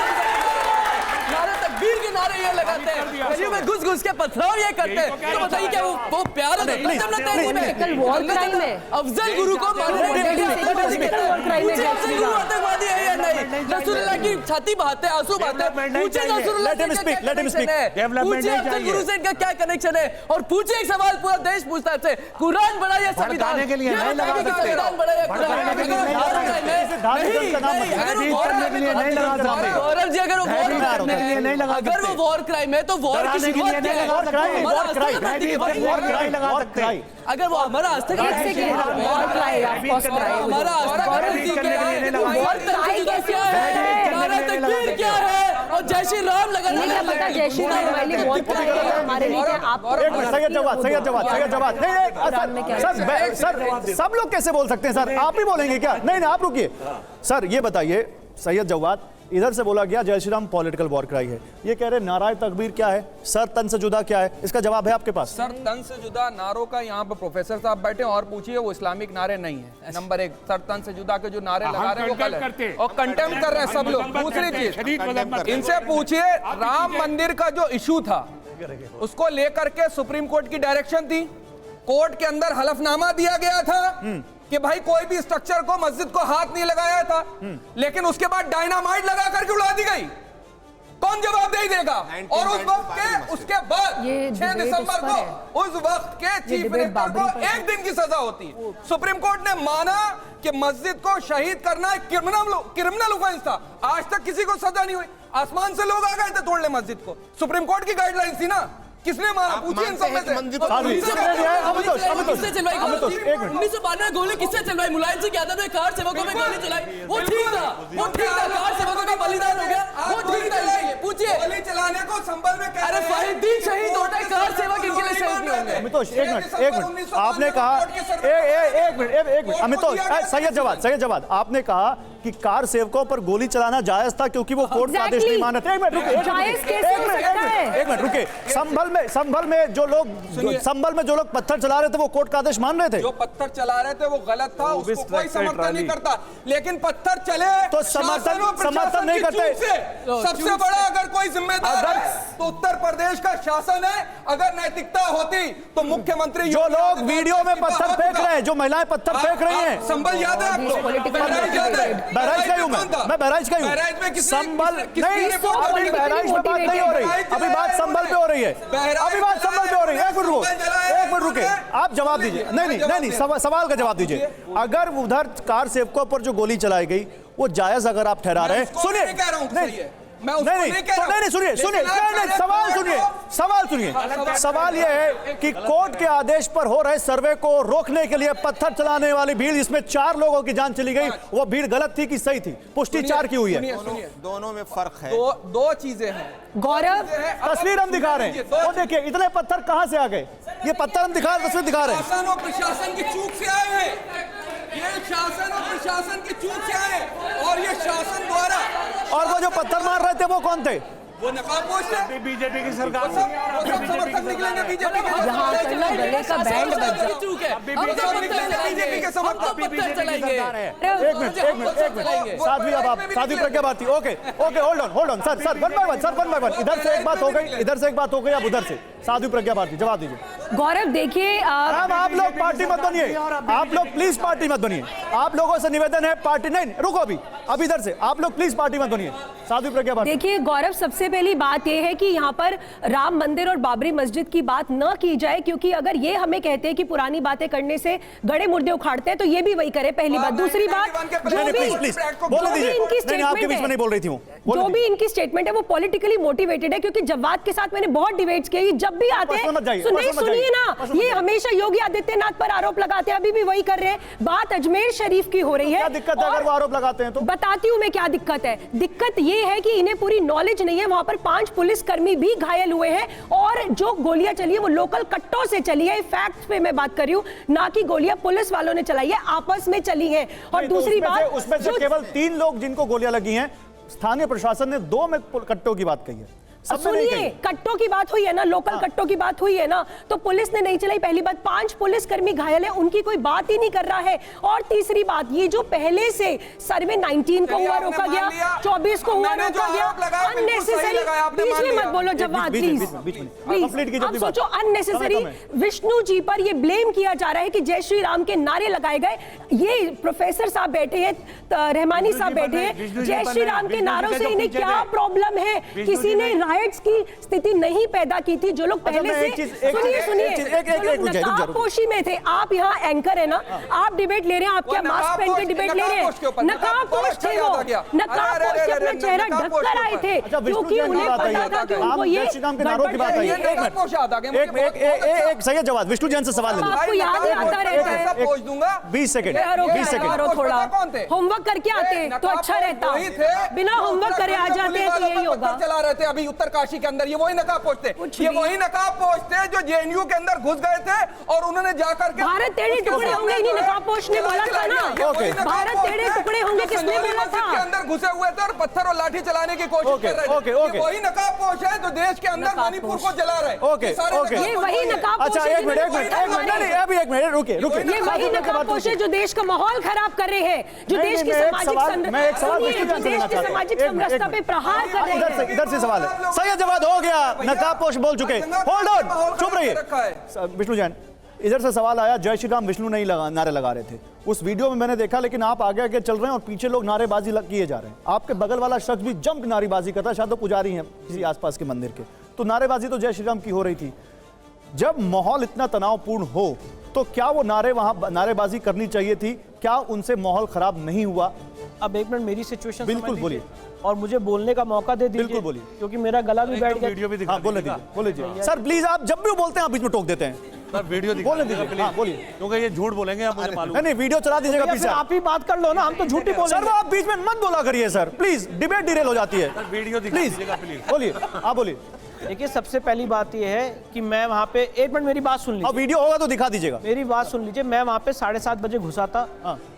तकबीर के नारे ये लगाते हैं, गलियों में घुस के पथराव ये करते हैं। तो बताइए क्या वो प्यार है? अफजल गुरु को आतंकवादी है या नहीं? रसूलुल्लाह की छाती बहाते, आंसू बहाते, पूछे अफजल गुरु से इनका क्या कनेक्शन है? और पूछे एक सवाल पूरा देश पूछता है आपसे, कुरान बड़ा या संविधान? के लिए नहीं लगा सकते, संविधान बड़ा या गौरव जी अगर वो वॉर क्राइम है तो वॉर की शुरुआत क्या है? अगर वो हमारा आस्था का क्या है और जय श्री राम लगाना, जय श्री राम हमारे लिए सर सब लोग कैसे बोल सकते हैं? सर आप ही बोलेंगे क्या? नहीं आप रुकिए सर, ये बताइए सैयद जवाद, इधर से बोला गया जय Shri Ram political war cry है, ये कह रहे नाराय तकबीर क्या है, सर तन से जुदा क्या है? इसका जवाब है आपके पास? सर तन से जुदा नारों का यहाँ पर प्रोफेसर साहब बैठे और पूछिए, वो इस्लामिक नारे नहीं है। नंबर 1, सर तन से जुदा के जो नारे लगा रहे हैं वो गलत है और कंटेम्प्ट कर रहे हैं सब लोग। दूसरी चीज इनसे पूछिए, राम मंदिर का जो इशू था उसको लेकर के सुप्रीम कोर्ट की डायरेक्शन थी, कोर्ट के अंदर हलफनामा दिया गया था कि भाई कोई भी स्ट्रक्चर को मस्जिद को हाथ नहीं लगाया था, लेकिन उसके बाद डायनामाइट लगा करके उड़ा दी गई। कौन जवाबदेही देगा? और उस वक्त के उसके बाद 6 दिसंबर को उस वक्त के चीफ मिनिस्टर को 1 दिन की सजा होती है। सुप्रीम कोर्ट ने माना कि मस्जिद को शहीद करना एक क्रिमिनल ऑफेंस था। आज तक किसी को सजा नहीं हुई। आसमान से लोग आ गए थे तोड़ने मस्जिद को, सुप्रीम कोर्ट की गाइडलाइन थी ना, किसने मारा? पूछिए इन सब में से। 1992 गोली किससे चलवाई? मुलायम सिंह यादव ने कार सेवकों में गोली चलाई, वो ठीक था, कार सेवकों का बलिदान हो गया, वो ठीक था। पूछिए गोली चलाने को संभल में अरे फरीदीन शहीद होता है, कार सेवक इनके लिए शहीद नहीं होंगे। अमितोष एक मिनट आपने कहा, एक मिनट अमितोष, सैयद जवाद आपने कहा कि कार सेवकों पर गोली चलाना जायज था क्योंकि वो कोर्ट का आदेश नहीं मानते। एक मिनट रुके, संभल में जो लोग पत्थर चला रहे थे वो कोर्ट का आदेश मान रहे थे? जो पत्थर चला रहे थे वो गलत था, उसको कोई समर्थन नहीं करता, लेकिन पत्थर चले तो समर्थन नहीं करते। सबसे बड़ा अगर कोई जिम्मेदार है तो उत्तर प्रदेश का शासन है। अगर नैतिकता होती तो मुख्यमंत्री, जो लोग वीडियो में पत्थर फेंक रहे हैं, जो महिलाएं पत्थर फेंक रही हैं, संभल याद है आपको? बहराइच याद है? बहराइच का हूं मैं बहराइच का हूं। संभल नहीं, अभी बहराइच में बात नहीं हो रही, अभी बात संभल पे हो रही है, अभी बात संभल पे हो रही है। एक मिनट रुके, आप जवाब दीजिए। नहीं सवाल का जवाब दीजिए। अगर उधर कार सेवकों पर जो गोली चलाई गई वो जायज अगर आप ठहरा रहे हैं, सुनिए मैं उसको नहीं कह रहा हूं। नहीं सुनिए सुनिए, नहीं सवाल सुनिए, सवाल सुनिए। सवाल यह है कि कोर्ट के आदेश पर हो रहे सर्वे को रोकने के लिए पत्थर चलाने वाली भीड़, जिसमें 4 लोगों की जान चली गई, वो भीड़ गलत थी कि सही थी? पुष्टि 4 की हुई है। दोनों में फर्क है। दो चीजें हैं। गौरव, तस्वीर हम दिखा रहे हैं, वो देखिए इतने पत्थर कहां से आ गए? ये पत्थर हम दिखा रहे, तस्वीर दिखा रहे हैं। शासन और प्रशासन की चूक से आए हैं, ये शासन और प्रशासन की चूक से आए, और ये शासन द्वारा। और वो जो पत्थर मार रहे थे वो कौन थे? वो नकाबपोश थे, बीजेपी की सरकार। वो सब समर्थक निकलेंगे बीजेपी के। यहाँ पर ना गले का बैंड बज बीजेपी के समर्थक एक minute Sadhvi Pragya Bharti, okay hold on sir one by one. इधर से एक बात हो गई, अब उधर से साध्वी प्रज्ञा भारती जवाब दीजिए। गौरव देखिए, आप लोग पार्टी मत बनिए, आप लोग प्लीज पार्टी मत बनिए। आप लोगों से निवेदन है, पार्टी नहीं, रुको अभी इधर से आप लोग प्लीज पार्टी मत बनिए। साध्वी प्रज्ञा भारती, देखिए गौरव, सबसे पहली बात यह है कि यहाँ पर राम मंदिर और बाबरी मस्जिद की बात न की जाए, क्योंकि अगर ये हमें कहते हैं कि पुरानी बातें करने से गड़े मुर्दे उखाड़ते हैं, तो ये भी वही करे। पहली बात। दूसरी बात, जो भी इनकी स्टेटमेंट है वो पॉलिटिकली मोटिवेटेड है, क्योंकि जवाब के साथ मैंने बहुत डिबेट्स की। जब भी आते हैं सुनिए ना, ये हमेशा योगी आदित्यनाथ पर आरोप लगाते हैं, अभी भी वही कर रहे हैं। बात अजमेर शरीफ की हो रही है। क्या दिक्कत है अगर वो आरोप लगाते हैं तो? बताती हूं मैं क्या दिक्कत है। दिक्कत ये है कि इन्हें पूरी नॉलेज नहीं है। वहां पर 5 पुलिसकर्मी भी घायल हुए हैं, और जो गोलियां चली है वो लोकल कट्टों से चली है। फैक्ट्स पे मैं बात कर रही हूं, ना कि गोलियां पुलिस वालों ने चलाई है, आपस में चली है। और दूसरी बात, उसमें से केवल 3 लोग जिनको गोलियां लगी हैं, स्थानीय प्रशासन ने 2 में कट्टों की बात कही है। सुनिए, कट्टों की बात हुई है ना, लोकल कट्टों की बात हुई है ना, तो पुलिस ने नहीं चलाई। पहली बात, 5 पुलिसकर्मी घायल है, उनकी कोई बात ही नहीं कर रहा है। और तीसरी बात, ये जो पहले से सर्वे 19 को हुआ रोका गया, 24 को हुआ रोका गया, अननेसेसरी, बीच में मत बोलो जवाब प्लीज। अब सोचो, अननेसेसरी विष्णु जी पर ये ब्लेम किया जा रहा है कि जय श्री राम के नारे लगाए गए। ये प्रोफेसर साहब बैठे हैं, रहमानी साहब बैठे हैं, जय श्री राम के नारों से इन्हें क्या प्रॉब्लम है? किसी ने राइट्स की स्थिति नहीं पैदा की थी। जो लोग पहले से सुनिए नकाबपोशी में थे, आप यहाँ एंकर है ना, आप डिबेट ले रहे हैं, आप क्या मास्क पहन के डिबेट ले रहे हैं? नकाबपोश थे वो, नकाबपोश से अपना चेहरा ढककर आए थे, क्योंकि उन्हें पता था कि उनको ये एक सही जवाब। विष्णु जैन से सवाल आपको याद आता रहता है। 20 सेकंड थोड़ा होमवर्क करके आते तो अच्छा रहता, बिना होमवर्क करे आ जाते तो यही होगा। चला रहे थे अभी उत्तरकाशी के अंदर, ये वही नकाबपोश थे, ये वही नकाबपोश थे जो जेएनयू के अंदर घुस गए थे, और उन्होंने जाकर के भारत तेरे टुकड़े होंगे, इन्हीं नकाबपोश ने बोला था ना, भारत तेरे टुकड़े होंगे, किसने बोला था? के अंदर घुसे हुए थे और पत्थर और लाठी चलाने की कोशिश कर रहे थे। ये वही नकाबपोश है जो देश के अंदर मणिपुर को जला रहे हैं। ये वही नकाबपोश है, ये वही नकाबपोश है जो देश का माहौल खराब कर रहे हैं, जो देश की सामाजिक समरसता पे प्रहार कर रहे हैं। इधर से सवाल है, सही जवाब हो गया, नकाबपोश बोल चुके। होल्ड ऑन, चुप रहिए विष्णु जैन। इधर से सवाल आया, जय श्री राम विष्णु नहीं नारे लगा रहे थे, उस वीडियो में मैंने देखा, लेकिन आप आगे आगे चल रहे हैं और पीछे लोग नारेबाजी किए जा रहे हैं। आपके बगल वाला शख्स भी जंप नारेबाजी करता है, शायद तो पुजारी हैं किसी आसपास के मंदिर के, तो नारेबाजी तो जय श्री राम की हो रही थी। जब माहौल इतना तनावपूर्ण हो तो क्या वो नारेबाजी करनी चाहिए थी? क्या उनसे माहौल खराब नहीं हुआ? अब एक मिनट मेरी सिचुएशन बिल्कुल बोलिए और मुझे बोलने का मौका दे दीजिए। बिल्कुल बोलिए, क्योंकि मेरा गला भी बैठ गया। वीडियो भी दिखा, बोले सर प्लीज। आप जब भी बोलते हैं आप बीच में टोक देते हैं। सर वीडियो बोलने दीजिए, बोलिए, क्योंकि ये झूठ बोलेंगे आप, मुझे मालूम नहीं, वीडियो चला दीजिएगा पीछे। आप ही बात कर लो ना, हम तो झूठी बोल सर, वो आप बीच में मत बोला करिए सर, प्लीज, डिबेट डिरेल हो जाती है। वीडियो प्लीज बोलिए, आप बोलिए। देखिए, सबसे पहली बात यह है कि मैं वहाँ पे, एक मिनट मेरी बात सुन लीजिए, अब वीडियो होगा तो दिखा दीजिएगा। मेरी बात सुन लीजिए, मैं वहाँ पे 7:30 बजे घुसा था,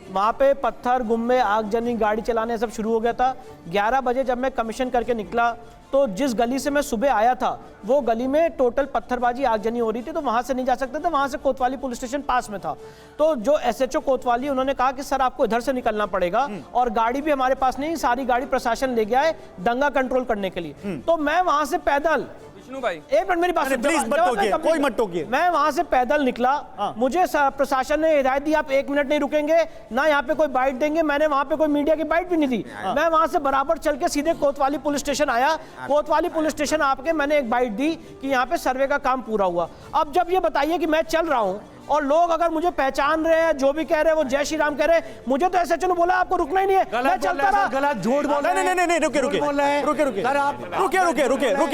वहाँ पे पत्थर गुम्बे आगजनी गाड़ी चलाने सब शुरू हो गया था। 11 बजे जब मैं कमीशन करके निकला तो जिस गली से मैं सुबह आया था वो गली में टोटल पत्थरबाजी आगजनी हो रही थी, तो वहाँ से नहीं जा सकते थे, वहाँ से कोतवाली पुलिस स्टेशन पास में था। तो जो एसएचओ कोतवाली, उन्होंने कहा कि सर आपको इधर से निकलना पड़ेगा, और गाड़ी भी हमारे पास नहीं, सारी गाड़ी प्रशासन ले गया है दंगा कंट्रोल करने के लिए। तो मैं वहाँ से पैदल, विष्णु भाई एक मिनट मेरी बात सुनिए, प्लीज मत टोकिए, कोई मत टोकिए। मैं वहां से पैदल निकला, मुझे प्रशासन ने हिदायत दी आप 1 मिनट नहीं रुकेंगे ना, यहाँ पे कोई बाइट देंगे। मैंने वहां पे कोई मीडिया की बाइट भी नहीं दी, मैं वहां से बराबर चल के सीधे कोतवाली पुलिस स्टेशन आया। कोतवाली पुलिस स्टेशन आपके मैंने एक बाइट दी कि यहाँ पे सर्वे का काम पूरा हुआ। अब जब ये बताइए कि मैं चल रहा हूँ और लोग अगर मुझे पहचान रहे हैं, जो भी कह रहे हैं वो जय श्री राम कह रहे हैं, मुझे तो ऐसे चलो बोला आपको रुकना ही नहीं है, मैं चलता रहा। गलत झूठ बोल रहे हैं। नहीं,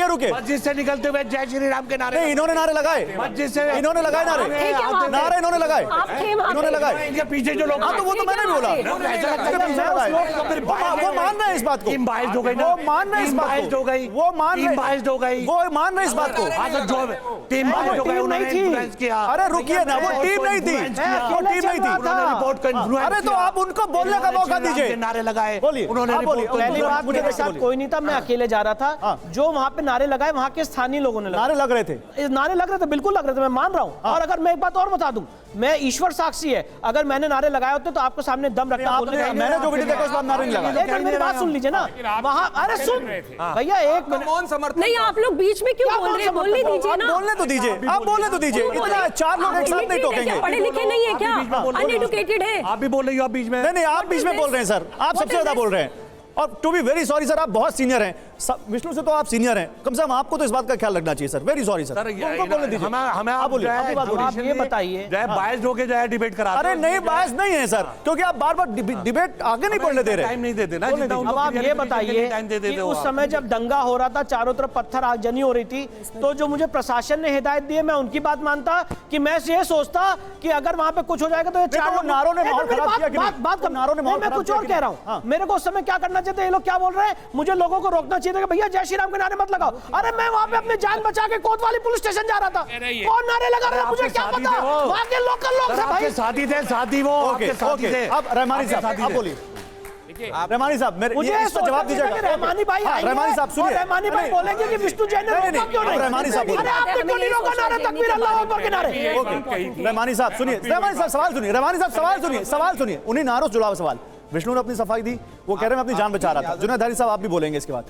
रुके। मस्जिद से निकलते हुए जय श्री राम के नारे, इन्होंने नारे लगाए, मस्जिद से इन्होंने लगाए नारे इन्होंने लगाए, इनके पीछे जो लोग, तो वो तो मैंने भी बोला, वो मान रहे हैं इस बात को, टीम बाइज्ड हो गई, वो मान रहे हैं इस बात को, हो गई, वो मान टीम बाइज्ड हो गई, वो मान रहे हैं इस बात को। टीम बाइज्ड हो गई, उन्होंने इन्फ्लुएंस किया। अरे रुकिए ना, वो टीम नहीं थी, वो टीम नहीं थी, रिपोर्ट को इन्फ्लुएंस। अरे तो आप उनको बोलने का मौका दीजिए। नारे लगाए, बोलिए, उन्होंने पहली बात, मेरे साथ कोई नहीं था, मैं अकेले जा रहा था। जो वहां पे नारे लगाए वहां के स्थानीय लोगों ने नारे लग रहे थे, नारे लग रहे थे, बिल्कुल लग रहे थे, मैं मान रहा हूं। और अगर मैं एक बात और बता दूं, मैं ईश्वर साक्षी है, अगर मैंने नारे लगाए होते तो आपको सामने दम रखना, मैंने जो वीडियो देखा उस बात नारे नहीं लगाए। मेरी बात सुन लीजिए ना, वहां, अरे सुन भैया, एक मिनट नहीं, आप लोग बीच में क्यों बोल रहे हैं? बोलने दीजिए ना, बोलने तो दीजिए, आप बोलने तो दीजिए। इतना 4 लोग एक साथ नहीं टोकेंगे। पढ़े लिखे नहीं है क्या? अनएडुकेटेड है। आप भी बोल रही हो, आप बीच में। नहीं, आप बीच में बोल रहे हैं सर, आप सबसे ज्यादा बोल रहे हैं। और to be very sorry sir, आप बहुत सीनियर हैं, विष्णु से तो आप सीनियर हैं, कम से कम आपको तो इस बात का ख्याल रखना चाहिए सर। वेरी सॉरी सर, उनको बोलने दीजिए। हमें आप बोलिए, आप ये बताइए, बायस्ड होके जाए डिबेट करा। अरे नहीं, बायस नहीं है सर, क्योंकि आप बार बार डिबेट आगे नहीं बढ़ने दे रहे, टाइम नहीं देते ना। अब आप ये बताइए कि उस समय जब दंगा हो रहा था, चारों तरफ पत्थर आगजनी हो रही थी, तो जो मुझे प्रशासन ने हिदायत दी है, मैं उनकी बात मानता कि मैं ये सोचता कि अगर वहां पे कुछ हो जाएगा तो ये चारों नारों ने माहौल खराब किया कि बात नारों ने माहौल, मैं कुछ और कह रहा हूं। मेरे को उस समय क्या करना चाहिए, ये लोग क्या बोल रहे हैं, मुझे लोगों को रोकना चाहिए था कि भैया जय श्री राम के नारे मत लगाओ। अरे मैं वहां पे अपनी जान बचा के कोतवाली पुलिस स्टेशन जा रहा था, कौन नारे लगा रहा था मुझे क्या पता, वहां के लोकल लोग थे भाई, साथी थे, साथी वो आपके साथी थे। अब रहमानी साहब आप बोलिए, रहमानी साहब मेरे मुझे इसका जवाब दीजिएगा। रहमानी भाई, रहमानी साहब सुनिए, रहमानी भाई बोलेंगे कि विष्णु जैन ने रोका क्यों नहीं? रहमानी साहब अरे आपने क्यों नहीं रोका नारे तकबीर अल्लाह अकबर के नारे? रहमानी साहब सुनिए, रहमानी साहब सवाल सुनिए, रहमानी साहब सवाल सुनिए, उन्हीं नारों से जुड़ा सवाल। विष्णु ने अपनी सफाई दी, वो कह रहे हैं मैं अपनी जान बचा रहा था। जुनैद धारी साहब आप भी बोलेंगे इसके बाद,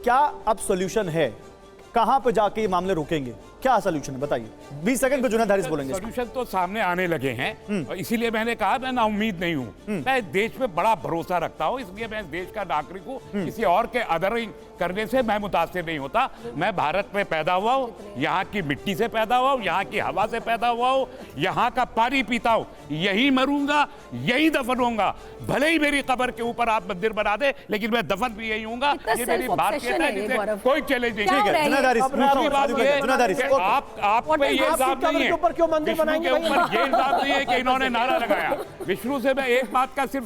क्या अब सॉल्यूशन है, कहां पे जाके ये मामले रुकेंगे, क्या सॉल्यूशन है बताइए? 20 सेकंड पे जुनैद धारी बोलेंगे। सॉल्यूशन तो सामने आने लगे हैं, और इसीलिए मैंने कहा मैं ना उम्मीद नहीं हूं, मैं देश में बड़ा भरोसा रखता हूं, इसलिए मैं देश का नागरिक हूं, किसी और के अदरिंग करने से मैं मुतासिर नहीं होता। मैं भारत में पैदा हुआ हूं, यहाँ की मिट्टी से पैदा हुआ हूं, यहाँ की हवा से पैदा हुआ हूं, यहाँ का पानी पीता हूं, यही मरूंगा, यही दफन होऊंगा। भले ही मेरी कब्र के ऊपर आप मंदिर बना दे, लेकिन मैं दफन भी यही होऊंगा। ये मेरी बात कहता है, जिसे कोई चैलेंज नहीं। ठीक है, जुनैद धारी आप पे ये इल्जाम नहीं है, विष्णु के ऊपर ये इल्जाम नहीं है कि इन्होंने नारा लगाया। विष्णु से मैं एक बात का सिर्फ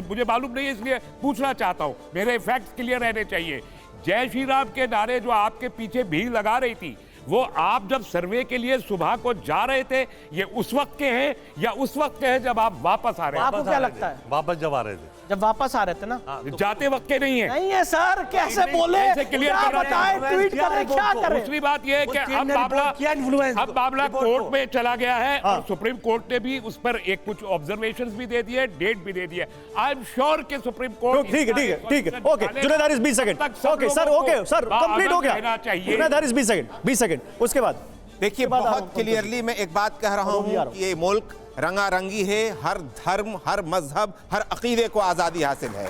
मुझे मालूम नहीं है, इसलिए पूछना चाहता हूं, मेरे फैक्ट्स क्लियर रहने चाहिए। जय श्री राम के नारे जो आपके पीछे भीड़ लगा रही थी, वो आप जब सर्वे के लिए सुबह को जा रहे थे, ये उस वक्त के हैं या उस वक्त के हैं जब आप वापस आ रहे हैं? आपको क्या लगता है? वापस जब आ रहे थे, जब वापस आ रहे थे ना, जाते वक्त के नहीं है। नहीं है सर, कैसे बोले, क्लियर क्या बताएं, ट्वीट करें, क्या करें? दूसरी बात यह है कि अब मामला कोर्ट में चला गया है, और सुप्रीम कोर्ट ने भी उस पर एक कुछ ऑब्जर्वेशंस भी दे दिए, डेट भी दे दिए। आई एम श्योर कि सुप्रीम कोर्ट, ठीक है, ओके जुनैद धारी 20 सेकंड, ओके सर कंप्लीट हो गया। जुनैद धारी 20 सेकंड, उसके बाद देखिए बहुत क्लियरली मैं एक बात कह रहा हूं कि ये मुल्क रंगारंगी है, हर धर्म, हर मजहब, हर अकीदे को आज़ादी हासिल है।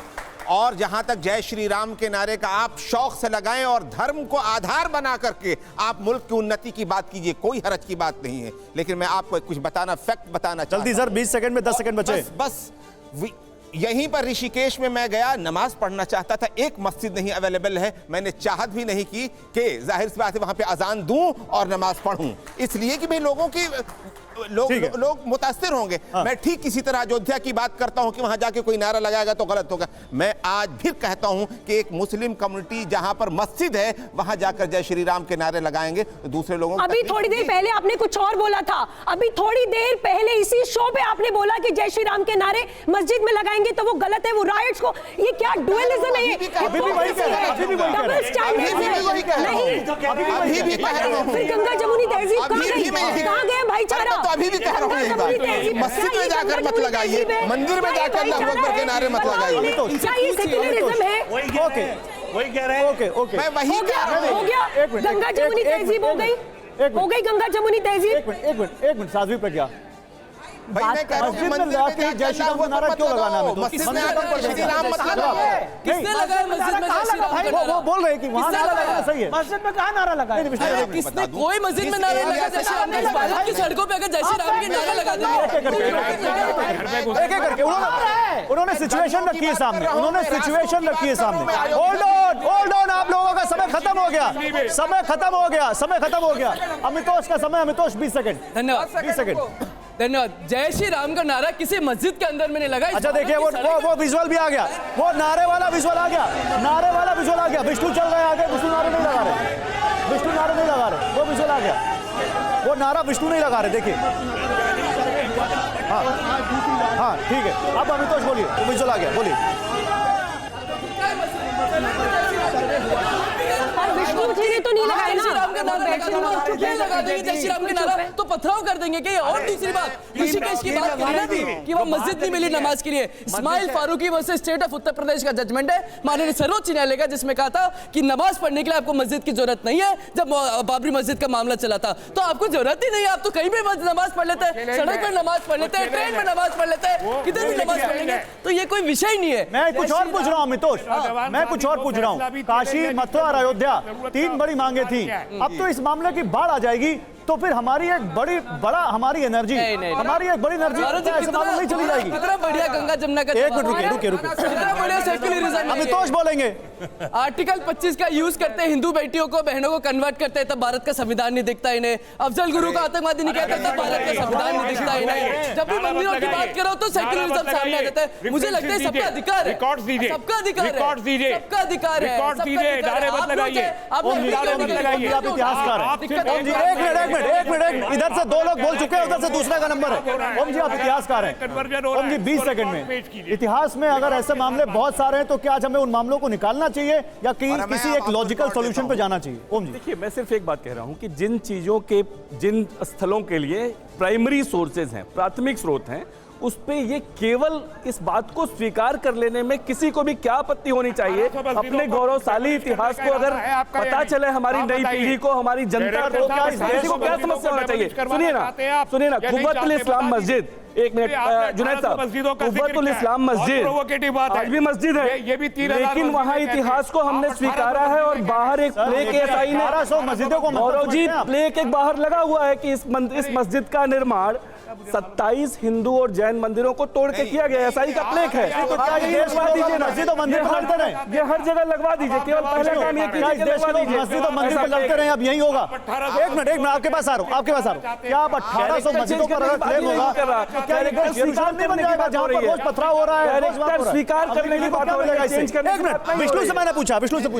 और जहां तक जय श्री राम के नारे का आप शौक से लगाएं और धर्म को आधार बना करके आप मुल्क की उन्नति की बात कीजिए, कोई हरज की बात नहीं है। लेकिन मैं आपको कुछ बताना, फैक्ट बताना चाहता हूं। जल्दी सर, 20 सेकंड में 10 सेकंड बचे। बस यहीं पर ऋषिकेश में मैं गया, नमाज पढ़ना चाहता था, एक मस्जिद नहीं अवेलेबल है। मैंने चाहत भी नहीं की कि जाहिर सी बात है वहां पे अजान दूं और नमाज पढ़ूं, इसलिए कि भाई लोगों की लोग मुतासिर होंगे। मैं ठीक किसी तरह अयोध्या की बात करता हूं कि वहां जाके कोई नारा लगाएगा तो गलत होगा। मैं आज फिर कहता हूं कि एक मुस्लिम कम्युनिटी जहां पर मस्जिद है, वहां जाकर जय श्री राम के नारे लगाएंगे तो दूसरे लोगों को। अभी थोड़ी देर पहले आपने कुछ और बोला था, अभी थोड़ी देर पहले इसी शो पे आपने बोला कि जय श्री राम के नारे मस्जिद में लगाएंगे तो वो गलत है, वो राइट्स को, ये क्या डुअलिज्म है? डबल स्टैंडर्ड है। फिर गंगा जमुनी तहजीब कहां गए भाईचारा? तो अभी भी कह रहा हूं यही बात, मस्जिद में जाकर मत लगाइए, मंदिर में जाकर अल्लाहू अकबर के नारे मत लगाइए। क्या ये सेक्युलरिज्म है? ओके, वही कह रहे हैं। ओके मैं वही कह रहा हूं। हो गया, गंगा जमुनी तहजीब हो गई, हो गई गंगा जमुनी तहजीब। एक मिनट साध्वी प्रज्ञा, भाई मैं कह रहा हूं कि मस्जिद में जाके जय श्री राम का नारा क्यों लगाना है? मस्जिद में आकर श्री राम मत लगाओ। किसने लगाया मस्जिद में जय श्री राम का नारा? वो बोल रहे हैं कि वहां नारा लगाना सही है। मस्जिद में कहां नारा लगा? किसने कोई मस्जिद में नारा लगा जय श्री राम के? भारत की सड़कों पे अगर जय श्री राम के नारा लगा एक एक करके उन्होंने सिचुएशन रखी है सामने, उन्होंने सिचुएशन रखी है सामने। होल्ड ऑन, आप लोगों का समय खत्म हो गया, समय खत्म हो गया, समय खत्म हो गया। अमितोष का समय, अमितोष 20 सेकंड। धन्यवाद, 20 सेकंड। धन्यवाद। जय श्री राम का नारा किसी मस्जिद के अंदर में नहीं लगा। अच्छा देखिए वो विजुअल भी आ गया, वो नारे वाला विजुअल आ गया, नारे वाला विजुअल आ गया। विष्णु चल रहे आगे, विष्णु नारे नहीं लगा रहे, विष्णु नारे नहीं लगा रहे, वो विजुअल आ गया, वो नारा विष्णु नहीं लगा रहे। देखिए हाँ ठीक है, अब अमितोष बोलिए, वो विजुअल आ गया, बोलिए। विष्णु जी ने तो नहीं लगाया जय श्री राम का नारा लगा देंगे, जय श्री राम के नारा तो पथराव कर देंगे कि। और दूसरी बात, ऋषिकेश की बात करी ना कि वह मस्जिद नहीं मिली नमाज के लिए। Ismail Faruqui versus state of Uttar Pradesh का जजमेंट है माननीय सर्वोच्च न्यायालय का, जिसमें कहा था कि नमाज पढ़ने के लिए आपको मस्जिद की जरूरत नहीं है। जब बाबरी मस्जिद का मामला चला था तो आपको जरूरत ही नहीं है, आप तो कहीं भी नमाज पढ़ लेते हैं, सड़क पर नमाज पढ़ लेते हैं, ट्रेन में नमाज पढ़ लेते हैं, किधर भी नमाज पढ़ लेंगे। तो ये कोई विषय नहीं है। मैं कुछ और पूछ रहा हूँ अमितोष, मैं कुछ और पूछ रहा हूँ। काशी, मथुरा और अयोध्या 3 बड़ी मांगे थी, अब तो इस मामले की बाढ़ आ जाएगी, तो फिर हमारी एक हमारी एनर्जी, हमारी एक बड़ी एनर्जी नहीं चली जाएगी। कितना बढ़िया गंगा जमुना का। एक मिनट रुकिए, कितना बढ़िया सेक्युलरिज्म। अमितोष बोलेंगे। आर्टिकल 25 का यूज करते हिंदू बेटियों को, बहनों को कन्वर्ट करते हैं, तब भारत का संविधान नहीं दिखता इन्हें। अफजल गुरु का आतंकवादी नहीं कहते, तब भारत का संविधान नहीं दिखता इन्हें। जब भी मंदिरों की बात करो तो सेक्युलरिज्म सामने आ जाता है। मुझे लगता है सबका अधिकार है, सबका अधिकार है, सबका अधिकार है। आप इतिहासकार हैं। एक मिनट, इधर से 2 लोग बोल चुके हैं, उधर से दूसरा का नंबर है। ओम जी आप इतिहासकार हैं, ओम जी 20 सेकंड में। इतिहास में अगर ऐसे मामले बहुत सारे हैं तो क्या आज हमें उन मामलों को निकालना चाहिए या किसी एक लॉजिकल सॉल्यूशन पे जाना चाहिए? ओम जी देखिए, मैं सिर्फ एक बात कह रहा हूं कि जिन स्थलों के लिए प्राइमरी सोर्सेज हैं, प्राथमिक स्रोत हैं, उस पे ये केवल इस बात को स्वीकार कर लेने में किसी को भी क्या आपत्ति होनी चाहिए। अपने गौरवशाली इतिहास को अगर पता चले हमारी नई पीढ़ी को, हमारी जनता को, क्या समस्या होना चाहिए? सुनिए ना, कुव्वतुल इस्लाम मस्जिद, एक मिनट जुनैद साहब, कुव्वतुल इस्लाम मस्जिद आज भी मस्जिद है, लेकिन वहाँ इतिहास को हमने स्वीकारा है और बाहर एक प्लेक एएसआई ने 1200 मस्जिदों को गौरव जी प्लेक एक बाहर लगा हुआ है कि इस मस्जिद का निर्माण 27 हिंदू और जैन मंदिरों को तोड़ के किया गया। एएसआई का प्लेक है, लगवा दीजिए ना, मंदिर लड़ते रहे, ये हर जगह लगवा दीजिए। केवल पहले काम ये कीजिए, मस्जिद और मंदिर पर लड़ते रहे, अब यही होगा। एक मिनट आपके पास आ रहा हूँ, क्या आप 1800 मस्जिदों पर अगर क्लेम होगा क्या स्वीकार नहीं बन जाएगा? जहाँ पर रोज पथराव हो रहा है, स्वीकार करने की बात हो रही है। एक मिनट, विष्णु से मैंने पूछा, विष्णु जवाब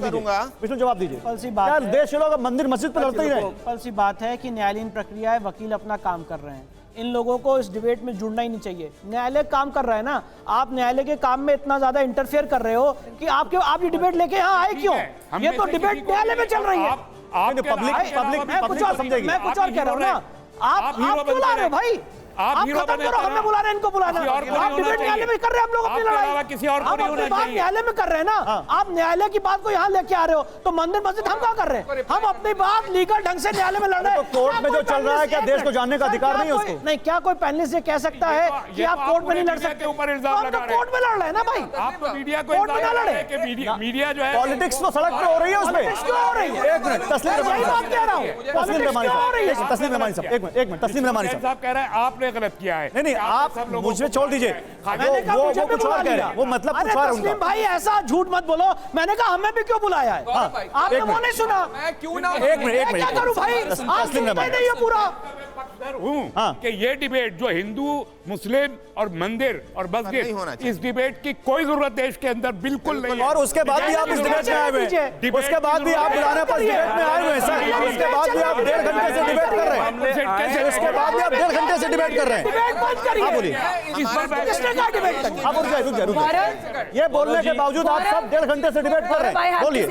दीजिए, विष्णु जवाब दीजिए। क्या देश के लोग मंदिर मस्जिद पर लड़ते ही रहे? सिंपल सी बात है कि न्यायालयीन प्रक्रिया है, वकील अपना काम कर रहे हैं, इन लोगों को इस डिबेट में जुड़ना ही नहीं चाहिए। न्यायालय काम कर रहा है ना, आप न्यायालय के काम में इतना ज्यादा इंटरफेयर कर रहे हो कि आप ये डिबेट लेके यहाँ आए क्यों? ये तो डिबेट न्यायालय में चल रही है। मैं कुछ और कह रहा हूँ ना, आप क्यों ला रहे हो भाई? आप खत्म करो, हमें बुला रहे हैं, इनको बुलाना। आप डिबेट न्यायालय में कर रहे हैं, हम लोग अपनी लड़ाई किसी और को नहीं होना चाहिए। न्यायालय में कर रहे हैं ना, आप न्यायालय की बात को यहाँ लेके आ रहे हो, तो मंदिर मस्जिद हम क्या कर रहे हैं? हम अपनी बात लीगल ढंग से न्यायालय में लड़ रहे हैं। कोर्ट में जो चल रहा है, क्या देश को जानने का अधिकार नहीं है उसको? नहीं, क्या कोई पैनलिस्ट ये कह सकता है कि आप कोर्ट में नहीं लड़ सकते? हम तो कोर्ट में लड़ रहे हैं ना भाई, आप मीडिया को कोर्ट में ना लड़े। मीडिया जो है पॉलिटिक्स तो सड़क पे हो रही है, उसमें क्यों हो रही है? एक मिनट, तस्लीम रमानी साहब कह रहे हैं आपने गलत किया है। नहीं, आप मुझे छोड़ दीजिए, वो कुछ और कह रहे हैं, वो मतलब कुछ और है उनका। भाई ऐसा झूठ मत बोलो, मैंने कहा हमें भी क्यों बुलाया है? आपने वो नहीं सुना? मैं क्यों ना एक मिनट क्या करूं भाई? आप सुनते नहीं है पूरा। कि ये डिबेट जो हिंदू, मुस्लिम और मंदिर और मस्जिद, इस डिबेट की कोई जरूरत देश के अंदर बिल्कुल नहीं है। और उसके बाद भी आप इस डिबेट में आए हुए हैं, उसके बाद भी आप बुलाने पर डिबेट में आए हुए हैं सर, उसके बाद भी आप 1.5 घंटे से डिबेट कर रहे हैं, उसके बाद भी आप 1.5 घंटे से डिबेट कर रहे हैं। आप बोलिए, आप रुक जाए, ये बोलने के बावजूद आप सब 1.5 घंटे से डिबेट कर रहे हैं, बोलिए।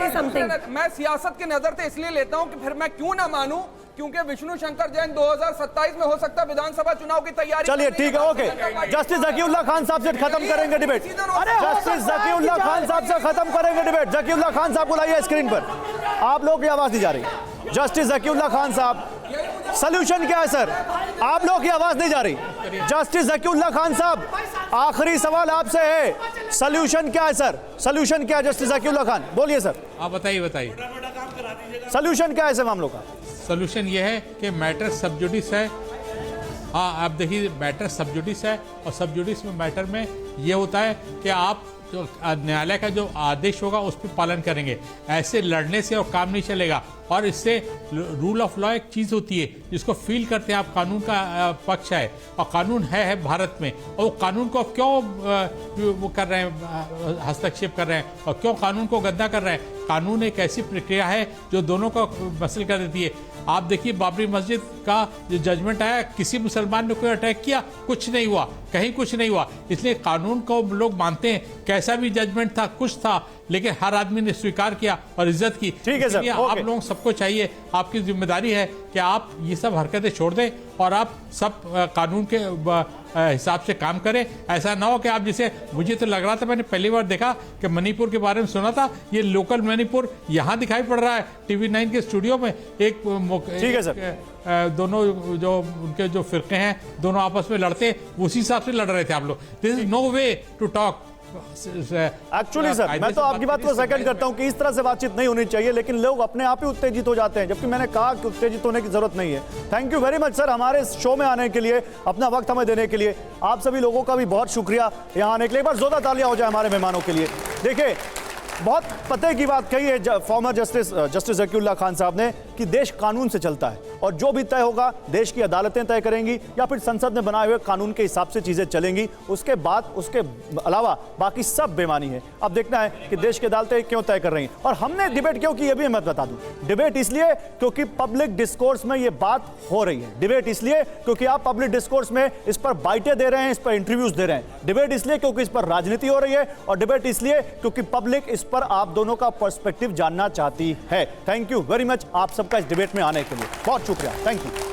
मैं सियासत की नजर से इसलिए लेता हूं कि फिर मैं क्यों ना मानूं, क्योंकि विष्णु शंकर जैन 2027 में हो सकता है विधानसभा चुनाव की तैयारी। चलिए ठीक है, ओके। जस्टिस जकीउल्लाह खान साहब से खत्म करेंगे डिबेट, जस्टिस जकीउल्लाह खान साहब से खत्म करेंगे डिबेट। जकीउल्लाह खान साहब बुलाइए स्क्रीन पर, आप लोग की आवाज दी जा रही है। जस्टिस जकीउल्लाह खान साहब, सॉल्यूशन क्या है सर? आप लोग की आवाज नहीं जा रही। जस्टिस जकीउल्लाह खान साहब, आखिरी सवाल आपसे है, सॉल्यूशन क्या है सर? सॉल्यूशन क्या है जस्टिस जकीउल्लाह खान, बोलिए सर। आप बताइए सॉल्यूशन क्या है ऐसे मामलों का? सॉल्यूशन ये है कि मैटर सब जुडिस है। हाँ, आप देखिए, मैटर सब जुडिस है, और सब जुडिस में मैटर में ये होता है कि आप जो न्यायालय का जो आदेश होगा उस पर पालन करेंगे। ऐसे लड़ने से और काम नहीं चलेगा। और इससे रूल ऑफ लॉ एक चीज़ होती है जिसको फील करते हैं आप, कानून का पक्ष है और कानून है भारत में, और कानून को क्यों वो कर रहे हैं, हस्तक्षेप कर रहे हैं, और क्यों कानून को गंदा कर रहे हैं? कानून एक ऐसी प्रक्रिया है जो दोनों को मसल कर देती है। आप देखिए, बाबरी मस्जिद का जो जजमेंट आया, किसी मुसलमान ने कोई अटैक किया, कुछ नहीं हुआ, कहीं कुछ नहीं हुआ। इसलिए कानून को लोग मानते हैं, कैसा भी जजमेंट था, कुछ था, लेकिन हर आदमी ने स्वीकार किया और इज्जत की। ठीक है सर, आप लोगों सबको चाहिए, आपकी जिम्मेदारी है कि आप ये सब हरकतें छोड़ दें और आप सब कानून के हिसाब से काम करें। ऐसा ना हो कि आप, जैसे मुझे तो लग रहा था, मैंने पहली बार देखा कि मणिपुर के बारे में सुना था, ये लोकल मणिपुर यहाँ दिखाई पड़ रहा है TV9 के स्टूडियो में। एक ठीक है सर, दोनों जो उनके जो फिरके हैं दोनों आपस में लड़ते हैं, उसी हिसाब से लड़ रहे थे आप लोग। This is no way to talk. Actually sir, मैं तो आपकी बात को सेकंड करता हूं कि इस तरह से बातचीत नहीं होनी चाहिए, लेकिन लोग अपने आप ही उत्तेजित हो जाते हैं, जबकि मैंने कहा कि उत्तेजित होने की जरूरत नहीं है। Thank you very much sir, हमारे शो में आने के लिए, अपना वक्त हमें देने के लिए। आप सभी लोगों का भी बहुत शुक्रिया यहाँ आने के लिए। एक बार जोरदार तालियां हो जाए हमारे मेहमानों के लिए। देखिए, बहुत पते की बात कही है फॉर्मर जस्टिस जकीउल्लाह खान साहब ने कि देश कानून से चलता है, और जो भी तय होगा देश की अदालतें तय करेंगी या फिर संसद में बनाए हुए कानून के हिसाब से चीजें चलेंगी। उसके बाद, उसके अलावा बाकी सब बेमानी है। अब देखना है कि देश की अदालतें क्यों तय कर रही हैं। और हमने डिबेट क्यों की, ये भी मैं बता दूं। डिबेट इसलिए क्योंकि पब्लिक डिस्कोर्स में ये बात हो रही है। डिबेट इसलिए क्योंकि आप पब्लिक डिस्कोर्स में इस पर बाइटें दे रहे हैं, इस पर इंटरव्यूज दे रहे हैं। डिबेट इसलिए क्योंकि इस पर राजनीति हो रही है, और डिबेट इसलिए क्योंकि पब्लिक इस पर आप दोनों का पर्सपेक्टिव जानना चाहती है। थैंक यू वेरी मच आप सबका इस डिबेट में आने के लिए, बहुत शुक्रिया। Thank you.